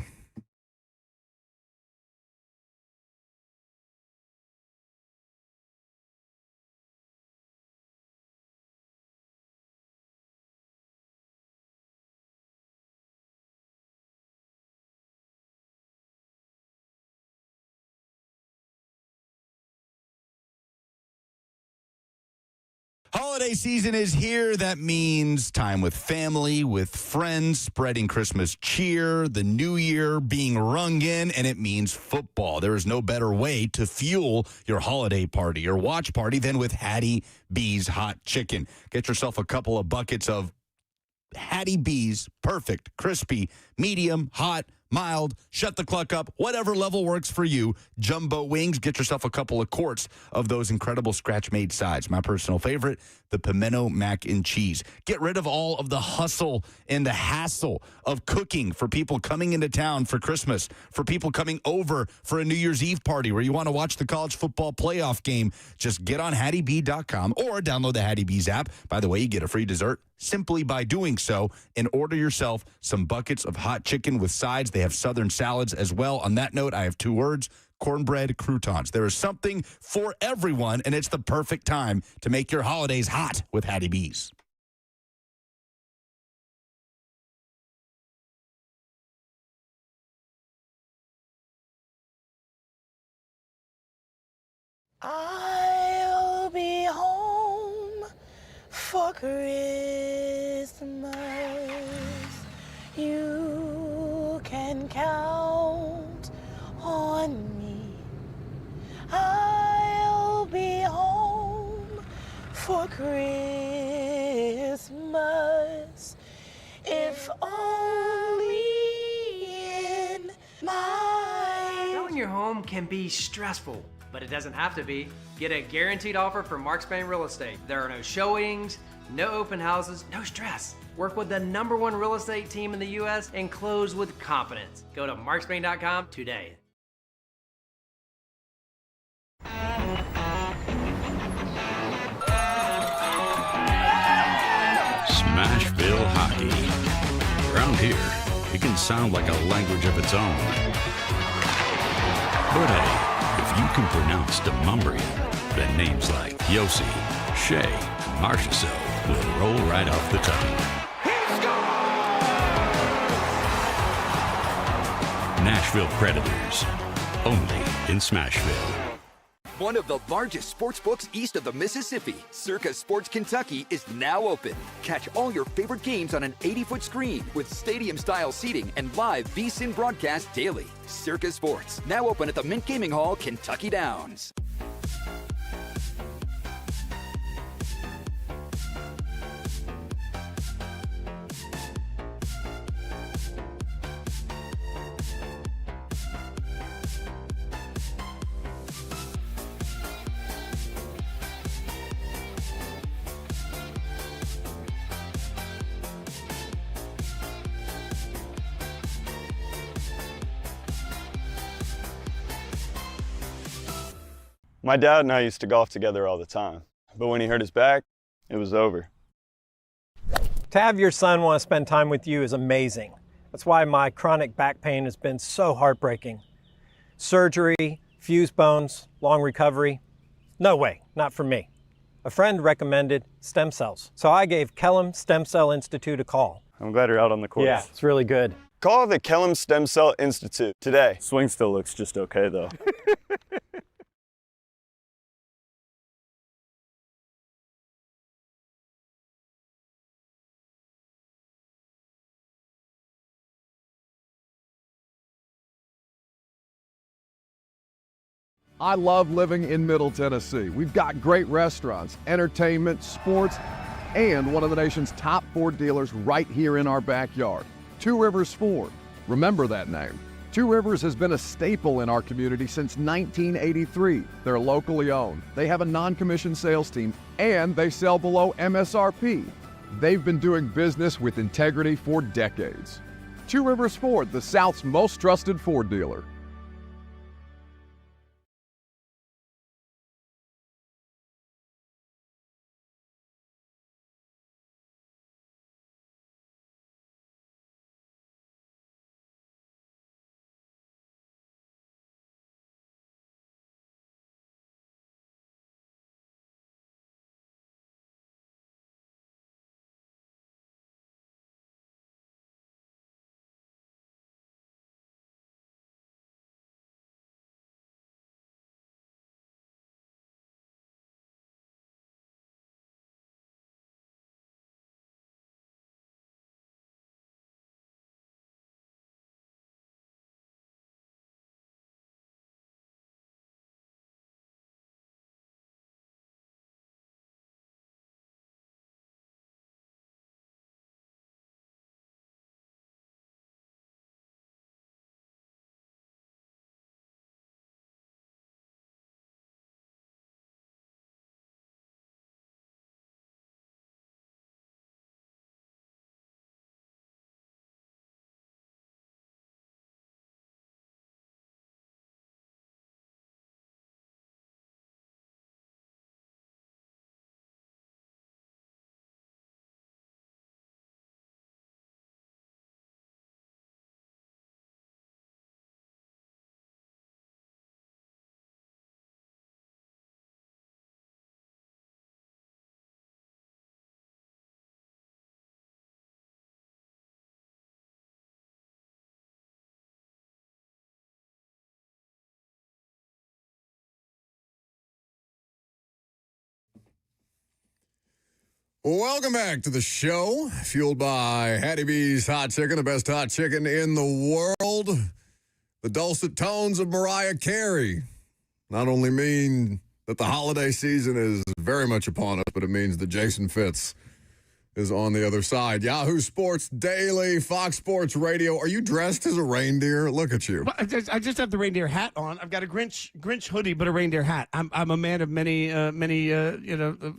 S13: Holiday season is here. That means time with family, with friends, spreading Christmas cheer, the new year being rung in, and it means football. There is no better way to fuel your holiday party or watch party than with Hattie B's Hot Chicken. Get yourself a couple of buckets of Hattie B's perfect, crispy, medium, hot, mild, shut the cluck up, whatever level works for you. Jumbo wings, get yourself a couple of quarts of those incredible scratch-made sides. My personal favorite, the pimento mac and cheese. Get rid of all of the hustle and the hassle of cooking for people coming into town for Christmas, for people coming over for a New Year's Eve party where you want to watch the college football playoff game. Just get on HattieB.com or download the Hattie B's app. By the way, you get a free dessert simply by doing so and order yourself some buckets of hot chicken with sides. They have Southern salads as well. On that note, I have 2 words: cornbread croutons. There is something for everyone, and it's the perfect time to make your holidays hot with Hattie B's.
S14: I'll be home for Christmas. You can count on me. I'll be home for Christmas. If only in my...
S15: Selling your home can be stressful, but it doesn't have to be. Get a guaranteed offer from Mark Spain Real Estate. There are no showings, no open houses, no stress. Work with the #1 real estate team in the U.S. and close with confidence. Go to markspain.com today.
S16: Smashville hockey. Around here, it can sound like a language of its own. But hey, if you can pronounce Demumbrian, then names like Yossi, Shea, and Marchessault will roll right off the tongue. Nashville Predators, only in Smashville.
S17: One of the largest sports books east of the Mississippi, Circa Sports Kentucky, is now open. Catch all your favorite games on an 80-foot screen with stadium-style seating and live VSiN broadcast daily. Circa Sports, now open at the Mint Gaming Hall, Kentucky Downs.
S18: My dad and I used to golf together all the time, but when he hurt his back, it was over.
S19: To have your son want to spend time with you is amazing. That's why my chronic back pain has been so heartbreaking. Surgery, fused bones, long recovery. No way, not for me. A friend recommended stem cells, so I gave Kellum Stem Cell Institute a call.
S18: I'm glad you're out on the course.
S19: Yeah, it's really good.
S18: Call the Kellum Stem Cell Institute today. Swing still looks just okay, though.
S20: I love living in Middle Tennessee. We've got great restaurants, entertainment, sports, and one of the nation's top Ford dealers right here in our backyard. Two Rivers Ford. Remember that name. Two Rivers has been a staple in our community since 1983. They're locally owned. They have a non-commissioned sales team, and they sell below MSRP. They've been doing business with integrity for decades. Two Rivers Ford, the South's most trusted Ford dealer.
S1: Welcome back to the show, fueled by Hattie B's Hot Chicken, the best hot chicken in the world. The dulcet tones of Mariah Carey not only mean that the holiday season is very much upon us, but it means that Jason Fitz is on the other side. Yahoo Sports Daily, Fox Sports Radio. Are you dressed as a reindeer? Look at you.
S2: Well, I just have the reindeer hat on. I've got a Grinch hoodie, but a reindeer hat. I'm a man of many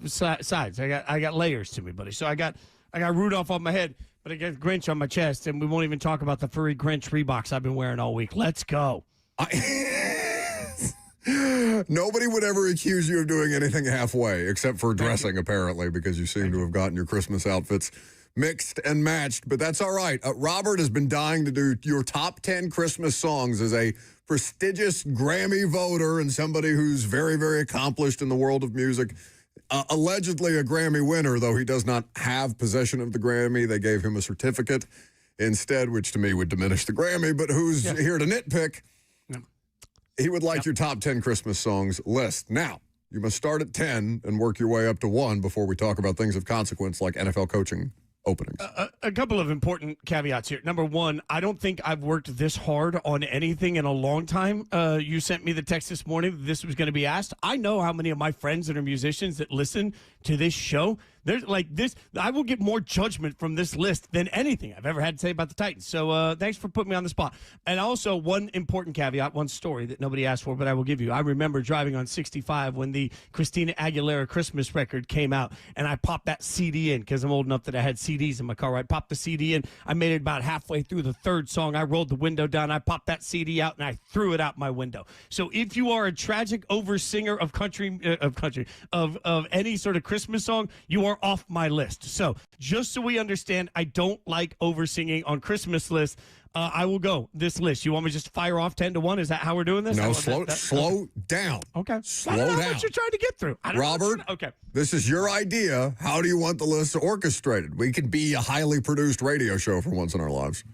S2: sides. I got layers to me, buddy. So I got Rudolph on my head, but I got Grinch on my chest, and we won't even talk about the furry Grinch Reeboks I've been wearing all week. Let's go.
S1: Nobody would ever accuse you of doing anything halfway, except for dressing, apparently, because you seem to have gotten your Christmas outfits mixed and matched. But that's all right. Robert has been dying to do your top 10 Christmas songs as a prestigious Grammy voter and somebody who's very, very accomplished in the world of music. Allegedly a Grammy winner, though he does not have possession of the Grammy. They gave him a certificate instead, which to me would diminish the Grammy. But who's here to nitpick? He would like your top 10 Christmas songs list. Now, you must start at 10 and work your way up to 1 before we talk about things of consequence like NFL coaching openings.
S2: A couple of important caveats here. Number one, I don't think I've worked this hard on anything in a long time. You sent me the text this morning that this was going to be asked. I know how many of my friends that are musicians that listen to this show. There's like this. I will get more judgment from this list than anything I've ever had to say about the Titans. So thanks for putting me on the spot. And also one important caveat, one story that nobody asked for, but I will give you. I remember driving on 65 when the Christina Aguilera Christmas record came out, and I popped that CD in because I'm old enough that I had CDs in my car. I popped the CD in. I made it about halfway through the third song. I rolled the window down. I popped that CD out, and I threw it out my window. So if you are a tragic oversinger of any sort of Christmas song, you are off my list. So just so we understand, I don't like oversinging on Christmas lists. I will go this list. You want me to just fire off 10 to 1? Is that how we're doing this?
S1: No, slow down.
S2: Okay.
S1: Slow
S2: I don't know
S1: down.
S2: what you're trying to get through.
S1: Robert,
S2: okay.
S1: This is your idea. How do you want the list orchestrated? We could be a highly produced radio show for once in our lives.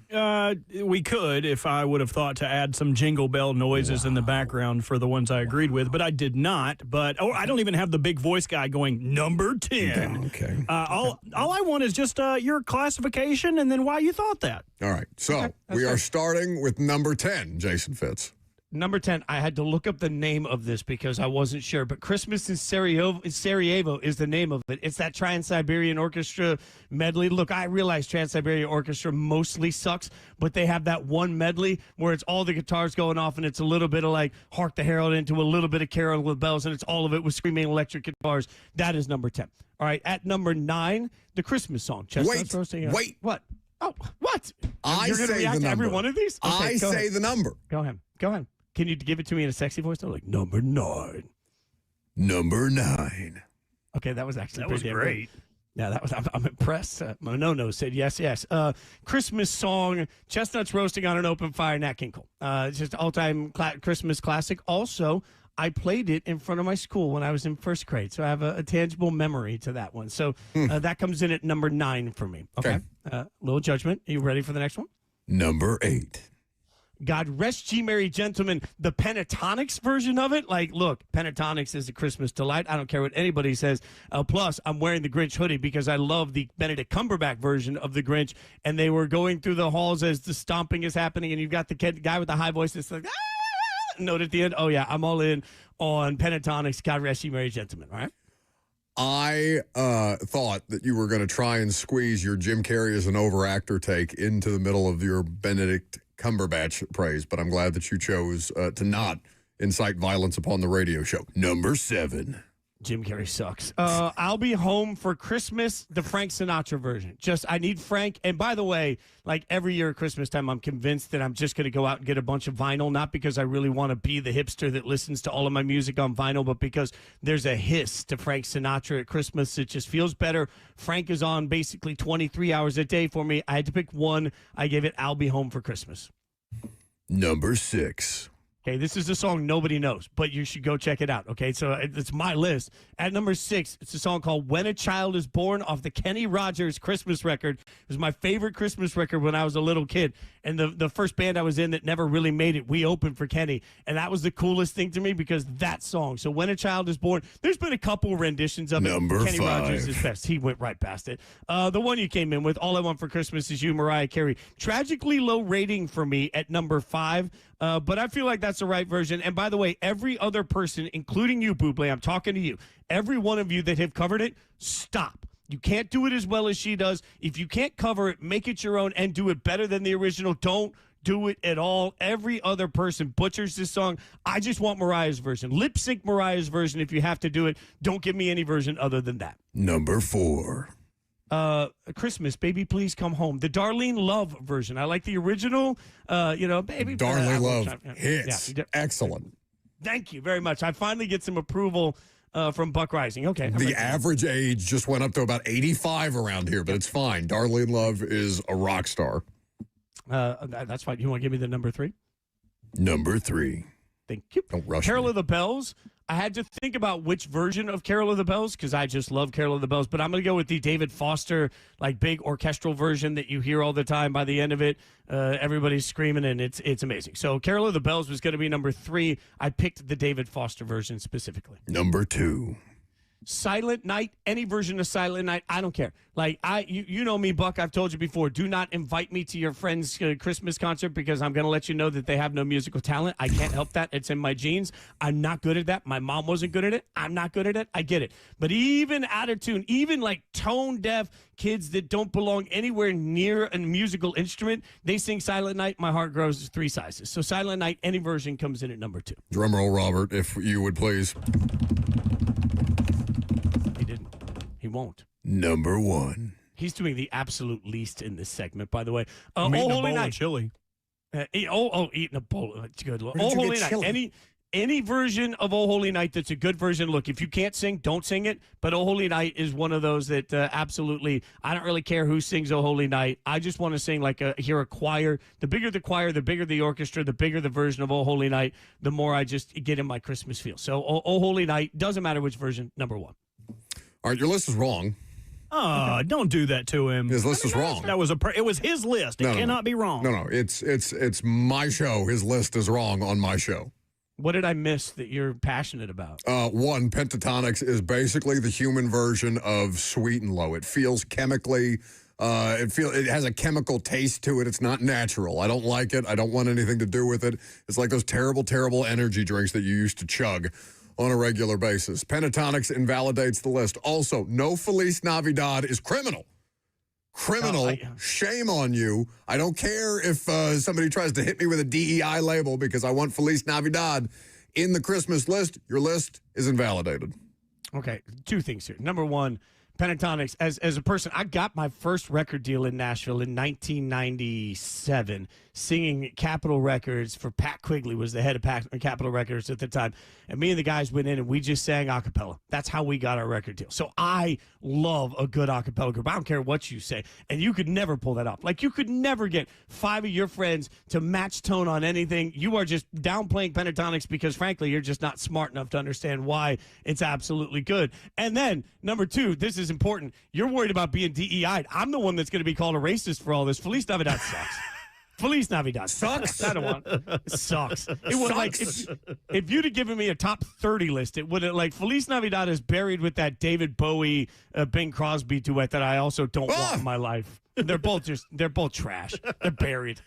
S2: We could if I would have thought to add some jingle bell noises in the background for the ones I agreed with, but I did not. But I don't even have the big voice guy going number 10.
S1: Okay.
S2: All I want is just your classification and then why you thought that.
S1: All right. So we are starting with number 10, Jason Fitz.
S2: Number 10, I had to look up the name of this because I wasn't sure, but Christmas in Sarajevo is the name of it. It's that Trans-Siberian Orchestra medley. Look, I realize Trans-Siberian Orchestra mostly sucks, but they have that one medley where it's all the guitars going off and it's a little bit of like Hark the Herald into a little bit of Carol with Bells, and it's all of it with screaming electric guitars. That is number 10. All right, at number 9, the Christmas song.
S1: Wait.
S2: What? Oh, what?
S1: I
S2: You're going to
S1: say
S2: react
S1: the
S2: to every
S1: number.
S2: one of these? Okay,
S1: I
S2: go
S1: say
S2: ahead.
S1: the number.
S2: Go ahead. Can you give it to me in a sexy voice? I'm like, number 9.
S1: Number 9.
S2: Okay, that was actually That was pretty damn great. good. Yeah, that was. I'm impressed. My no said yes. Christmas song, chestnuts roasting on an open fire, Nat King Cole. It's just all-time Christmas classic. Also, I played it in front of my school when I was in first grade, so I have a tangible memory to that one. So that comes in at number 9 for me. Okay. Little judgment. Are you ready for the next one?
S1: Number 8.
S2: God Rest Ye Merry Gentlemen, the Pentatonics version of it. Like, look, Pentatonics is a Christmas delight. I don't care what anybody says. Plus, I'm wearing the Grinch hoodie because I love the Benedict Cumberbatch version of the Grinch. And they were going through the halls as the stomping is happening, and you've got the guy with the high voice that's like, note at the end. Oh, yeah, I'm all in on Pentatonics, God Rest Ye Merry Gentlemen, all right?
S1: I thought that you were going to try and squeeze your Jim Carrey as an overactor take into the middle of your Benedict Cumberbatch praise, but I'm glad that you chose to not incite violence upon the radio show. Number 7.
S2: Jim Carrey sucks. I'll Be Home for Christmas, the Frank Sinatra version. I need Frank. And by the way, like every year at Christmas time, I'm convinced that I'm just going to go out and get a bunch of vinyl, not because I really want to be the hipster that listens to all of my music on vinyl, but because there's a hiss to Frank Sinatra at Christmas. It just feels better. Frank is on basically 23 hours a day for me. I had to pick one. I gave it I'll Be Home for Christmas.
S1: Number 6.
S2: Okay, this is a song nobody knows, but you should go check it out, okay? So it's my list. At number 6, it's a song called When a Child is Born off the Kenny Rogers Christmas record. It was my favorite Christmas record when I was a little kid. And the first band I was in that never really made it, we opened for Kenny. And that was the coolest thing to me because that song. So When a Child is Born, there's been a couple renditions of
S1: Number
S2: it. Kenny
S1: 5.
S2: Rogers is best. He went right past it. The one you came in with, All I Want for Christmas Is You, Mariah Carey. Tragically low rating for me at number 5. But I feel like that's the right version. And by the way, every other person, including you, Buble, I'm talking to you, every one of you that have covered it, stop. You can't do it as well as she does. If you can't cover it, make it your own and do it better than the original. Don't do it at all. Every other person butchers this song. I just want Mariah's version. Lip sync Mariah's version if you have to do it. Don't give me any version other than that.
S1: Number 4.
S2: Christmas, Baby Please Come Home. The Darlene Love version. I like the original, Baby.
S1: Darlene Love hits.
S2: Yeah.
S1: Excellent.
S2: Thank you very much. I finally get some approval from Buck Rising. Okay.
S1: The average age just went up to about 85 around here, but it's fine. Darlene Love is a rock star.
S2: That's fine. You want to give me the number 3?
S1: Number 3.
S2: Thank you.
S1: Don't rush
S2: Carol
S1: me.
S2: of the Bells. I had to think about which version of Carol of the Bells because I just love Carol of the Bells, but I'm going to go with the David Foster, like big orchestral version that you hear all the time. By the end of it, everybody's screaming and it's amazing. So Carol of the Bells was going to be number 3. I picked the David Foster version specifically.
S1: Number 2.
S2: Silent Night, any version of Silent Night, I don't care. Like you know me, Buck. I've told you before. Do not invite me to your friend's Christmas concert because I'm going to let you know that they have no musical talent. I can't help that. It's in my genes. I'm not good at that. My mom wasn't good at it. I'm not good at it. I get it. But even out of tune, even like tone deaf kids that don't belong anywhere near a musical instrument, they sing Silent Night. My heart grows 3 sizes. So Silent Night, any version comes in at number 2.
S1: Drum roll, Robert, if you would please.
S2: He won't.
S1: Number 1.
S2: He's doing the absolute least in this segment, by the way. I'm Oh eating a Holy bowl Night. of chili. Eating a bowl. It's good.
S1: Where
S2: Oh
S1: did you
S2: Holy
S1: get
S2: Night.
S1: chili?
S2: Any version of Oh Holy Night that's a good version. Look, if you can't sing, don't sing it. But Oh Holy Night is one of those that absolutely, I don't really care who sings Oh Holy Night. I just want to sing hear a choir. The bigger the choir, the bigger the orchestra, the bigger the version of Oh Holy Night, the more I just get in my Christmas feel. So Oh Holy Night, doesn't matter which version, number 1.
S1: All right, your list is wrong.
S2: Oh, don't do that to him.
S1: His list is wrong.
S2: That was it was his list. It cannot be wrong.
S1: No, it's my show. His list is wrong on my show.
S2: What did I miss that you're passionate about?
S1: 1, Pentatonics is basically the human version of Sweet and Low. It feels chemically, it has a chemical taste to it. It's not natural. I don't like it. I don't want anything to do with it. It's like those terrible, terrible energy drinks that you used to chug on a regular basis. Pentatonics invalidates the list. Also, no Feliz Navidad is criminal. Criminal. Shame on you. I don't care if somebody tries to hit me with a DEI label because I want Feliz Navidad in the Christmas list. Your list is invalidated.
S2: Okay, 2 things here. Number 1, Pentatonics. As a person, I got my first record deal in Nashville in 1997, singing Capitol Records for Pat Quigley, was the head of Capitol Records at the time. And me and the guys went in and we just sang a cappella. That's how we got our record deal. So I love a good a cappella group. I don't care what you say. And you could never pull that off. Like you could never get 5 of your friends to match tone on anything. You are just downplaying Pentatonics because frankly, you're just not smart enough to understand why it's absolutely good. And then number 2, this is important. You're worried about being DEI'd. I'm the one that's going to be called a racist for all this. Feliz Navidad sucks. Feliz Navidad sucks. I don't want it. Sucks. It would like if you'd have given me a top 30 list, it would have like Feliz Navidad is buried with that David Bowie, Bing Crosby duet that I also don't want in my life. They're both trash. They're buried.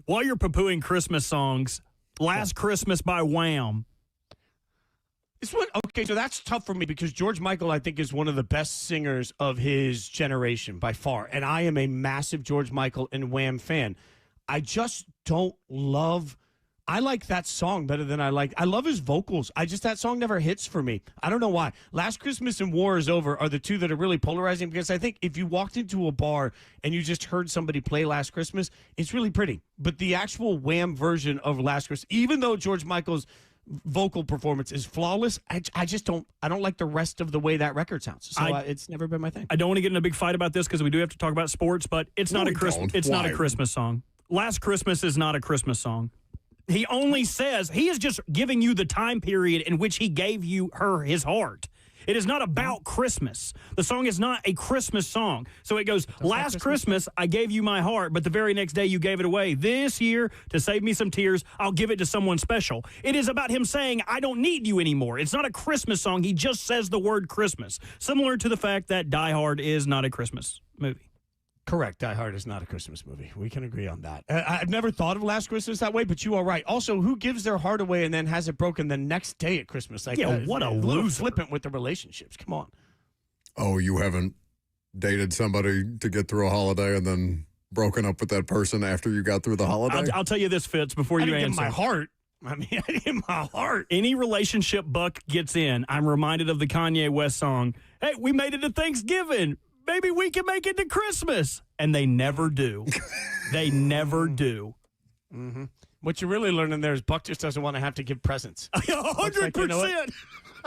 S21: While you're poo-pooing Christmas songs, Last Christmas by Wham.
S2: Okay, so that's tough for me because George Michael, I think, is one of the best singers of his generation by far. And I am a massive George Michael and Wham fan. I just don't love I like that song better than I love his vocals. That song never hits for me. I don't know why. Last Christmas and War is Over are the 2 that are really polarizing because I think if you walked into a bar and you just heard somebody play Last Christmas, it's really pretty. But the actual Wham version of Last Christmas, even though George Michael's vocal performance is flawless, I don't like the rest of the way that record sounds. So it's never been my thing.
S21: I don't want to get in a big fight about this because we do have to talk about sports, but it's not a Christmas. It's not a Christmas song. Last Christmas is not a Christmas song. He only says he is just giving you the time period in which he gave his heart. It is not about Christmas. The song is not a Christmas song. So it goes, last Christmas, I gave you my heart, but the very next day you gave it away. This year, to save me some tears, I'll give it to someone special. It is about him saying, I don't need you anymore. It's not a Christmas song. He just says the word Christmas. Similar to the fact that Die Hard is not a Christmas movie.
S4: Correct. Die Hard is not a Christmas movie. We can agree on that. I've never thought of Last Christmas that way, but you are right. Also, who gives their heart away and then has it broken the next day at Christmas? Like,
S21: what a
S4: little
S21: loser.
S4: flippant with the relationships. Come on.
S1: Oh, you haven't dated somebody to get through a holiday and then broken up with that person after you got through the holiday?
S21: I'll tell you this, Fitz, before you answer.
S4: My heart. I mean, I didn't give my heart.
S21: Any relationship Buck gets in, I'm reminded of the Kanye West song, hey, we made it to Thanksgiving. Maybe we can make it to Christmas. And they never do. They never do.
S4: Mm-hmm. What you're really learning there is Buck just doesn't want to have to give presents.
S21: 100%.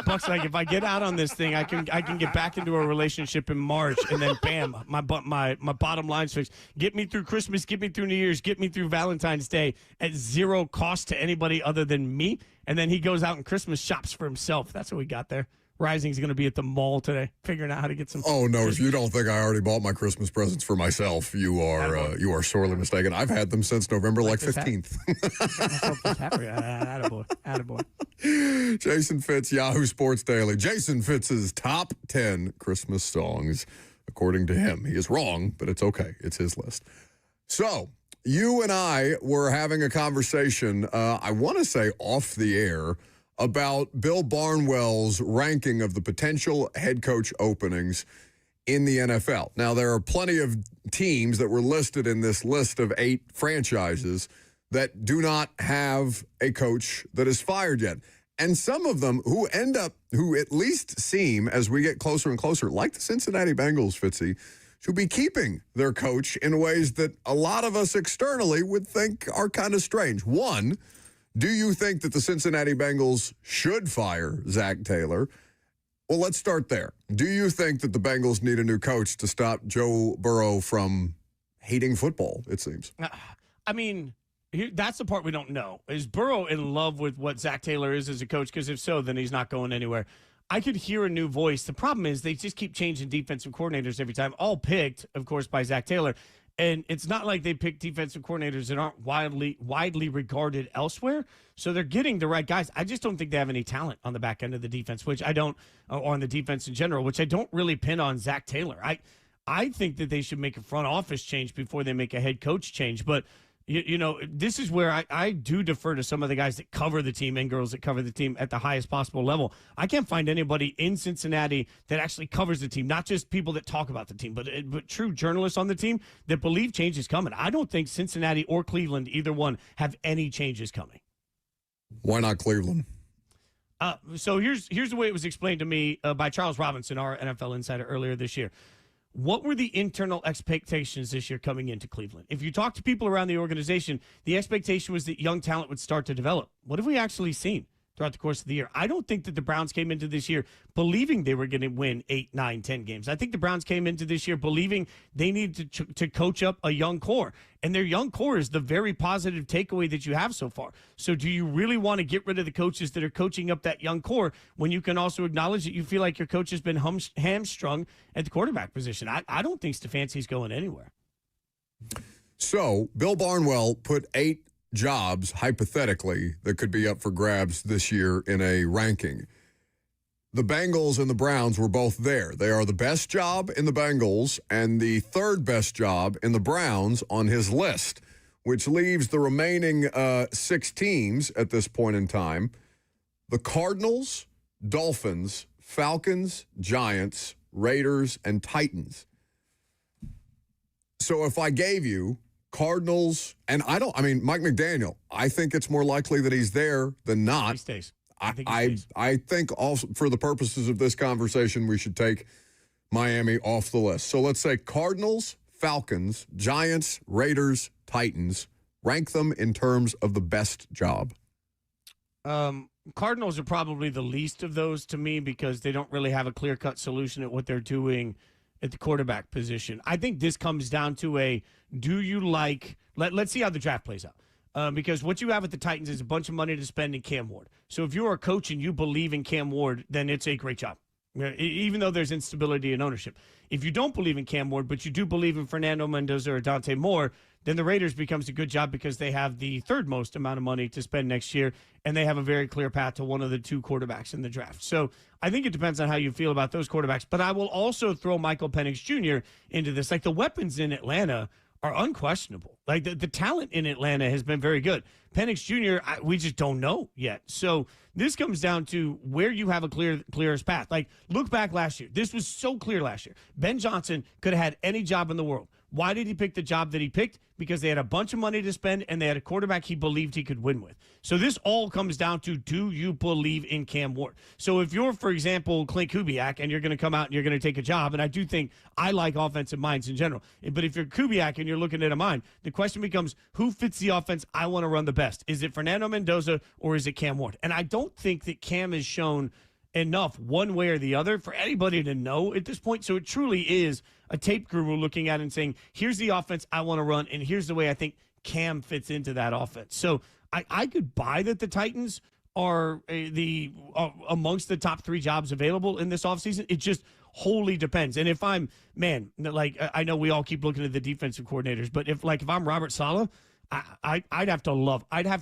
S4: Buck's like, if I get out on this thing, I can get back into a relationship in March, and then bam, my bottom line's fixed. Get me through Christmas, get me through New Year's, get me through Valentine's Day at zero cost to anybody other than me. And then he goes out and Christmas shops for himself. That's what we got there. Rising's going to be at the mall today, figuring out how to get some.
S1: Oh no! If you don't think I already bought my Christmas presents for myself, you are sorely mistaken. I've had them since November 15th.
S4: Attaboy.
S1: Jason Fitz, Yahoo Sports Daily. Jason Fitz's top 10 Christmas songs, according to him. He is wrong, but it's okay. It's his list. So you and I were having a conversation. I want to say off the air, about Bill Barnwell's ranking of the potential head coach openings in the NFL. Now, there are plenty of teams that were listed in this list of 8 franchises that do not have a coach that is fired yet. And some of them who at least seem, as we get closer and closer, like the Cincinnati Bengals, Fitzy, should be keeping their coach in ways that a lot of us externally would think are kind of strange. One, do you think that the Cincinnati Bengals should fire Zach Taylor? Well, let's start there. Do you think that the Bengals need a new coach to stop Joe Burrow from hating football, it seems?
S4: I mean, that's the part we don't know. Is Burrow in love with what Zach Taylor is as a coach? Because if so, then he's not going anywhere. I could hear a new voice. The problem is they just keep changing defensive coordinators every time, all picked, of course, by Zach Taylor. And it's not like they pick defensive coordinators that aren't widely regarded elsewhere. So they're getting the right guys. I just don't think they have any talent on the back end of the defense, or on the defense in general, which I don't really pin on Zach Taylor. I think that they should make a front office change before they make a head coach change. But, you know, this is where I do defer to some of the guys that cover the team and girls that cover the team at the highest possible level. I can't find anybody in Cincinnati that actually covers the team, not just people that talk about the team, but true journalists on the team that believe change is coming. I don't think Cincinnati or Cleveland, either one, have any changes coming.
S1: Why not Cleveland?
S4: So here's the way it was explained to me by Charles Robinson, our NFL insider, earlier this year. What were the internal expectations this year coming into Cleveland? If you talk to people around the organization, the expectation was that young talent would start to develop. What have we actually seen throughout the course of the year? I don't think that the Browns came into this year believing they were going to win 8, 9, 10 games. I think the Browns came into this year believing they needed to coach up a young core. And their young core is the very positive takeaway that you have so far. So do you really want to get rid of the coaches that are coaching up that young core when you can also acknowledge that you feel like your coach has been hamstrung at the quarterback position? I don't think Stefanski's going anywhere.
S1: So Bill Barnwell put 8 jobs, hypothetically, that could be up for grabs this year in a ranking. The Bengals and the Browns were both there. They are the best job in the Bengals and the third best job in the Browns on his list, which leaves the remaining 6 teams at this point in time: the Cardinals, Dolphins, Falcons, Giants, Raiders, and Titans. So if I gave you Cardinals, and Mike McDaniel, I think it's more likely that he's there than not.
S4: He stays.
S1: I think also for the purposes of this conversation, we should take Miami off the list. So let's say Cardinals, Falcons, Giants, Raiders, Titans. Rank them in terms of the best job.
S4: Cardinals are probably the least of those to me because they don't really have a clear-cut solution at what they're doing at the quarterback position. I think this comes down to let's see how the draft plays out. Because what you have at the Titans is a bunch of money to spend in Cam Ward. So if you're a coach and you believe in Cam Ward, then it's a great job. even though there's instability in ownership. If you don't believe in Cam Ward, but you do believe in Fernando Mendoza or Dante Moore, then the Raiders becomes a good job because they have the third most amount of money to spend next year, and they have a very clear path to one of the two quarterbacks in the draft. So I think it depends on how you feel about those quarterbacks. But I will also throw Michael Penix Jr. into this. Like, the weapons in Atlanta are unquestionable. Like, the talent in Atlanta has been very good. Penix Jr., we just don't know yet. So this comes down to where you have a clearest path. Like, look back last year. This was so clear last year. Ben Johnson could have had any job in the world. Why did he pick the job that he picked? Because they had a bunch of money to spend and they had a quarterback he believed he could win with. So this all comes down to, do you believe in Cam Ward? So if you're, for example, Clint Kubiak, and you're going to come out and you're going to take a job, and I do think I like offensive minds in general, but if you're Kubiak and you're looking at a mind, the question becomes, who fits the offense I want to run the best? Is it Fernando Mendoza or is it Cam Ward? And I don't think that Cam has shown enough one way or the other for anybody to know at this point. So it truly is a tape guru looking at it and saying, here's the offense I want to run, and here's the way I think Cam fits into that offense. So I could buy that the Titans are amongst the top three jobs available in this offseason. It just wholly depends. And if I'm, I know we all keep looking at the defensive coordinators, but if I'm Robert Saleh, I'd have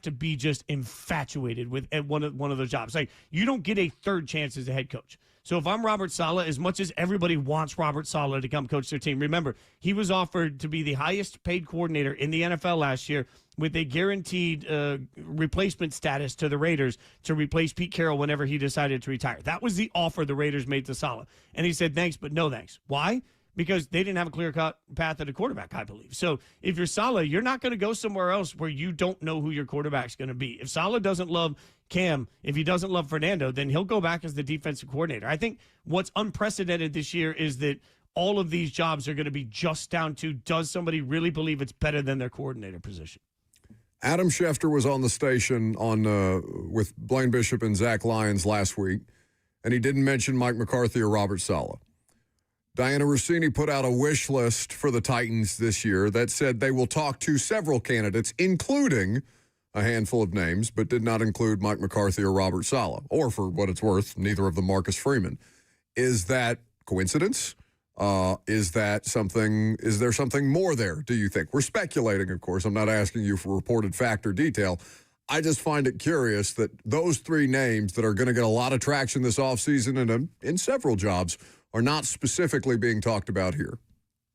S4: to be just infatuated with one of those jobs. Like, you don't get a third chance as a head coach. So if I'm Robert Saleh, as much as everybody wants Robert Saleh to come coach their team, remember, he was offered to be the highest paid coordinator in the NFL last year with a guaranteed replacement status to the Raiders to replace Pete Carroll whenever he decided to retire. That was the offer the Raiders made to Saleh. And he said, thanks, but no thanks. Why? Because they didn't have a clear-cut path at a quarterback, I believe. So if you're Saleh, you're not going to go somewhere else where you don't know who your quarterback's going to be. If Saleh doesn't love Cam, if he doesn't love Fernando, then he'll go back as the defensive coordinator. I think what's unprecedented this year is that all of these jobs are going to be just down to, does somebody really believe it's better than their coordinator position?
S1: Adam Schefter was on the station with Blaine Bishop and Zach Lyons last week, and he didn't mention Mike McCarthy or Robert Saleh. Diana Rossini put out a wish list for the Titans this year that said they will talk to several candidates, including a handful of names, but did not include Mike McCarthy or Robert Saleh, or, for what it's worth, neither of them Marcus Freeman. Is that coincidence? Is there something more there, do you think? We're speculating, of course. I'm not asking you for reported fact or detail. I just find it curious that those three names that are going to get a lot of traction this offseason and in several jobs are not specifically being talked about here.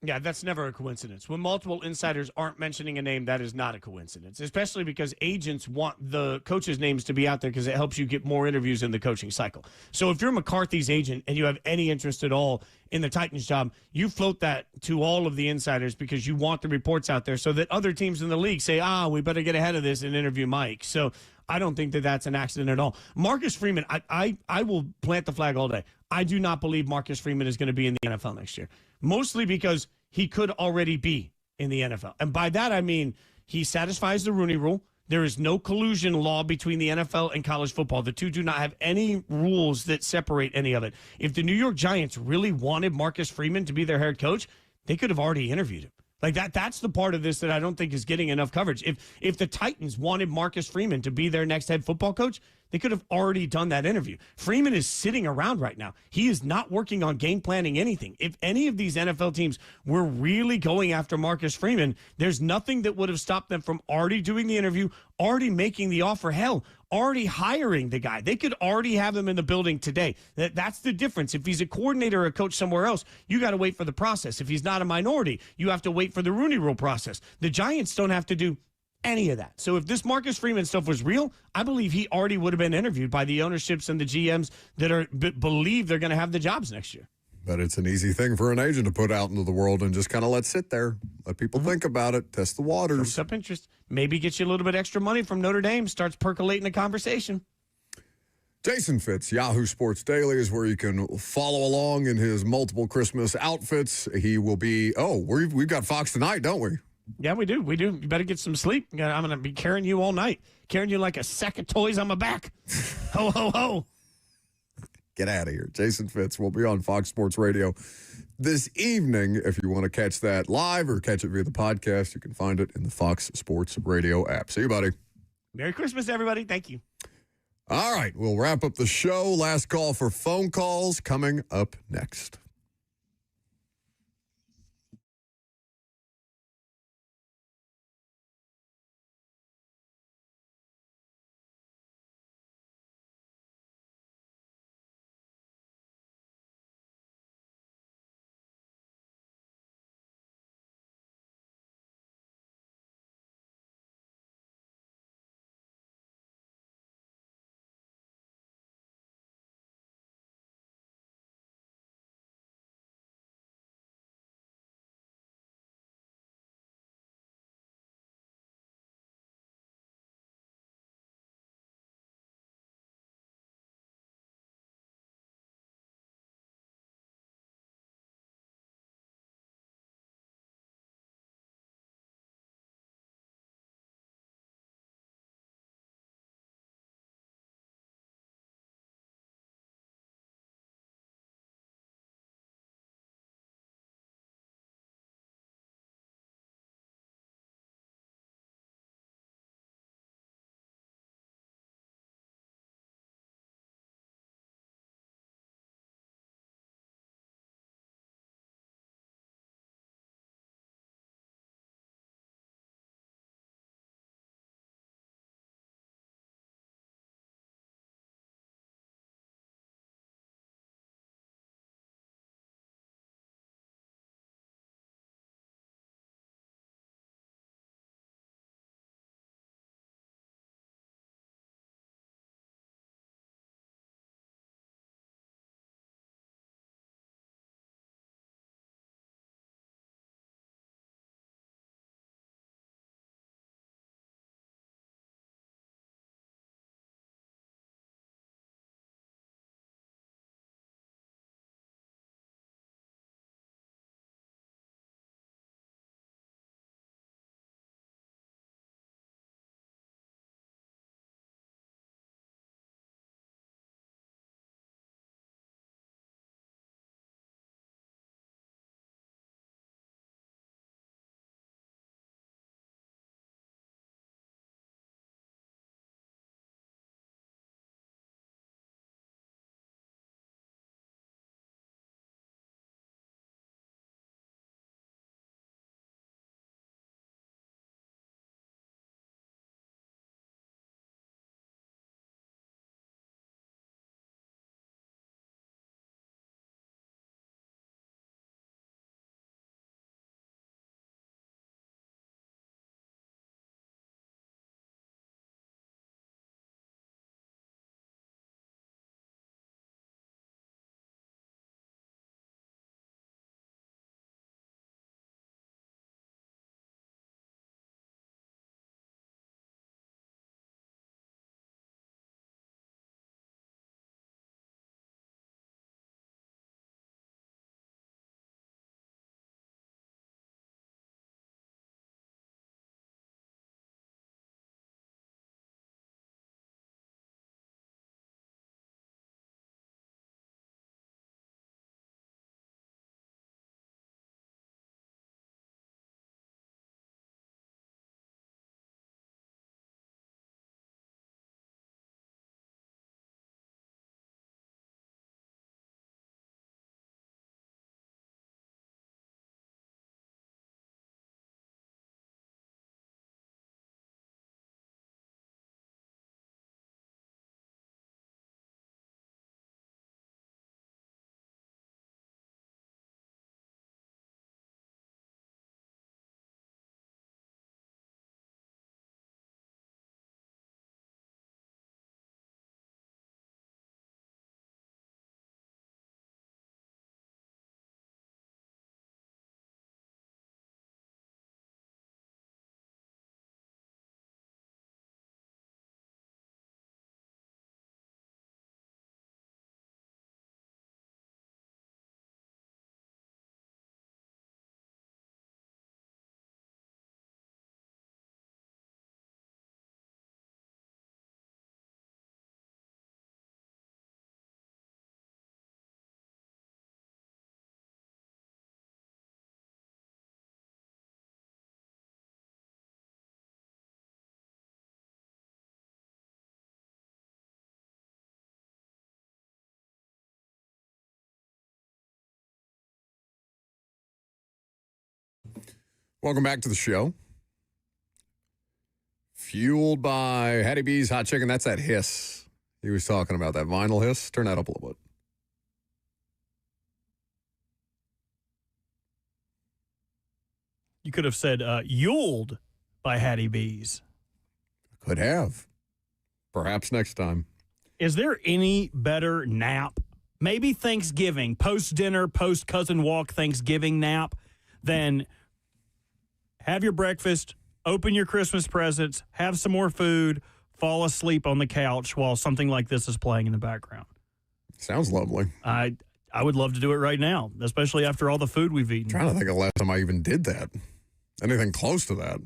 S4: Yeah, that's never a coincidence. When multiple insiders aren't mentioning a name, that is not a coincidence, especially because agents want the coaches' names to be out there because it helps you get more interviews in the coaching cycle. So if you're McCarthy's agent and you have any interest at all in the Titans job, you float that to all of the insiders because you want the reports out there so that other teams in the league say, we better get ahead of this and interview Mike. So I don't think that that's an accident at all. Marcus Freeman, I will plant the flag all day. I do not believe Marcus Freeman is going to be in the NFL next year, mostly because he could already be in the NFL. And by that, I mean he satisfies the Rooney Rule. There is no collusion law between the NFL and college football. The two do not have any rules that separate any of it. If the New York Giants really wanted Marcus Freeman to be their head coach, they could have already interviewed him. Like that's the part of this that I don't think is getting enough coverage. If the Titans wanted Marcus Freeman to be their next head football coach, they could have already done that interview. Freeman is sitting around right now. He is not working on game planning anything. If any of these NFL teams were really going after Marcus Freeman, there's nothing that would have stopped them from already doing the interview, already making the offer, hell, already hiring the guy. They could already have him in the building today. That's the difference. If he's a coordinator or a coach somewhere else, you got to wait for the process. If he's not a minority, you have to wait for the Rooney Rule process. The Giants don't have to do any of that. So if this Marcus Freeman stuff was real, I believe he already would have been interviewed by the ownerships and the GMs that believe they're going to have the jobs next year.
S1: But it's an easy thing for an agent to put out into the world and just kind of let sit there. Let people think about it, test the waters.
S4: Comes up interest. Maybe get you a little bit extra money from Notre Dame, starts percolating the conversation.
S1: Jason Fitz, Yahoo Sports Daily is where you can follow along in his multiple Christmas outfits. He will be, we've got Fox tonight, don't we?
S4: Yeah, we do. You better get some sleep. I'm going to be carrying you all night. Carrying you like a sack of toys on my back. Ho, ho, ho.
S1: Get out of here. Jason Fitz will be on Fox Sports Radio this evening. If you want to catch that live or catch it via the podcast, you can find it in the Fox Sports Radio app. See you, buddy.
S4: Merry Christmas, everybody. Thank you.
S1: All right, we'll wrap up the show. Last call for phone calls coming up next. Welcome back to the show. Fueled by Hattie B's Hot Chicken. That's that hiss he was talking about, that vinyl hiss. Turn that up a little bit.
S21: You could have said Yuled by Hattie B's.
S1: Could have. Perhaps next time.
S21: Is there any better nap? Maybe Thanksgiving, post-dinner, post-cousin walk Thanksgiving nap, than have your breakfast, open your Christmas presents, have some more food, fall asleep on the couch while something like this is playing in the background.
S1: Sounds lovely.
S21: I would love to do it right now, especially after all the food we've eaten.
S1: I'm trying to think of the last time I even did that. Anything close to that.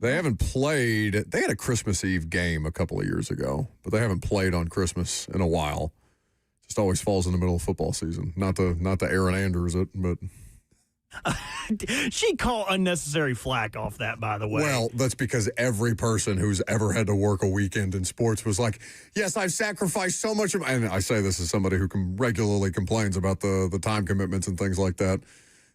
S1: They haven't played. They had a Christmas Eve game a couple of years ago, but they haven't played on Christmas in a while. Just always falls in the middle of football season. Not the Aaron Andrews it, but
S21: she called unnecessary flack off that, by the way.
S1: Well, that's because every person who's ever had to work a weekend in sports was like, yes, I've sacrificed so much of, and I say this as somebody who regularly complains about the time commitments and things like that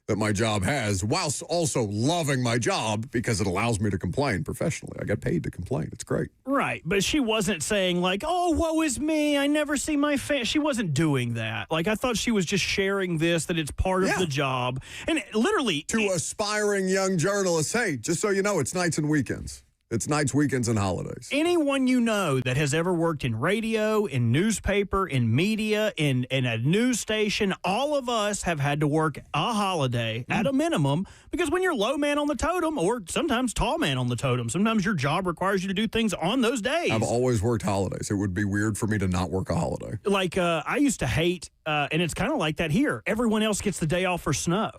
S1: my job has, whilst also loving my job because it allows me to complain professionally. I get paid to complain. It's great.
S21: Right, but she wasn't saying like, oh, woe is me, I never see my family. She wasn't doing that. Like, I thought she was just sharing this, that it's part of the job. And literally...
S1: To aspiring young journalists, hey, just so you know, it's nights and weekends. It's nights, weekends, and holidays.
S21: Anyone you know that has ever worked in radio, in newspaper, in media, in a news station, all of us have had to work a holiday at a minimum, because when you're low man on the totem, or sometimes tall man on the totem, sometimes your job requires you to do things on those days.
S1: I've always worked holidays. It would be weird for me to not work a holiday.
S21: Like, I used to hate, and it's kind of like that here. Everyone else gets the day off for snow,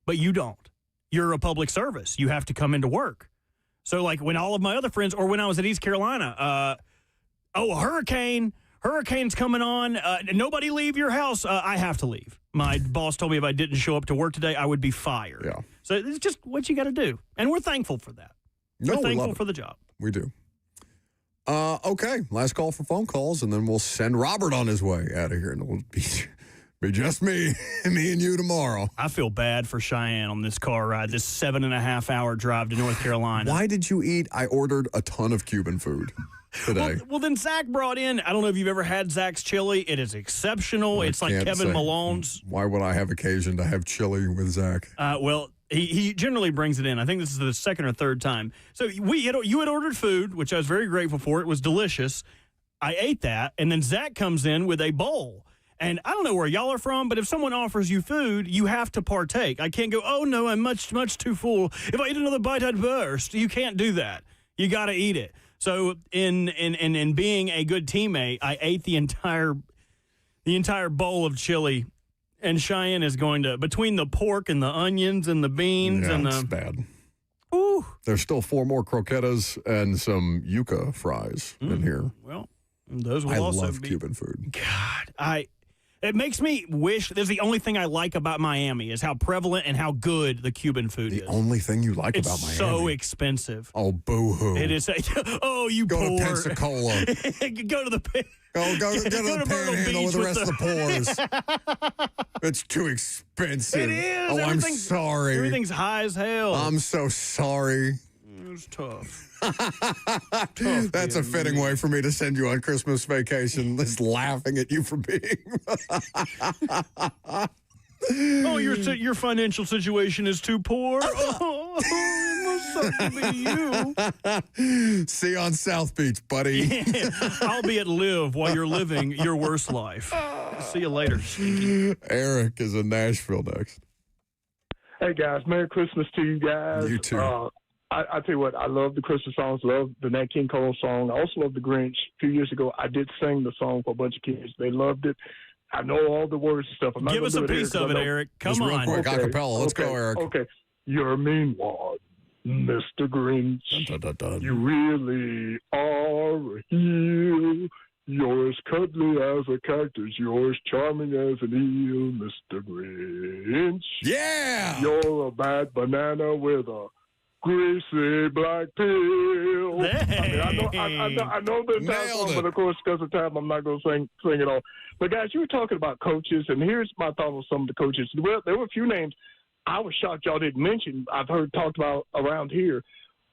S21: but you don't. You're a public service. You have to come into work. So, like, when all of my other friends, or when I was at East Carolina, a hurricane's coming on, nobody leave your house. I have to leave. My boss told me if I didn't show up to work today, I would be fired.
S1: Yeah.
S21: So it's just what you got to do. And we're thankful for that.
S1: No,
S21: we're thankful
S1: love it.
S21: for the job.
S1: We do. Okay, last call for phone calls, and then we'll send Robert on his way out of here, and it'll be just me and you tomorrow.
S21: I feel bad for Cheyenne on this car ride, this 7.5-hour drive to North Carolina.
S1: Why did you eat? I ordered a ton of Cuban food today.
S21: Well, then Zach brought in, I don't know if you've ever had Zach's chili. It is exceptional. It's like Kevin Malone's.
S1: Why would I have occasion to have chili with Zach?
S21: Well, he generally brings it in. I think this is the second or third time. So you had ordered food, which I was very grateful for. It was delicious. I ate that, and then Zach comes in with a bowl. And I don't know where y'all are from, but if someone offers you food, you have to partake. I can't go, oh, no, I'm much, much too full. If I eat another bite, I'd burst. You can't do that. You got to eat it. So in being a good teammate, I ate the entire bowl of chili. And Cheyenne is going to, between the pork and the onions and the beans and
S1: it's bad.
S21: Ooh.
S1: There's still 4 more croquetas and some yuca fries in here.
S21: Well, those will also
S1: love Cuban food.
S21: God, it makes me wish. There's the only thing I like about Miami is how prevalent and how good the Cuban food is.
S1: The only thing you like about Miami?
S21: It's so expensive.
S1: Oh, boo-hoo.
S21: It is. Oh, you
S1: go
S21: poor.
S1: to Pensacola.
S21: Go to the
S1: go to the Panhandle with the rest of the poors. It's too expensive.
S21: It is.
S1: Oh, I'm sorry.
S21: Everything's high as hell.
S1: I'm so sorry.
S21: It was tough.
S1: That's a fitting way for me to send you on Christmas vacation, just laughing at you for being.
S21: Oh, your financial situation is too poor. Oh, it must suck to be you.
S1: See you on South Beach, buddy.
S21: I'll be at Live while you're living your worst life. See you later, Stinky.
S1: Eric is in Nashville next.
S5: Hey, guys. Merry Christmas to you guys.
S1: You too.
S5: I tell you what, I love the Christmas songs, love the Nat King Cole song. I also love the Grinch. A few years ago, I did sing the song for a bunch of kids. They loved it. I know all the words and stuff. I'm not
S21: Give us a piece of it, Eric. Come on.
S1: Real quick, acapella. Let's go, Eric.
S5: Okay. You're a mean one, Mr. Grinch.
S1: Dun, dun, dun, dun.
S5: You really are a heel. You're as cuddly as a cactus. You're as charming as an eel, Mr. Grinch.
S1: Yeah!
S5: You're a bad banana with a greasy black peel.
S21: Hey.
S5: I know the entire song, but of course, because of time, I'm not going to sing it all. But guys, you were talking about coaches, and here's my thought on some of the coaches. Well, there were a few names. I was shocked y'all didn't mention. I've heard talked about around here.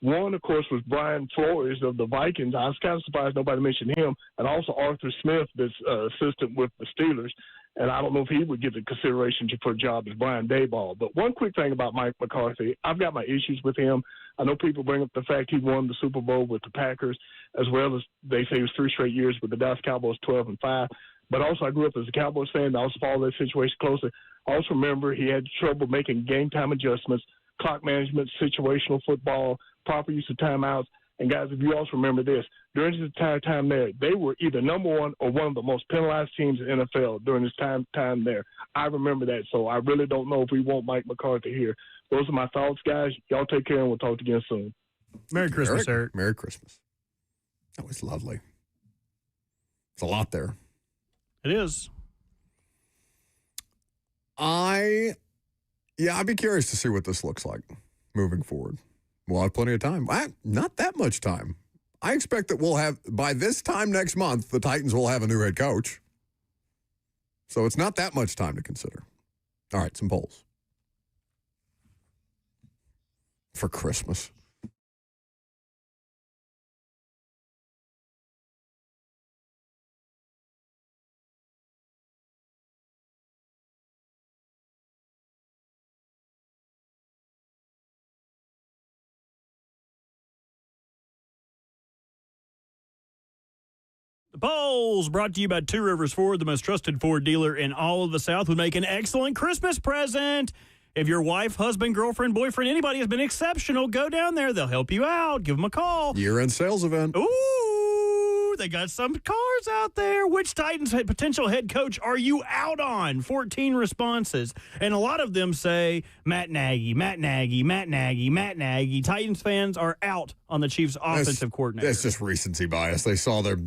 S5: One, of course, was Brian Flores of the Vikings. I was kind of surprised nobody mentioned him. And also Arthur Smith, this assistant with the Steelers. And I don't know if he would get the consideration for a job as Brian Daboll. But one quick thing about Mike McCarthy, I've got my issues with him. I know people bring up the fact he won the Super Bowl with the Packers, as well as they say it was 3 straight years with the Dallas Cowboys 12-5. But also I grew up as a Cowboys fan. I also followed that situation closely. I also remember he had trouble making game time adjustments, clock management, situational football, proper use of timeouts. And, guys, if you also remember this, during his entire time there, they were either number one or one of the most penalized teams in the NFL during his time there. I remember that, so I really don't know if we want Mike McCarthy here. Those are my thoughts, guys. Y'all take care, and we'll talk again soon.
S2: Merry Christmas, Eric.
S1: Merry Christmas. That was lovely. It's a lot there.
S2: It is.
S1: I'd be curious to see what this looks like moving forward. We'll have plenty of time. Not that much time. I expect that we'll have, by this time next month, the Titans will have a new head coach. So it's not that much time to consider. All right, some polls. For Christmas.
S21: The polls brought to you by Two Rivers Ford, the most trusted Ford dealer in all of the South, would make an excellent Christmas present. If your wife, husband, girlfriend, boyfriend, anybody has been exceptional, go down there. They'll help you out. Give them a call.
S1: Year-end sales event.
S21: Ooh, they got some cars out there. Which Titans potential head coach are you out on? 14 responses. And a lot of them say Matt Nagy, Matt Nagy, Matt Nagy, Matt Nagy. Titans fans are out on the Chiefs' offensive coordinator.
S1: That's just recency bias. They saw the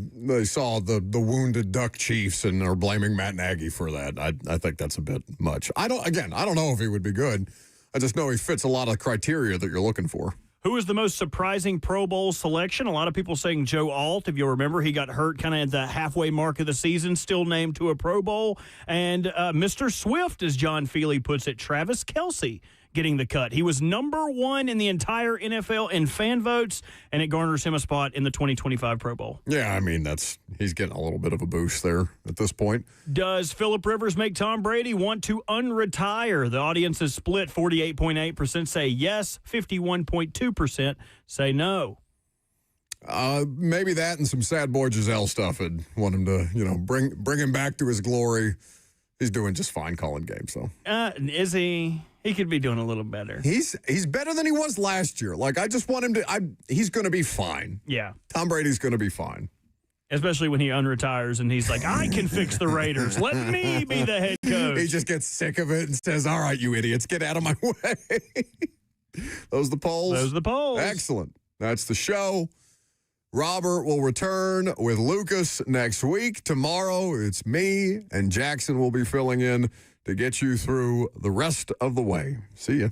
S1: wounded Duck Chiefs and are blaming Matt Nagy for that. I think that's a bit much. I don't know if he would be good. I just know he fits a lot of criteria that you're looking for.
S21: Who is the most surprising Pro Bowl selection? A lot of people saying Joe Alt. If you'll remember, he got hurt kind of at the halfway mark of the season, still named to a Pro Bowl. And Mr. Swift, as John Feely puts it, Travis Kelce, getting the cut. He was number one in the entire NFL in fan votes, and it garners him a spot in the 2025 Pro Bowl.
S1: Yeah, I mean, he's getting a little bit of a boost there at this point.
S21: Does Phillip Rivers make Tom Brady want to unretire? The audience is split. 48.8% say yes, 51.2% say no.
S1: Maybe that and some sad boy Giselle stuff would want him to, bring him back to his glory. He's doing just fine calling games, though.
S21: Is he? He could be doing a little better.
S1: He's better than he was last year. Like, I just want him to he's going to be fine.
S21: Yeah.
S1: Tom Brady's going to be fine.
S21: Especially when he unretires and he's like, I can fix the Raiders. Let me be the head coach.
S1: He just gets sick of it and says, all right, you idiots, get out of my way. Those are the polls? Excellent. That's the show. Robert will return with Lucas next week. Tomorrow, it's me, and Jackson will be filling in to get you through the rest of the way. See ya.